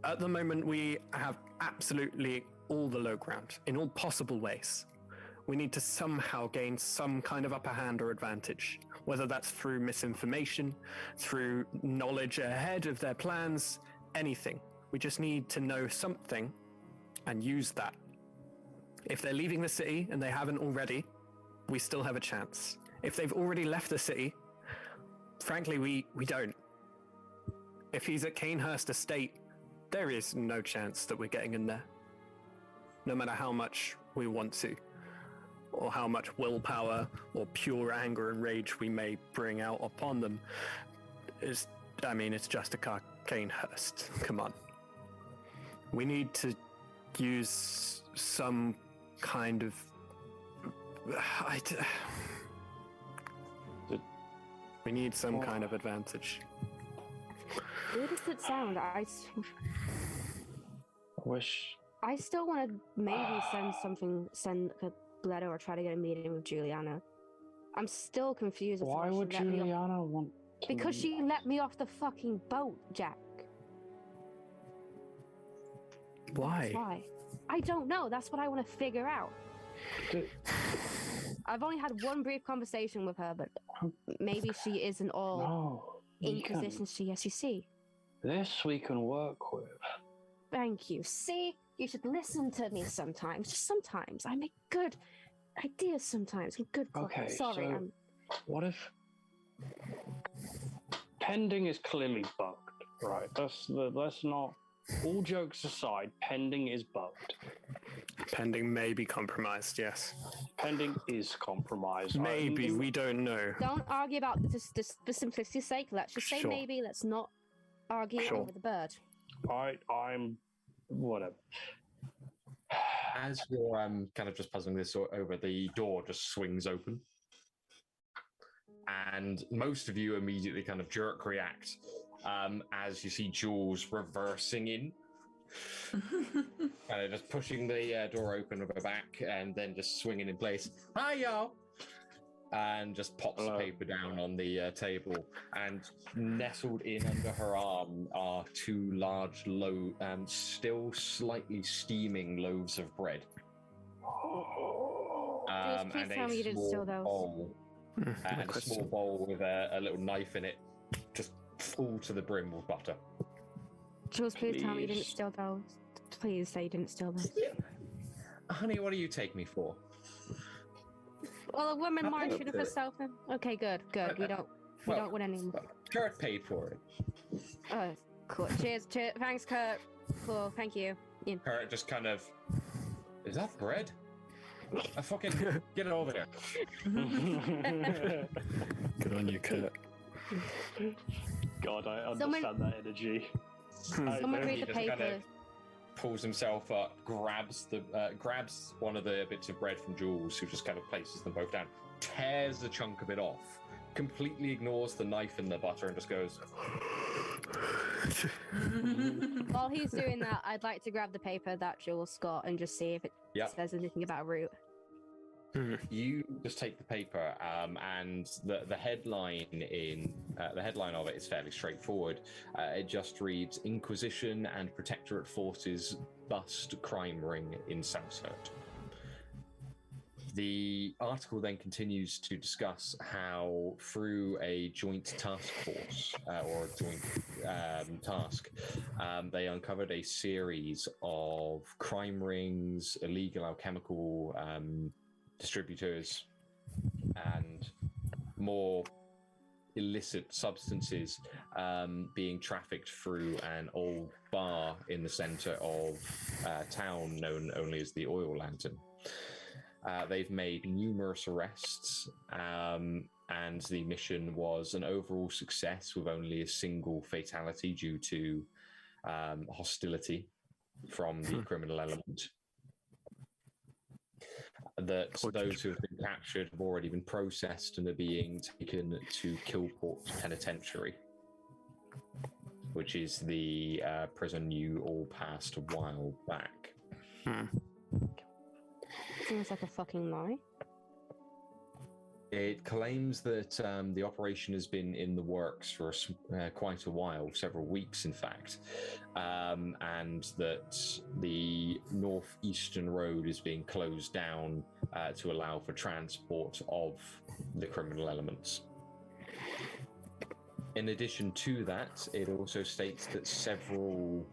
At the moment, we have absolutely all the low ground in all possible ways. We need to somehow gain some kind of upper hand or advantage, whether that's through misinformation, through knowledge ahead of their plans, anything. We just need to know something and use that. If they're leaving the city and they haven't already, we still have a chance. If they've already left the city, frankly, we don't. If he's at Canehurst Estate, there is no chance that we're getting in there. No matter how much we want to, or how much willpower or pure anger and rage we may bring out upon them. It's just a Canehurst. Come on. We need to use some kind of... We need some kind of advantage. Where does it sound? I wish. I still want to maybe send a letter or try to get a meeting with Juliana. I'm still confused. Why would Juliana want to... Because she let me off the fucking boat, Jack. Why? That's why. I don't know. That's what I want to figure out. I've only had one brief conversation with her, but maybe she isn't all inquisition as you see. This we can work with. Thank you. See? You should listen to me sometimes. Just sometimes. I make good ideas sometimes. I'm good. Okay, sorry. so what if pending is clearly bugged, right? Let's not. All jokes aside, pending is bugged. Pending may be compromised. Yes. Pending is compromised. Maybe we don't know. Don't argue about this for simplicity's sake. Let's just say maybe. Let's not argue over the bird. I'm whatever. As you're kind of just puzzling this over, the door just swings open. And most of you immediately kind of jerk react as you see Jules reversing in. Kind of just pushing the door open with her back and then just swinging in place. Hi, y'all! And just pops the paper down on the table. And nestled in under her arm are two large, still slightly steaming loaves of bread. Jules, please tell me you didn't steal those. Bowl, and a small bowl with a little knife in it, just full to the brim with butter. Jules, please tell me you didn't steal those. Please say you didn't steal them. Honey, what do you take me for? Well, a woman marching of herself. Okay, good. We don't want any more. Kurt paid for it. Oh, cool. Cheers. Thanks, Kurt. Cool. Thank you. Yeah. Kurt just kind of. Is that bread? I fucking get it over there. Good on you, Kurt. God, I understand that energy. Someone read the paper. Kind of pulls himself up, grabs one of the bits of bread from Jules, who just kind of places them both down, tears the chunk of it off, completely ignores the knife and the butter, and just goes. While he's doing that, I'd like to grab the paper that Jules got and just see if it says anything about a route. You just take the paper, and the headline of it is fairly straightforward. It just reads: Inquisition and Protectorate Forces bust crime ring in Southside. The article then continues to discuss how, through a joint task force or a joint task, they uncovered a series of crime rings, illegal alchemical distributors, and more illicit substances being trafficked through an old bar in the center of town known only as the Oil Lantern. They've made numerous arrests, and the mission was an overall success with only a single fatality due to hostility from the criminal element. That those who have been captured have already been processed and are being taken to Killport Penitentiary. which is the prison you all passed a while back. Seems like a fucking lie. It claims that the operation has been in the works for quite a while, several weeks in fact, and that the northeastern road is being closed down to allow for transport of the criminal elements. In addition to that, it also states that several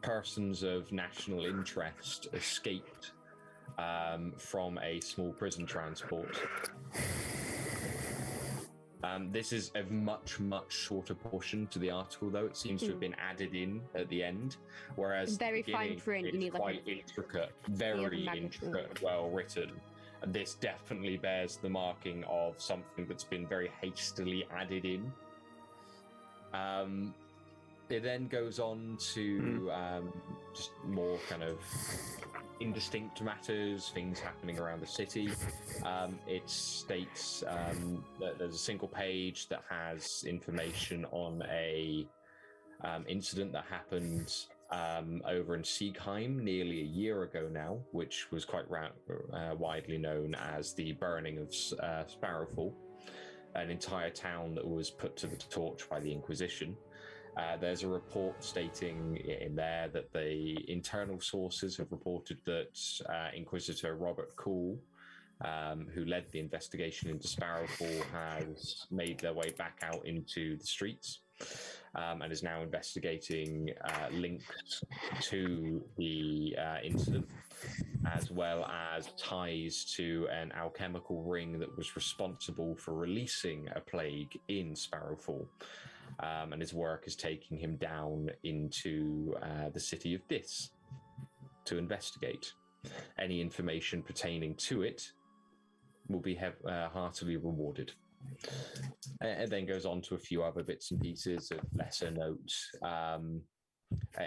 persons of national interest escaped from a small prison transport. This is a much shorter portion to the article, though. It seems to have been added in at the end, whereas very fine print. It's You need quite intricate, very intricate, well written. And this definitely bears the marking of something that's been very hastily added in. It then goes on to just more kind of indistinct matters, things happening around the city. It states that there's a single page that has information on a incident that happened over in Siegheim nearly a year ago now, which was quite widely known as the burning of Sparrowfall, an entire town that was put to the torch by the Inquisition. There's a report stating in there that the internal sources have reported that Inquisitor Robert Cool, who led the investigation into Sparrowfall, has made their way back out into the streets and is now investigating links to the incident, as well as ties to an alchemical ring that was responsible for releasing a plague in Sparrowfall. And his work is taking him down into the city of Dis to investigate. Any information pertaining to it will be heartily rewarded. It then goes on to a few other bits and pieces of lesser note,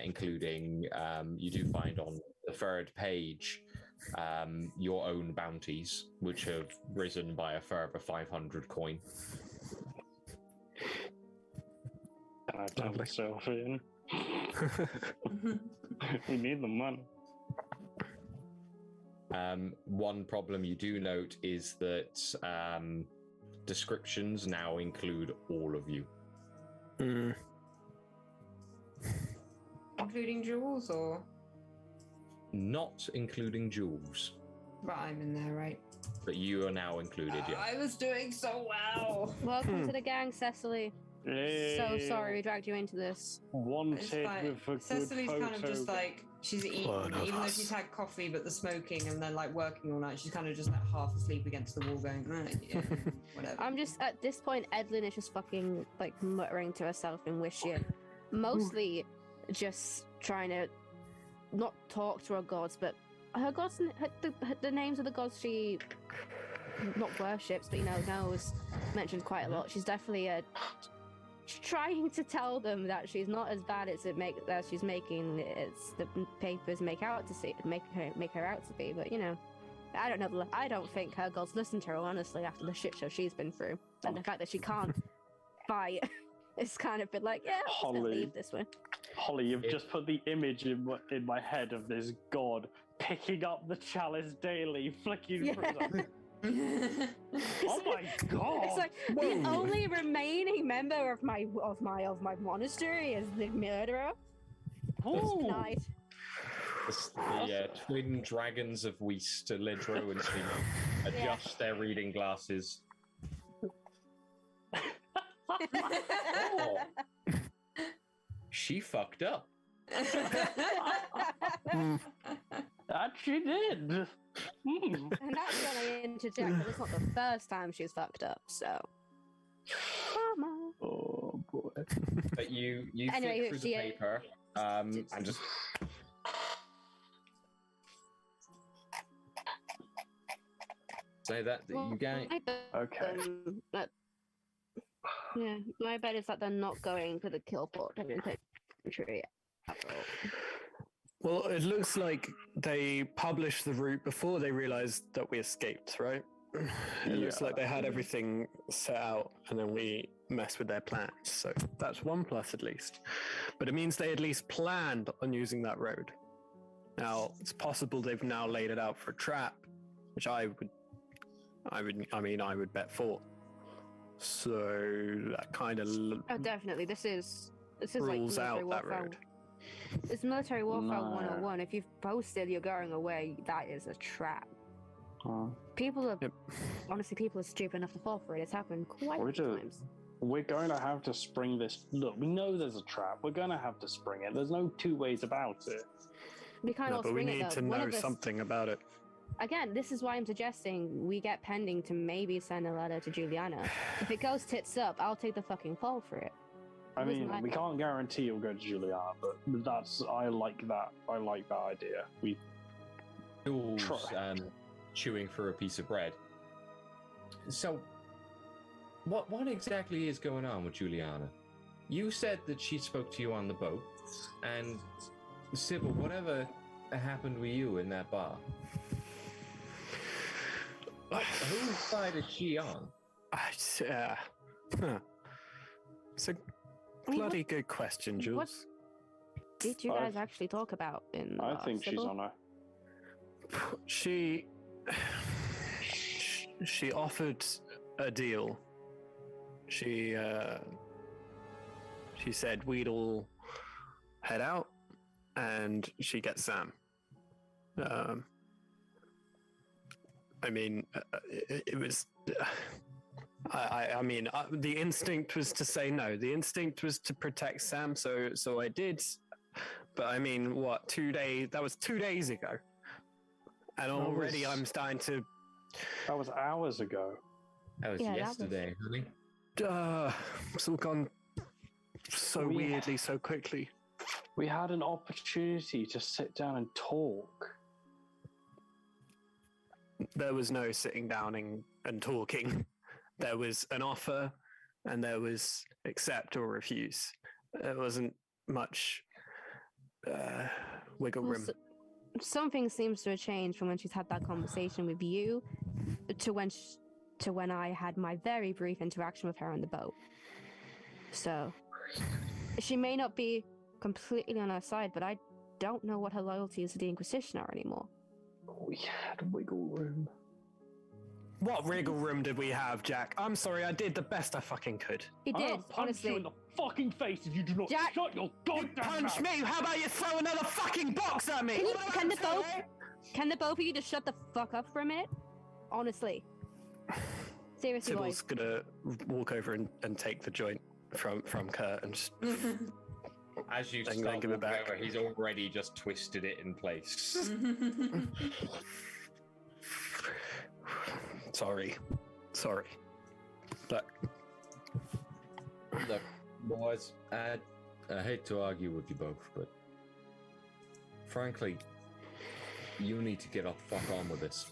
including you do find on the third page your own bounties, which have risen by a further 500 coin. I tell myself in. We need the money. One problem you do note is that descriptions now include all of you. Including jewels, or? Not including jewels. But I'm in there, right? But you are now included, yeah. I was doing so well. Welcome to the gang, Cecily. Yay. So sorry we dragged you into this. Wanted Like, with a Cecily's good kind of just photo. like, she's eating, One of even though us. she's had coffee, but the smoking and then like working all night, she's kind of just like half asleep against the wall going, yeah, whatever. I'm just, at this point, Edlynnne is just fucking, like, muttering to herself in Wishian. Mostly just trying to not talk to her gods, but her gods, the names of the gods she not worships, but, knows, mentioned quite a lot. She's definitely trying to tell them that she's not as bad as she's making the papers make her out to be. But I don't know. I don't think her gods listen to her, honestly, after the shit show she's been through, and the fact that she can't fight. It's kind of been like, yeah, I'm just gonna leave this way. Holly, you've just put the image in my head of this god picking up the chalice daily, flicking through them. Oh my god! It's like the only remaining member of my monastery is the murderer. Ooh. Night. The twin dragons of Weast, Lidro and Sweet, adjust their reading glasses. Oh. She fucked up. That she did. And that's when I interject, but it's not the first time she's fucked up, so. Mama. Oh boy. But you Anyway, flick through the paper and just. Say that you get. Okay. Yeah, my bet is that they're not going to the kill port tree after all. Well, it looks like they published the route before they realized that we escaped, right? It looks like they had everything set out and then we messed with their plans. So that's one plus at least. But it means they at least planned on using that road. Now, it's possible they've now laid it out for a trap, which I would bet for. So that kind of Oh, definitely. This is rules like out that warfare. road. It's military warfare No. 101. If you've posted you're going away, that is a trap. People are honestly, people are stupid enough to fall for it. It's happened quite a few times. We're going to have to spring this. Look, we know there's a trap. We're going to have to spring it. There's no two ways about it. We can't all But we spring need it, to though. One know of us- something about it. Again, this is why I'm suggesting we get Pending to maybe send a letter to Juliana. If it goes tits up, I'll take the fucking fall for it. I mean, Listen, we can't guarantee it'll go to Juliana, but I like that. I like that idea. Jules, Try. chewing through a piece of bread. So, what exactly is going on with Juliana? You said that she spoke to you on the boat, and Subil, whatever happened with you in that bar? Whose side is she on? It's a bloody good question, Jules. What did you guys actually talk about in I think she's Subil? on her. She offered a deal. She said we'd all head out, and she gets Sam. I mean, it was. I mean, the instinct was to say no. The instinct was to protect Sam, so I did. But I mean, what? 2 days? That was 2 days ago, and already I'm starting to. That was hours ago. That was yesterday, honey. It's all gone so weirdly, so quickly. We had an opportunity to sit down and talk. There was no sitting down and talking. There was an offer, and there was accept or refuse. There wasn't much wiggle room. Something seems to have changed from when she's had that conversation with you to when I had my very brief interaction with her on the boat. So she may not be completely on our side, but I don't know what her loyalties to the Inquisition are anymore. We had wiggle room. What wiggle room did we have, Jack? I'm sorry, I did the best I fucking could. He did, I'll punch honestly. you in the fucking face if you do not Jack, shut your goddamn Punch mouth. me! How about you throw another fucking box at me? Can the both of you just shut the fuck up for a minute? Honestly. Seriously, Sybil's boys. gonna walk over and take the joint from Kurt and just As you Then start give it walking back. over, he's already just twisted it in place. sorry. Look, Look, boys, I hate to argue with you both, but frankly, you need to get up the fuck on with this.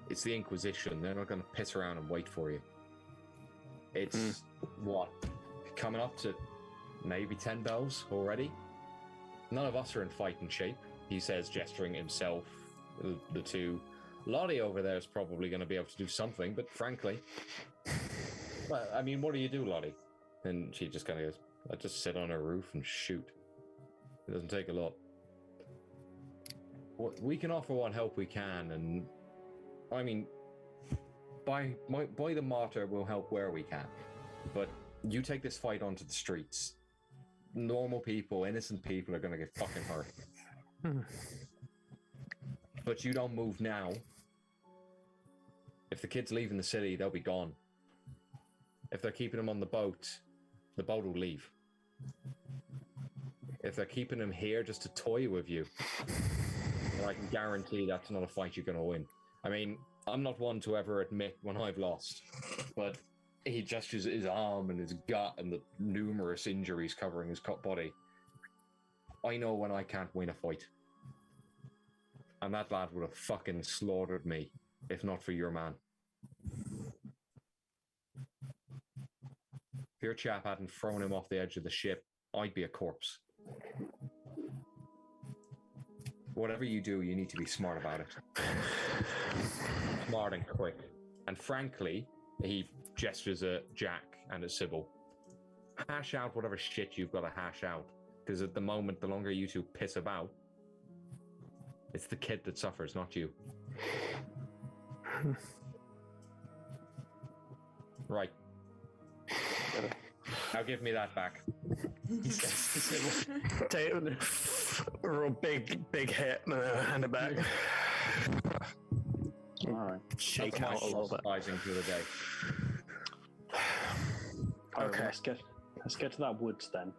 It's the Inquisition. They're not going to piss around and wait for you. It's, what, coming up to maybe 10 bells already? None of us are in fighting shape, he says, gesturing himself, the two. Lottie over there is probably going to be able to do something, but frankly... Well, I mean, what do you do, Lottie? And she just kind of goes, I just sit on her roof and shoot. It doesn't take a lot. We can offer what help we can, and I mean, by the martyr, we'll help where we can. But you take this fight onto the streets. Normal people, innocent people are going to get fucking hurt. But you don't move now. If the kid's leaving the city, they'll be gone. If they're keeping him on the boat will leave. If they're keeping him here just to toy with you, then I can guarantee that's not a fight you're going to win. I mean, I'm not one to ever admit when I've lost, but he gestures his arm and his gut and the numerous injuries covering his body. I know when I can't win a fight. And that lad would have fucking slaughtered me, if not for your man. If your chap hadn't thrown him off the edge of the ship, I'd be a corpse. Whatever you do, you need to be smart about it. Smart and quick. And frankly, he gestures at Jack and at Subil. Hash out whatever shit you've got to hash out. Because at the moment, the longer you two piss about, it's the kid that suffers, not you. Right. Now give me that back. Take a real big hit and hand it back. All right. Shake out a little bit. For the day. Okay. Let's get to that woods then.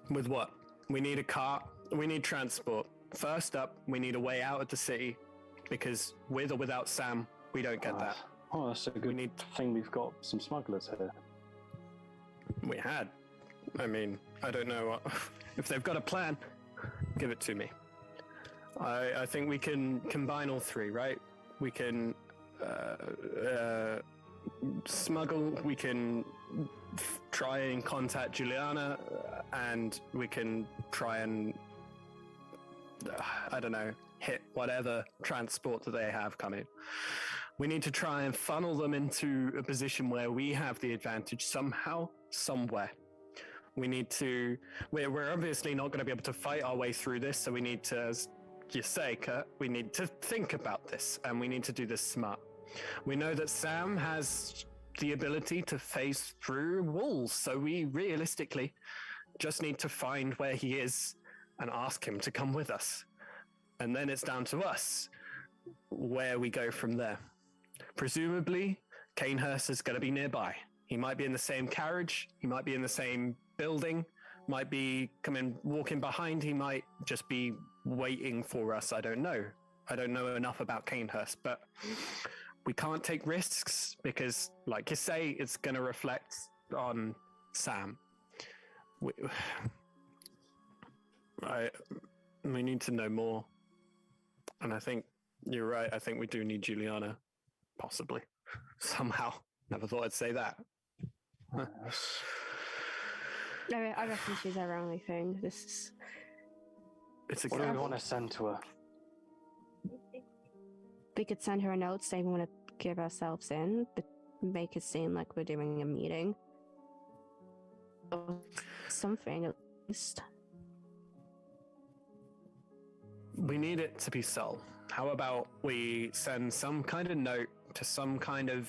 With what? We need a cart. We need transport. First up, we need a way out of the city, because with or without Sam, we don't get that. Oh, that's a good thing. We've got some smugglers here. We had. I mean, I don't know if they've got a plan. Give it to me. I think we can combine all three, right? We can smuggle. We can try and contact Juliana, and we can try and I don't know, hit whatever transport that they have coming. We need to try and funnel them into a position where we have the advantage somehow, somewhere. We need to, we're obviously not going to be able to fight our way through this, so we need to, as you say, Kurt, we need to think about this, and we need to do this smart. We know that Sam has the ability to phase through walls, so we realistically just need to find where he is and ask him to come with us. And then it's down to us where we go from there. Presumably, Canehurst is going to be nearby. He might be in the same carriage, he might be in the same building, might be walking behind, he might just be waiting for us. I don't know. I don't know enough about Canehurst, but we can't take risks because, like you say, it's going to reflect on Sam. We need to know more. And I think you're right. I think we do need Juliana. Possibly. Somehow. Never thought I'd say that. Huh. I reckon she's our only thing. What do we want to send to her? We could send her a note saying we want to give ourselves in, but make it seem like we're doing a meeting. Or something, at least. We need it to be Sol. How about we send some kind of note to some kind of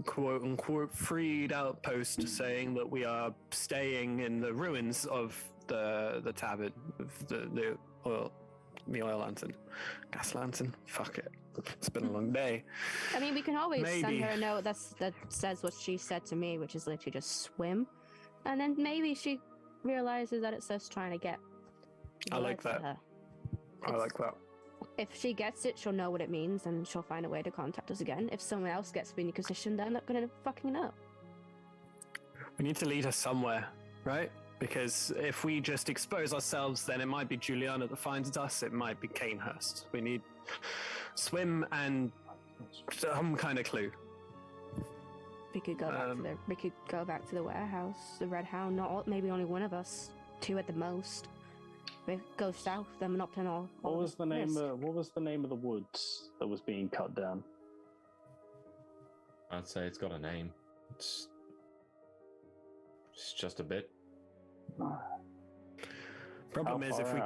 quote-unquote freed outpost saying that we are staying in the ruins of the tavern, of the oil lantern. Gas lantern? Fuck it. It's been a long day. I mean, we can always send her a note that says what she said to me, which is literally just swim. And then maybe she realizes that it's us trying to get I like that. her. I like that. If she gets it, she'll know what it means and she'll find a way to contact us again. If someone else gets in a position, they're not going to fucking know. We need to lead her somewhere, right? Because if we just expose ourselves, then it might be Juliana that finds us, it might be Canehurst. We need swim and some kind of clue. We could go back to the warehouse, the Red Hound. Maybe only one of us, two at the most. We go south, then not in all. What was the name of the woods that was being cut down? I'd say it's got a name. It's just a bit. Problem is if we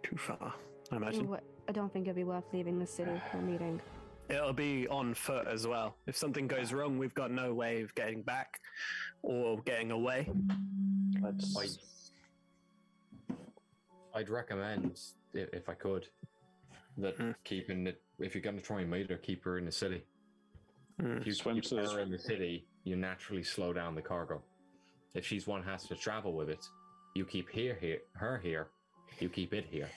too far, I imagine. I don't think it'd be worth leaving the city for a meeting. It'll be on foot as well. If something goes wrong, we've got no way of getting back or getting away. I'd recommend, if I could, that keeping it. If you're going to try and meet her, keep her in the city. If you keep her in the city, you naturally slow down the cargo. If she's one has to travel with it, you keep her here. You keep it here.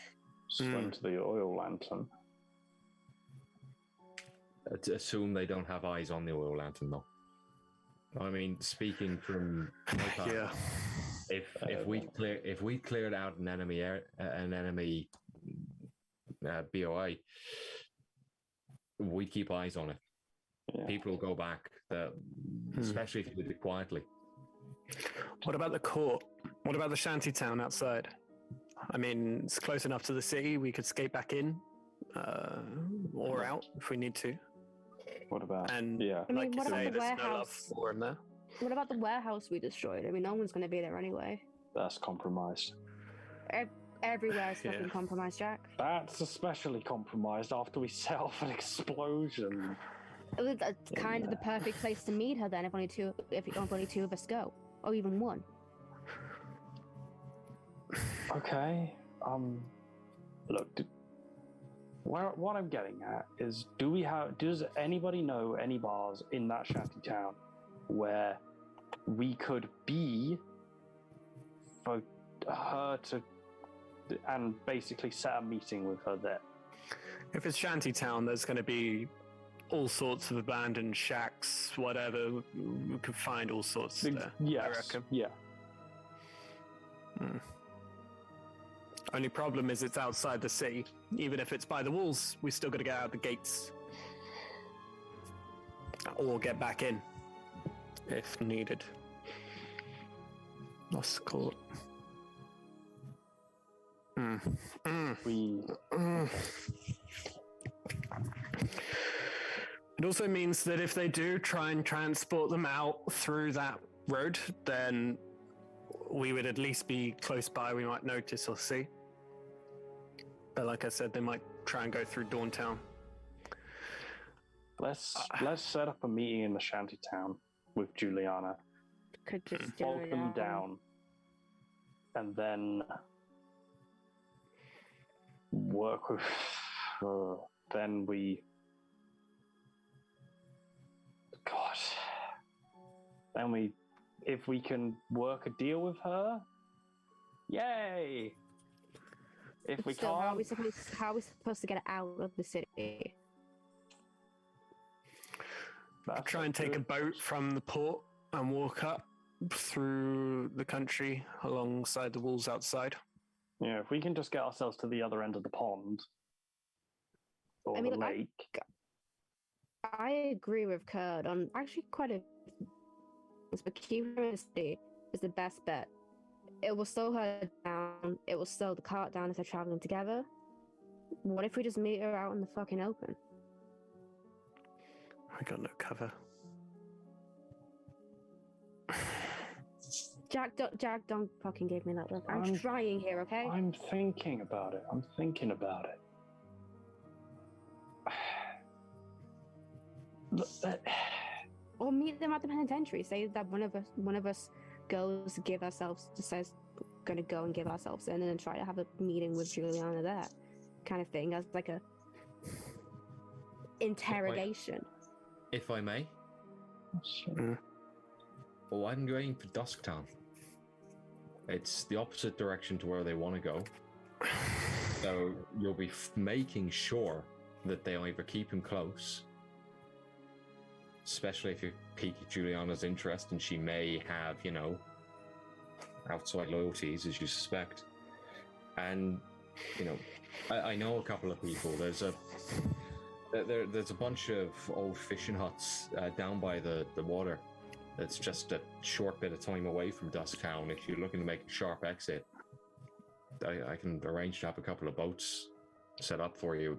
Swim to the oil lantern. Assume they don't have eyes on the oil lantern, though. I mean, speaking from my part, yeah. If we cleared out an enemy BOI, we'd keep eyes on it. Yeah. People will go back, especially if you did it quietly. What about the court? What about the shanty town outside? I mean, it's close enough to the city. We could skate back in, or out if we need to. What about? And yeah, I mean, like you what about say, the there's no love warehouse? for him there. What about the warehouse we destroyed? I mean, no one's going to be there anyway. that's compromised. Everywhere is fucking compromised, Jack. That's especially compromised after we set off an explosion. It was kind of the perfect place to meet her then, if only two of us go, or even one. Okay. Look. What I'm getting at is, does anybody know any bars in that shanty town where we could be for her to, and basically set a meeting with her there? If it's shantytown, there's going to be all sorts of abandoned shacks, whatever. We could find all sorts there. Yes. I reckon. Yeah. Only problem is it's outside the city. Even if it's by the walls, we still got to get out the gates. Or get back in, if needed. Lost court. It also means that if they do try and transport them out through that road, then we would at least be close by. We might notice or see. But like I said, they might try and go through Dawntown. Let's set up a meeting in the shanty town with Juliana. Could just do Bog it them out. down, and then work with. Then we. God. Then we, if we can work a deal with her, yay! If we Still, can't, how are we supposed to get out of the city? Try and take a boat from the port and walk up through the country alongside the walls outside. Yeah, if we can just get ourselves to the other end of the pond or the lake. I agree with Kurd on actually quite a. But keeping her in the city is the best bet. It will slow her down. It will slow the cart down if they're traveling together. What if we just meet her out in the fucking open? I got no cover. Jack, don't fucking give me that look. I'm trying here, okay? I'm thinking about it. Or meet them at the penitentiary. Say that one of us goes to give ourselves, just says, gonna go and give ourselves in, and then try to have a meeting with Juliana there, kind of thing, as like a interrogation. If I may. Sure. Well, I'm going for Dusktown. It's the opposite direction to where they want to go. So you'll be making sure that they either keep him close, especially if you pique Juliana's interest, and she may have, outside loyalties, as you suspect. And, I know a couple of people. There's a bunch of old fishing huts down by the water. It's just a short bit of time away from Dusktown. If you're looking to make a sharp exit, I can arrange to have a couple of boats set up for you.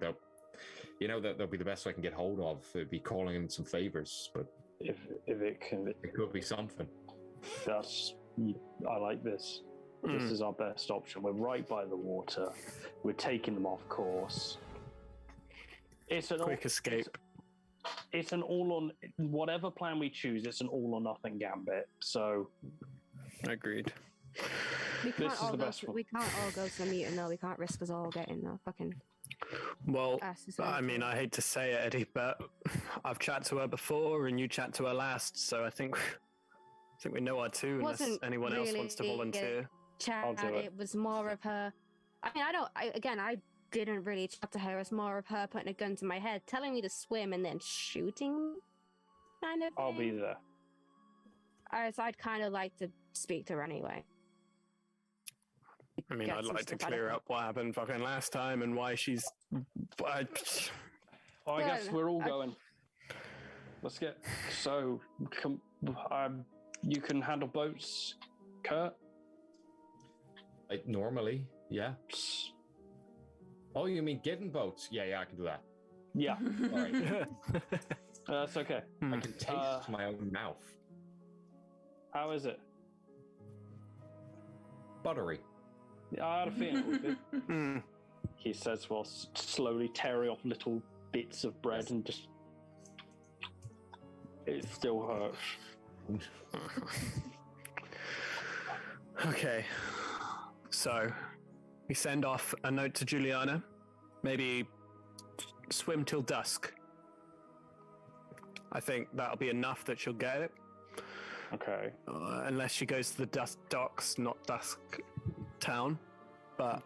That'll be the best I can get hold of. It'd be calling in some favors, but if it can, it could be something. I like this. This is our best option. We're right by the water. We're taking them off course. It's an quick escape. It's an whatever plan we choose. It's an all or nothing gambit. So, agreed. We can't all go to the meeting though. We can't risk us all getting fucking. Well, I mean, I hate to say it, Eddie, but I've chatted to her before, and you chat to her last. So I think we know her too. Unless anyone else wants to volunteer. I'll do it. It was more of her. I mean, I didn't really chat to her. It's more of her putting a gun to my head, telling me to swim, and then shooting. Kind of. I'll be there. So I'd kind of like to speak to her anyway. I mean, I'd like to clear up what happened fucking last time and why she's. I guess we're all going. Let's get. So, You can handle boats, Kurt? Normally, yeah. Oh, you mean getting boats? Yeah, I can do that. Yeah. All right. That's okay. I can taste my own mouth. How is it? Buttery. Yeah, I had a feeling it would be. He says while slowly tearing off little bits of bread and just... It still hurts. Okay. So, we send off a note to Juliana. Maybe swim till dusk. I think that'll be enough that she'll get it. Okay. Unless she goes to the Dusk Docks, not Dusk Town. But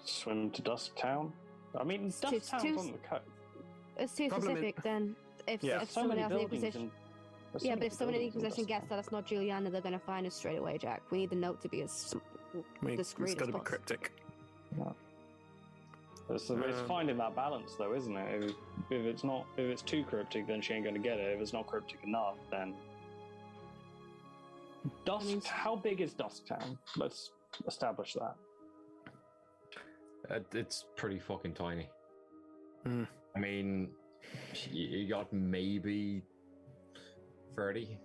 swim to Dusk Town? I mean, Dusk Town's on the coast. It's too specific then. If someone else in the Inquisition... Yeah, but if someone in the Inquisition gets that it's not Juliana, they're going to find us straight away, Jack. We need the note to be as discreet it's got as to be possible. cryptic. Yeah. It's finding that balance, though, isn't it? If it's too cryptic, then she ain't going to get it. If it's not cryptic enough, then how big is Dusktown? Let's establish that. It's pretty fucking tiny. I mean, you got maybe 30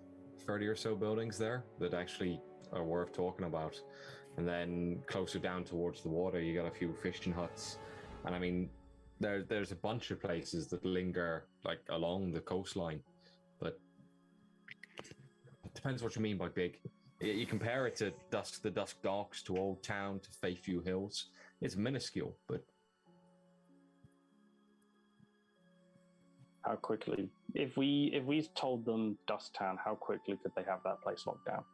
or so buildings there that actually are worth talking about. And then closer down towards the water, you got a few fishing huts. And I mean, there's a bunch of places that linger like along the coastline, but it depends what you mean by big. You compare it to the Dusk Docks, to Old Town, to Fayview Hills. It's minuscule, but how quickly? If we told them Dusktown, how quickly could they have that place locked down?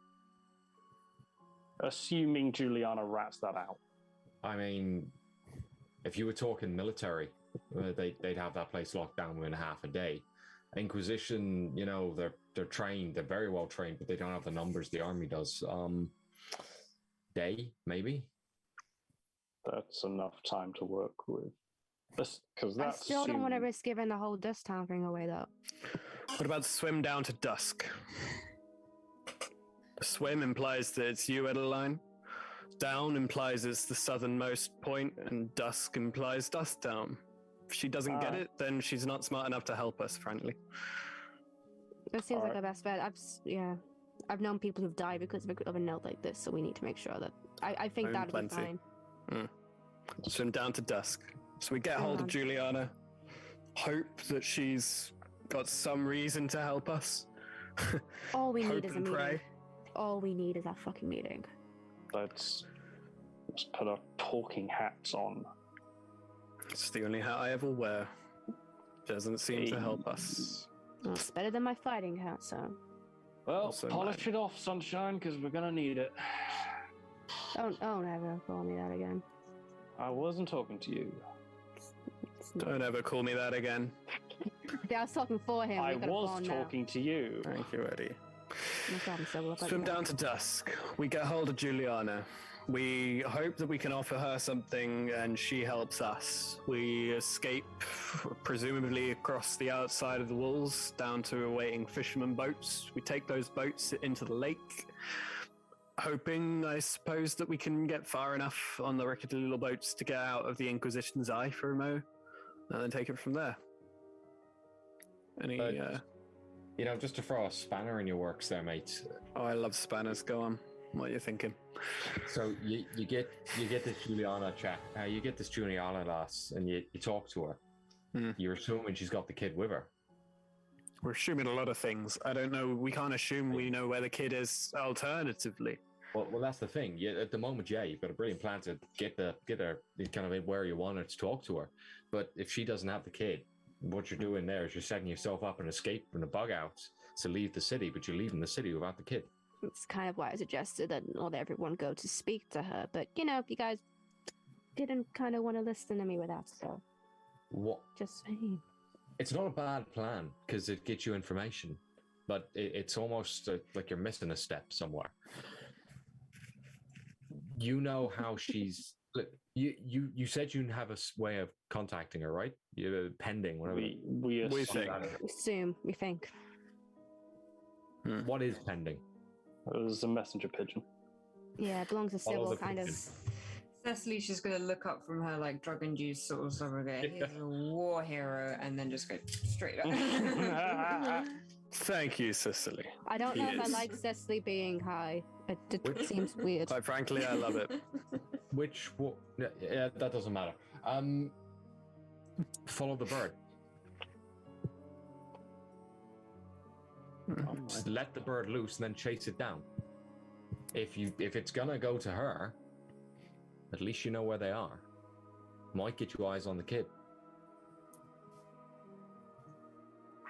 Assuming Juliana rats that out. I mean, if you were talking military, they'd have that place locked down within half a day. Inquisition, they're trained, they're very well trained, but they don't have the numbers the army does. Day, maybe. That's enough time to work with. Because I still don't want to risk giving the whole Dust Town thing away, though. What about swim down to dusk? Swim implies that it's you, Edlynnne. Down implies it's the southernmost point, and dusk implies Dusk Town. If she doesn't get it, then she's not smart enough to help us, frankly. That seems like our best bet. I've known people who've died because of a note like this, so we need to make sure that... I think that'd be fine. Swim down to dusk. So we get hold of Juliana, hope that she's got some reason to help us. All we need is a meeting. Pray. All we need is that fucking meeting. Let's put our talking hats on. It's the only hat I ever wear. Doesn't seem to help us. Well, it's better than my fighting hat, so... Well, Also polish it off, sunshine, because we're gonna need it. Don't ever call me that again. I wasn't talking to you. Don't ever call me that again. I was talking for him. I was talking to you. Thank you, Eddie. No problem, Subil. Swim down to dusk. We get hold of Juliana. We hope that we can offer her something and she helps us. We escape, presumably across the outside of the walls, down to awaiting fishermen boats. We take those boats into the lake, hoping, I suppose, that we can get far enough on the rickety little boats to get out of the Inquisition's eye for a mo, and then take it from there. Just to throw a spanner in your works there, mate. Oh, I love spanners. Go on. What are you thinking? So you get this Juliana chat. You get this Juliana lass, and you talk to her. You're assuming she's got the kid with her. We're assuming a lot of things. I don't know. We can't assume we know where the kid is. Alternatively, well, that's the thing. At the moment, you've got a brilliant plan to get her kind of where you want her to talk to her. But if she doesn't have the kid, what you're doing there is you're setting yourself up an escape from the bug out to leave the city, but you're leaving the city without the kid. It's kind of why I suggested that not everyone go to speak to her. But, you guys didn't kind of want to listen to me with that, so... What? Just saying. It's not a bad plan, because it gets you information. But it's almost like you're missing a step somewhere. You know how she's... Look, you said you have a way of contacting her, right? You're pending, whatever. We think. We assume, we think. What is pending? It was a messenger pigeon. Yeah, it belongs to Follow Subil, the kind of. pigeon. Cecily's just gonna look up from her like drug-induced sort of stuff and go, "He's a war hero," and then just go straight up. Thank you, Cecily. I don't know if I Yes. like Cecily being high. It seems weird. Quite frankly, I love it. Yeah, that doesn't matter. Follow the bird. Just let the bird loose and then chase it down. If it's gonna go to her, at least you know where they are. Might get you eyes on the kid.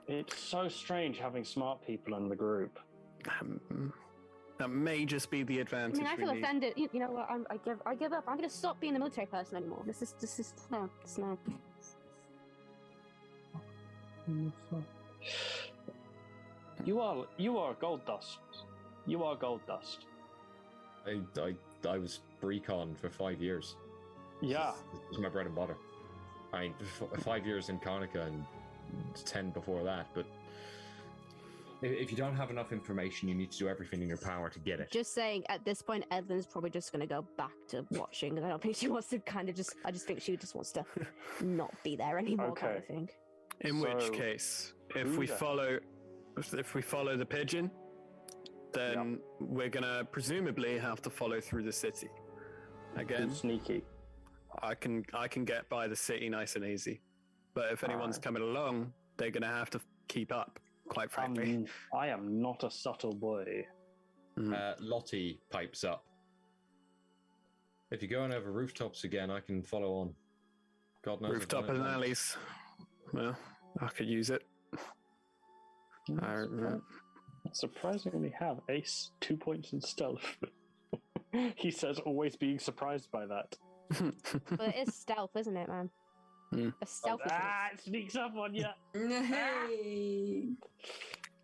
It's so strange having smart people in the group. That may just be the I advantage. mean, I feel we need. offended. You know what? I give up. I'm gonna stop being a military person anymore. This is no. It's no. You are gold dust. You are gold dust. I was recon for 5 years. Yeah. This was my bread and butter. I mean, 5 years in Karnica and 10 before that, but if you don't have enough information, you need to do everything in your power to get it. Just saying, at this point, Edlynn's probably just gonna go back to watching. I don't think she wants to kind of just. I just think she just wants to not be there anymore. Kind of Okay. thing. In which So, case, who if we the- follow the pigeon, then we're gonna presumably have to follow through the city. Again, Who's sneaky? I can get by the city nice and easy, but if anyone's Alright. coming along, they're gonna have to keep up. Quite frankly, I am not a subtle boy. Lottie pipes up. If you're going over rooftops again, I can follow on. God knows. I've rooftop done it and once. alleys. Well, I could use it. Surprisingly, have Ace 2 points in stealth. He says, always being surprised by that. But it is stealth, isn't it, man? Hmm. A stealth. It sneaks up on you. Hey.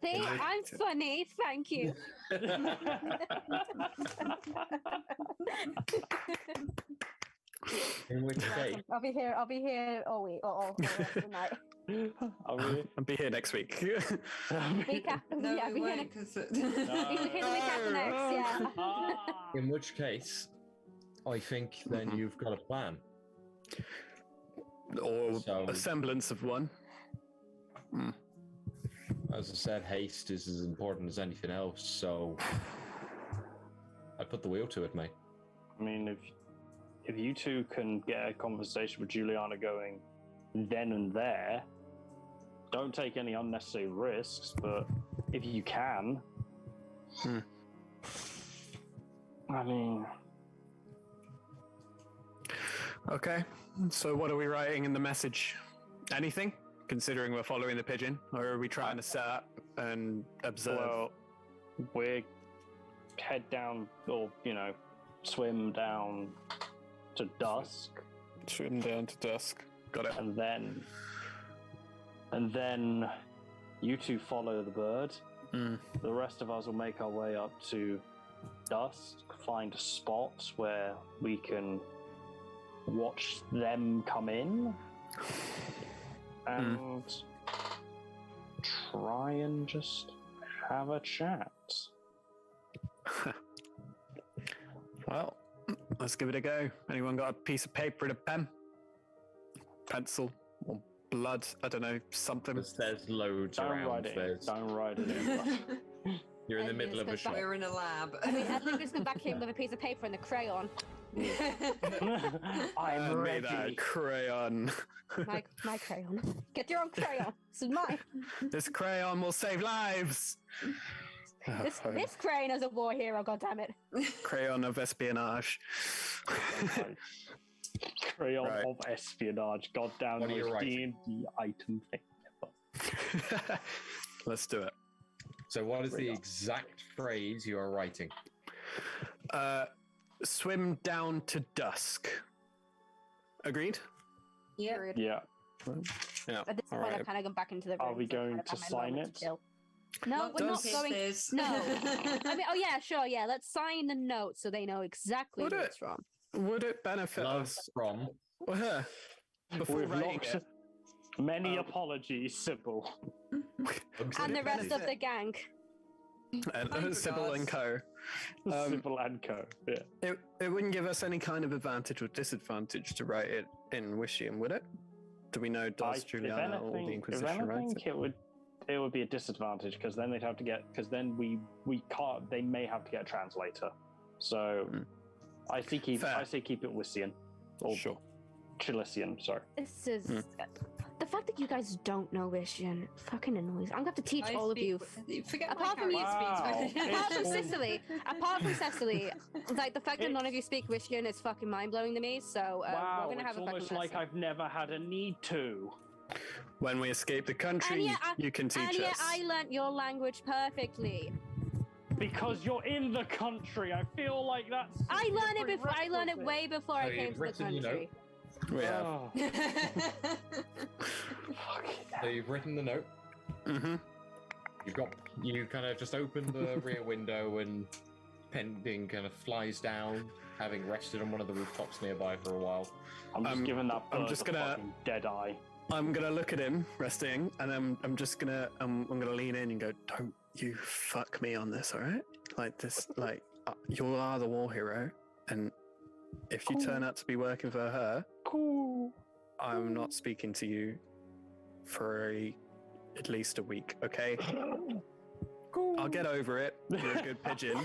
See, I'm funny. Thank you. In which case, I'll be here all week, all the rest of the night. Are we? I'll be here next week. Week after, No, yeah, we we're won't, gonna. 'cause We're here the week after next, yeah. Ah. in which case, I think then you've got a plan. Or So- a semblance of one. As I said, haste is as important as anything else, so I put the wheel to it, mate. I mean, if you two can get a conversation with Juliana going then and there, don't take any unnecessary risks, but if you can, I mean, Okay, so what are we writing in the message? Anything? Considering we're following the pigeon, or are we trying to set up and observe? well, we're head down, or swim down to dusk, Swim down to dusk. Got it. and then you two follow the bird. Mm. The rest of us will make our way up to dusk, find a spot where we can watch them come in, and try and just have a chat. Well, let's give it a go. Anyone got a piece of paper and a pen? Pencil or blood? I don't know, something. There's loads Don't around. write it. There's- Don't write it in. You're in the Edlynn's middle of a got shop. We're in a lab. I mean, Edlynn's just come back in with a piece of paper and a crayon. I'm Made that ready. crayon. My crayon. Get your own crayon. This is mine. This crayon will save lives. This crayon is a war hero. God damn it. Crayon of espionage. Crayon Right. of espionage. Goddamn What are you most writing? D&D item thing ever. Let's do it. So, what is the Crayon. exact phrase you are writing? Swim down to dusk. Agreed? Yeah. Yeah. Yeah. At this All point, right. I've kind of gone back into the room. Are we so I going kind of to have my sign moment it? to chill. No, we're not going. Kisses. No. I mean, oh yeah, sure, yeah. Let's sign the note so they know exactly Would who it? it's from. Would it benefit Love us? from. Before We've writing locked it, many apologies, Subil. And the rest of the gang. And Subil and Co. Subil and Co. Yeah. It wouldn't give us any kind of advantage or disadvantage to write it in Wishian, would it? Do we know does Juliana or the Inquisition write it? It would be a disadvantage because then they'd have to get we can't. They may have to get a translator. So I say keep it Wisian or Sure. Chilician. Sorry. This is the fact that you guys don't know Wishian fucking annoys. I'm gonna have to teach all of you. Forget Apart from my you, character apart from Cecily, like the fact that none of you speak Wishian is fucking mind blowing to me. So Wow, we're gonna have it's a fucking almost like lesson. I've never had a need to. When we escape the country, you can teach and yet us. I learnt your language perfectly. Because you're in the country, I feel like that's. I learned it before. I learned it way before I So came you've to the written, country. We have. Oh, So you've written the note. Mm-hmm. You kind of just open the rear window and Pending kind of flies down, having rested on one of the rooftops nearby for a while. I'm just giving that bird I'm just a gonna- fucking dead eye. I'm gonna look at him resting, and I'm just gonna I'm gonna lean in and go, "Don't you fuck me on this, all right? Like this, you are the war hero, and if you turn out to be working for her, Cool. I'm not speaking to you for at least a week, okay? I'll get over it. You're a good pigeon,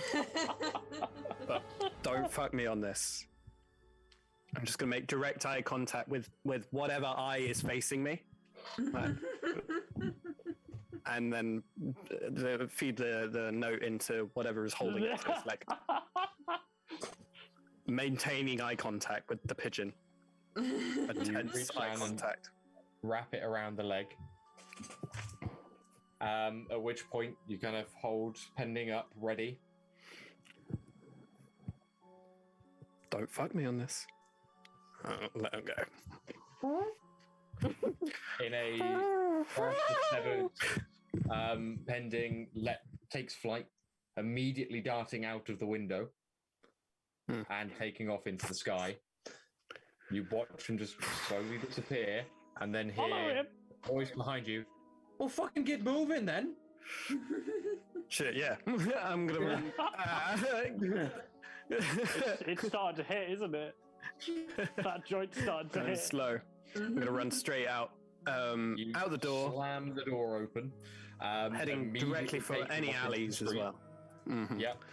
but don't fuck me on this." I'm just going to make direct eye contact with whatever eye is facing me. And then feed the note into whatever is holding it. So it's like maintaining eye contact with the pigeon. A tense reach eye down and- contact. Wrap it around the leg. At which point you kind of hold Pending up, ready. Don't fuck me on this. Let him go. In a burst of feathers, Pending takes flight, immediately darting out of the window and taking off into the sky. You watch him just slowly disappear, and then hear a voice behind you. Well, fucking get moving then. Shit, yeah. I'm gonna run. It's starting to hit, isn't it? That joint's starting to Going hit. slow. I'm gonna run straight out. You Out the door. Slam the door open. Heading immediately directly for taking any off into the alleys as street. well. Mhm. Yep.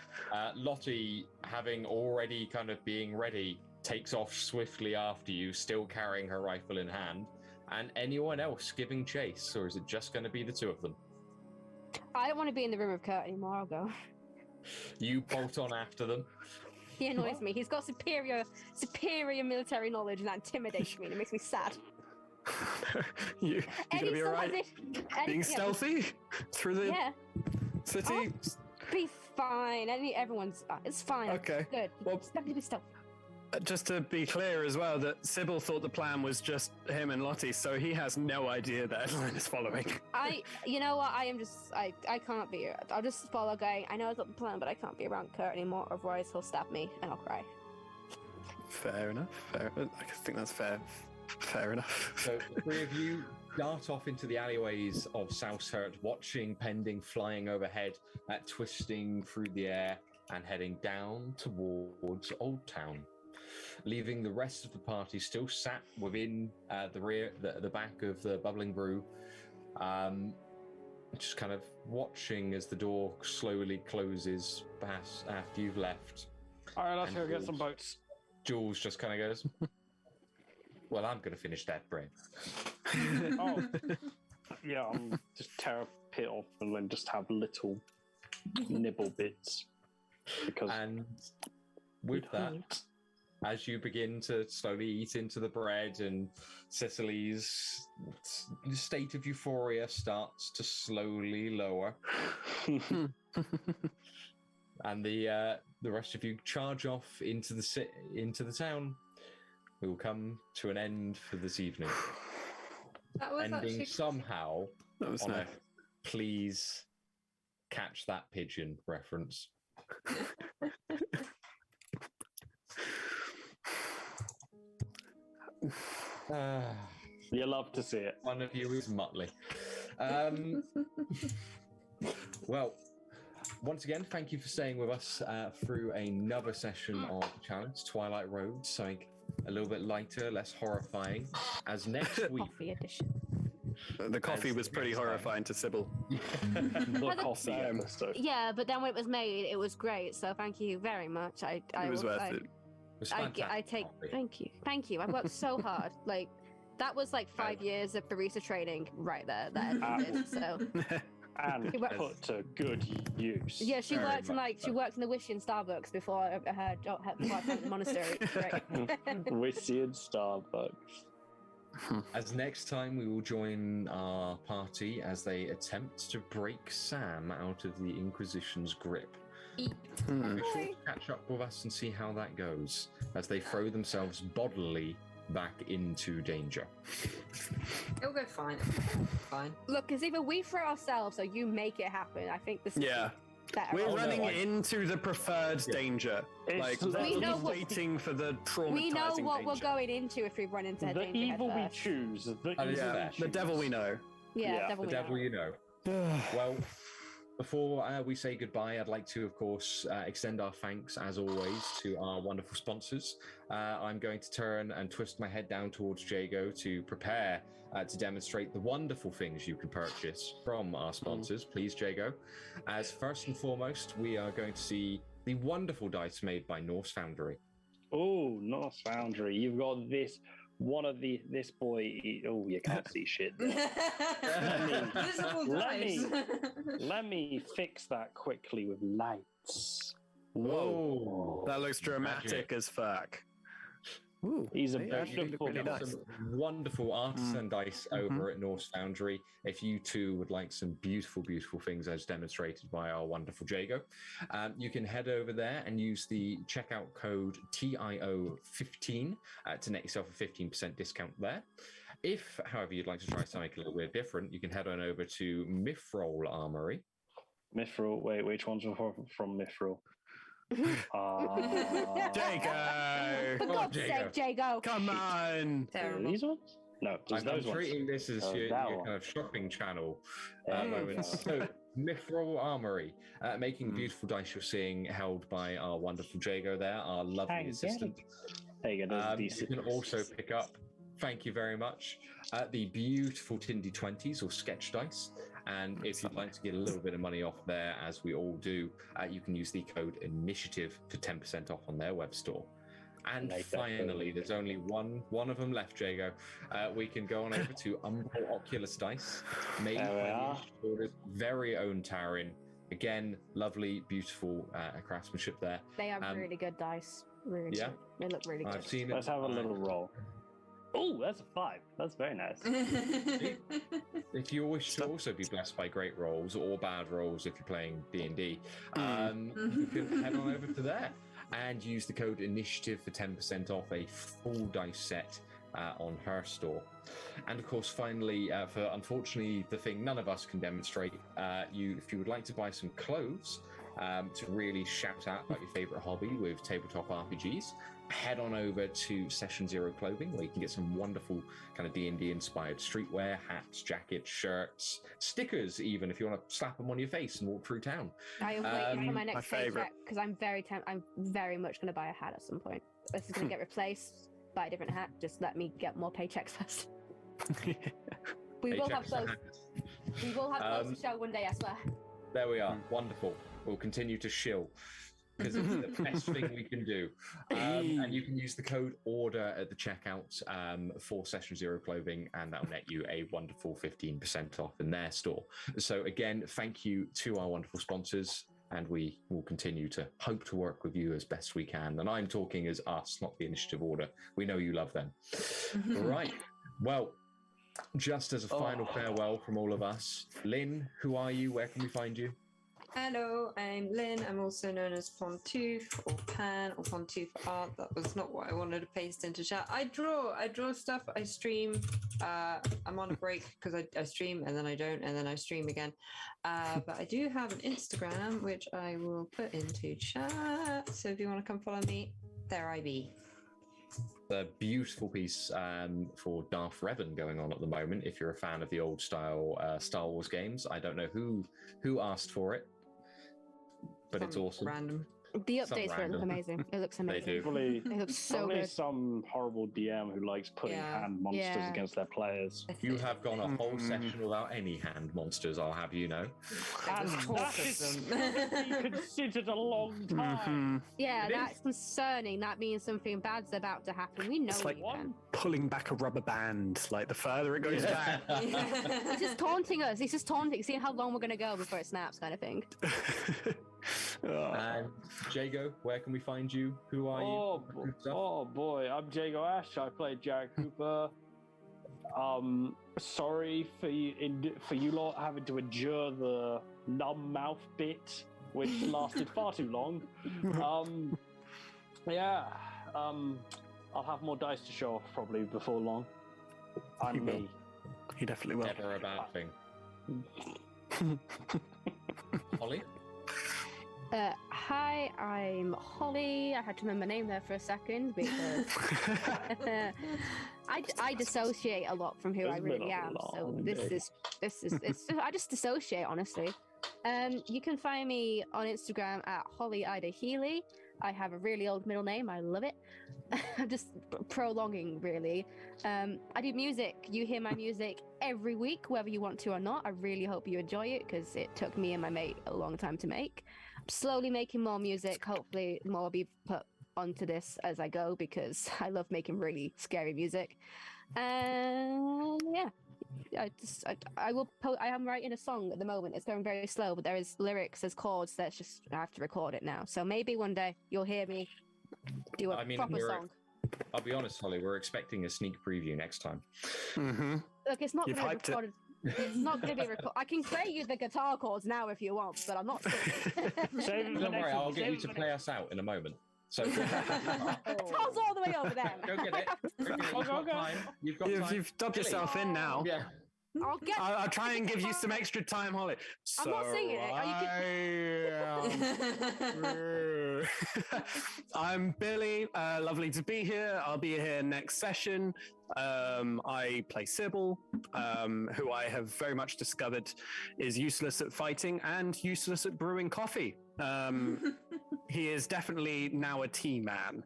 Lottie, having already kind of being ready, takes off swiftly after you, still carrying her rifle in hand. And anyone else giving chase, or is it just going to be the two of them? I don't want to be in the room with Kurt anymore. I'll go. You bolt on after them. He annoys me. He's got superior military knowledge, and that intimidates me. And it makes me sad. you gonna be alright? Being stealthy through the city? Be fine. Everyone's. It's fine. Okay. Good. Well- Just have to be stealthy. Just to be clear as well, that Subil thought the plan was just him and Lottie, so he has no idea that Edlynnne is following. You know what? I can't be. I'll just follow going. I know it's not the plan, but I can't be around Kurt anymore. Otherwise, he'll stab me and I'll cry. Fair enough. I think that's fair. Fair enough. So the three of you dart off into the alleyways of Southhurt, watching Pending flying overhead, twisting through the air and heading down towards Old Town, leaving the rest of the party still sat within the back of the Bubbling Brew, just kind of watching as the door slowly closes past after you've left. All right, let's And go get some Jules. boats. Jules just kind of goes, well, I'm going to finish that bread. Oh, yeah, I'm just tear a pit off and then just have little nibble bits. Because And with that, as you begin to slowly eat into the bread and Cecily's state of euphoria starts to slowly lower, and the rest of you charge off into the town, we will come to an end for this evening. That was Ending actually somehow That was on nice. a please catch that pigeon reference. you love to see it. One of you is Muttley. Well, once again, thank you for staying with us through another session of Chalice, Twilight Roads, something a little bit lighter, less horrifying. As next week, Coffee edition. The coffee was pretty horrifying to Subil. The coffee episode. Yeah, but then when it was made, it was great. So thank you very much. It was worth it. it was fantastic. I take. Thank you. I worked so hard. Like that was like 5 years of barista training right there. That I did. So. And put to good use. Yeah, she Very worked in much so. Wish in Starbucks before her before I found the monastery. Right. Whiskey and Starbucks. As next time, we will join our party as they attempt to break Sam out of the Inquisition's grip. Be sure to catch up with us and see how that goes as they throw themselves bodily back into danger. It'll go fine. Fine. Look, it's either we throw ourselves or you make it happen. I think this is better. We're running no, into the preferred danger. It's We know what- waiting for the traumatizing We know what danger. we're going into if we run into a the danger evil head we first. choose. The That is evil fair. we The devil we know. Yeah, Yeah, devil The we know. devil you know. Well, before we say goodbye, I'd like to, of course, extend our thanks, as always, to our wonderful sponsors. I'm going to turn and twist my head down towards Jago to prepare to demonstrate the wonderful things you can purchase from our sponsors. Please, Jago. As first and foremost, we are going to see the wonderful dice made by Norse Foundry. Oh, Norse Foundry. You've got this this boy. Oh, you can't see shit. Visible Let dice. Let me fix that quickly with lights. Whoa! That looks dramatic Magic. as fuck. Ooh, He's a they actually look beautiful really nice. Some wonderful artisan dice over at Norse Foundry. If you too would like some beautiful, beautiful things as demonstrated by our wonderful Jago, you can head over there and use the checkout code TIO15 to net yourself a 15% discount there. If, however, you'd like to try something a little bit different, you can head on over to Mithril Armory. Mithril. Wait, which ones are from Mithril? Jago! For God's Jago. sake, Jago. Come on! Terrible. These ones? No, just I'm those ones. treating this as Oh, your that kind one. of shopping channel There you moment. go. So, Mithril Armory, making beautiful dice you're seeing held by our wonderful Jago there, our lovely Hey, assistant. There you go. You These can also pick up, thank you very much, the beautiful Tindy 20s or sketch dice. And if you'd like to get a little bit of money off there, as we all do, you can use the code INITIATIVE for 10% off on their web store. And Like that finally, code. there's only one of them left, Jago. We can go on over to Umbral Oculus Dice, made There we by are. the Order's very own Tarin. Again, lovely, beautiful craftsmanship there. They are Um, really good dice. Really yeah. good. They look really good. I've seen it. Let's have a little roll. Oh, that's a 5. That's very nice. If you wish to also be blessed by great rolls or bad rolls if you're playing D&D, you can head on over to there and use the code INITIATIVE for 10% off a full dice set on her store. And of course, finally, for unfortunately the thing none of us can demonstrate, if you would like to buy some clothes to really shout out about your favorite hobby with tabletop RPGs, head on over to Session Zero Clothing, where you can get some wonderful kind of D&D inspired streetwear, hats, jackets, shirts, stickers even, if you want to slap them on your face and walk through town. I am waiting for my next favourite. paycheck because I'm very much going to buy a hat at some point. This is going to get replaced by a different hat. Just let me get more paychecks first. We will have Paychecks clothes. and hats. We will have clothes to show one day, I swear. There we are. Wonderful. We'll continue to shill because it's the best thing we can do. And you can use the code ORDER at the checkout for Session Zero Clothing, and that'll net you a wonderful 15% off in their store. So again, thank you to our wonderful sponsors, and we will continue to hope to work with you as best we can. And I'm talking as us, not the initiative order. We know you love them. Right. Well, just as a final farewell from all of us, Lynn, who are you? Where can we find you? Hello, I'm Lynn. I'm also known as Pontooth or Pan or Pontooth Art. That was not what I wanted to paste into chat. I draw stuff. I stream. I'm on a break because I stream and then I don't and then I stream again. But I do have an Instagram which I will put into chat. So if you want to come follow me, there I be. A beautiful piece for Darth Revan going on at the moment. If you're a fan of the old style Star Wars games, I don't know who asked for it. but it's awesome. Random. The Some updates for it look random. amazing. It looks amazing. do. Probably, It looks so probably good. some horrible DM who likes putting Yeah. hand monsters Yeah. against their players. You have gone a whole session without any hand monsters, I'll have you know. And that is probably considered a long time. Yeah, It is. that's concerning. That means something bad's about to happen. We know It's like you can. pulling back a rubber band. Like the further it goes back. He's just taunting us. He's just taunting, seeing how long we're going to go before it snaps, kind of thing. And Jago, where can we find you? Who are you? Oh boy, I'm Jago Ash. I play Jack Cooper. Sorry for you lot having to endure the numb mouth bit, which lasted far too long. I'll have more dice to show off probably before long. I'm You will. me. He definitely will. Never a bad thing. Holly? Hi, I'm Holly. I had to remember my name there for a second because I dissociate a lot from who It's I been really a am. So long this day. is I just dissociate, honestly. You can find me on Instagram at Holly Ida Healey. I have a really old middle name. I love it. I'm just prolonging, really. I do music. You hear my music every week, whether you want to or not. I really hope you enjoy it because it took me and my mate a long time to make. I'm slowly making more music. Hopefully, more will be put onto this as I go because I love making really scary music. And yeah. I am writing a song at the moment. It's going very slow, but there is lyrics, there's chords. That's just I have to record it now. So maybe one day you'll hear me do a proper song. I'll be honest, Holly, we're expecting a sneak preview next time. Mm-hmm. Look, it's not You've going to be hyped it. recorded. It's not going to be recorded. I can play you the guitar chords now if you want, but I'm not singing. Save it for Don't next worry, I'll week, get save you it to for play next us out in a moment. So go Guitar's all the way over there. get it. You've got Okay. time. You've got time. You've dubbed Really? yourself in now. Yeah. I'll get. I'll try and give you some extra time, Holly. I'm not singing it. I'm Billy. Lovely to be here. I'll be here next session. I play Subil, who I have very much discovered is useless at fighting and useless at brewing coffee. He is definitely now a tea man.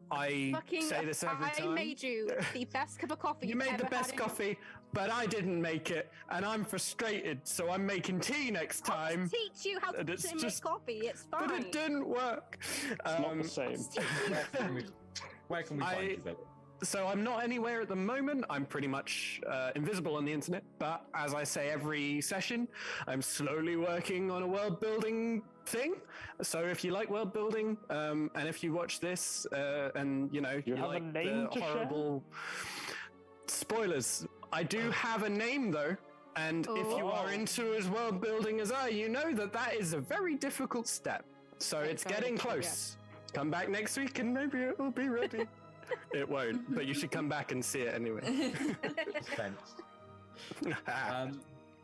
I say this every time. I made you the best cup of coffee. You made the best coffee, but I didn't make it, and I'm frustrated, so I'm making tea next time. I'll teach you how to And it's make just- coffee. It's fine. But it didn't work. It's not the same. Where can we find you, Bill? So I'm not anywhere at the moment. I'm pretty much invisible on the internet. But as I say every session, I'm slowly working on a world building thing. So if you like world building, and if you watch this, and you know You have a like name the to share? horrible spoilers, I do have a name though. And if you are Oh. into as world building as I, you know that is a very difficult step. So It's it's very getting difficult, close. Come back next week and maybe it will be ready. It won't, but you should come back and see it anyway. Thanks.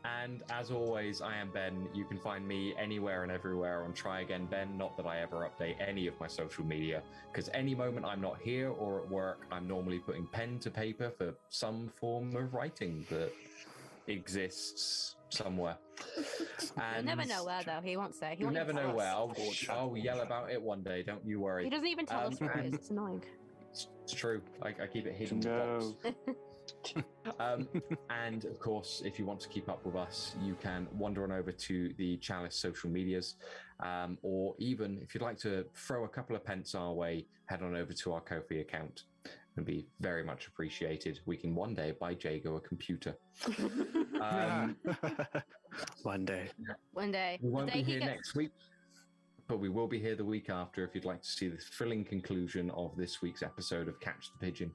And as always, I am Ben. You can find me anywhere and everywhere on Try Again Ben. Not that I ever update any of my social media, because any moment I'm not here or at work, I'm normally putting pen to paper for some form of writing that exists somewhere. You'll never know where, though. He won't say. He You won't never even know tell where. us. I'll yell about it one day. Don't you worry. He doesn't even tell us where it is. It's annoying. It's true. I keep it hidden in the box. And of course, if you want to keep up with us, you can wander on over to the Chalice social medias, or even if you'd like to throw a couple of pence our way, head on over to our Ko-fi account. It'd be very much appreciated. We can one day buy Jago a computer. One day. One day. We won't The day be he here gets- next week, but we will be here the week after if you'd like to see the thrilling conclusion of this week's episode of Catch the Pigeon.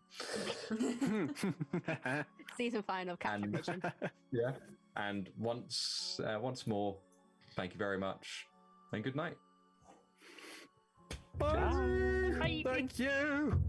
Season final of Catch the And- Pigeon. Yeah. And once more, thank you very much and good night. Bye. Bye. Thank you.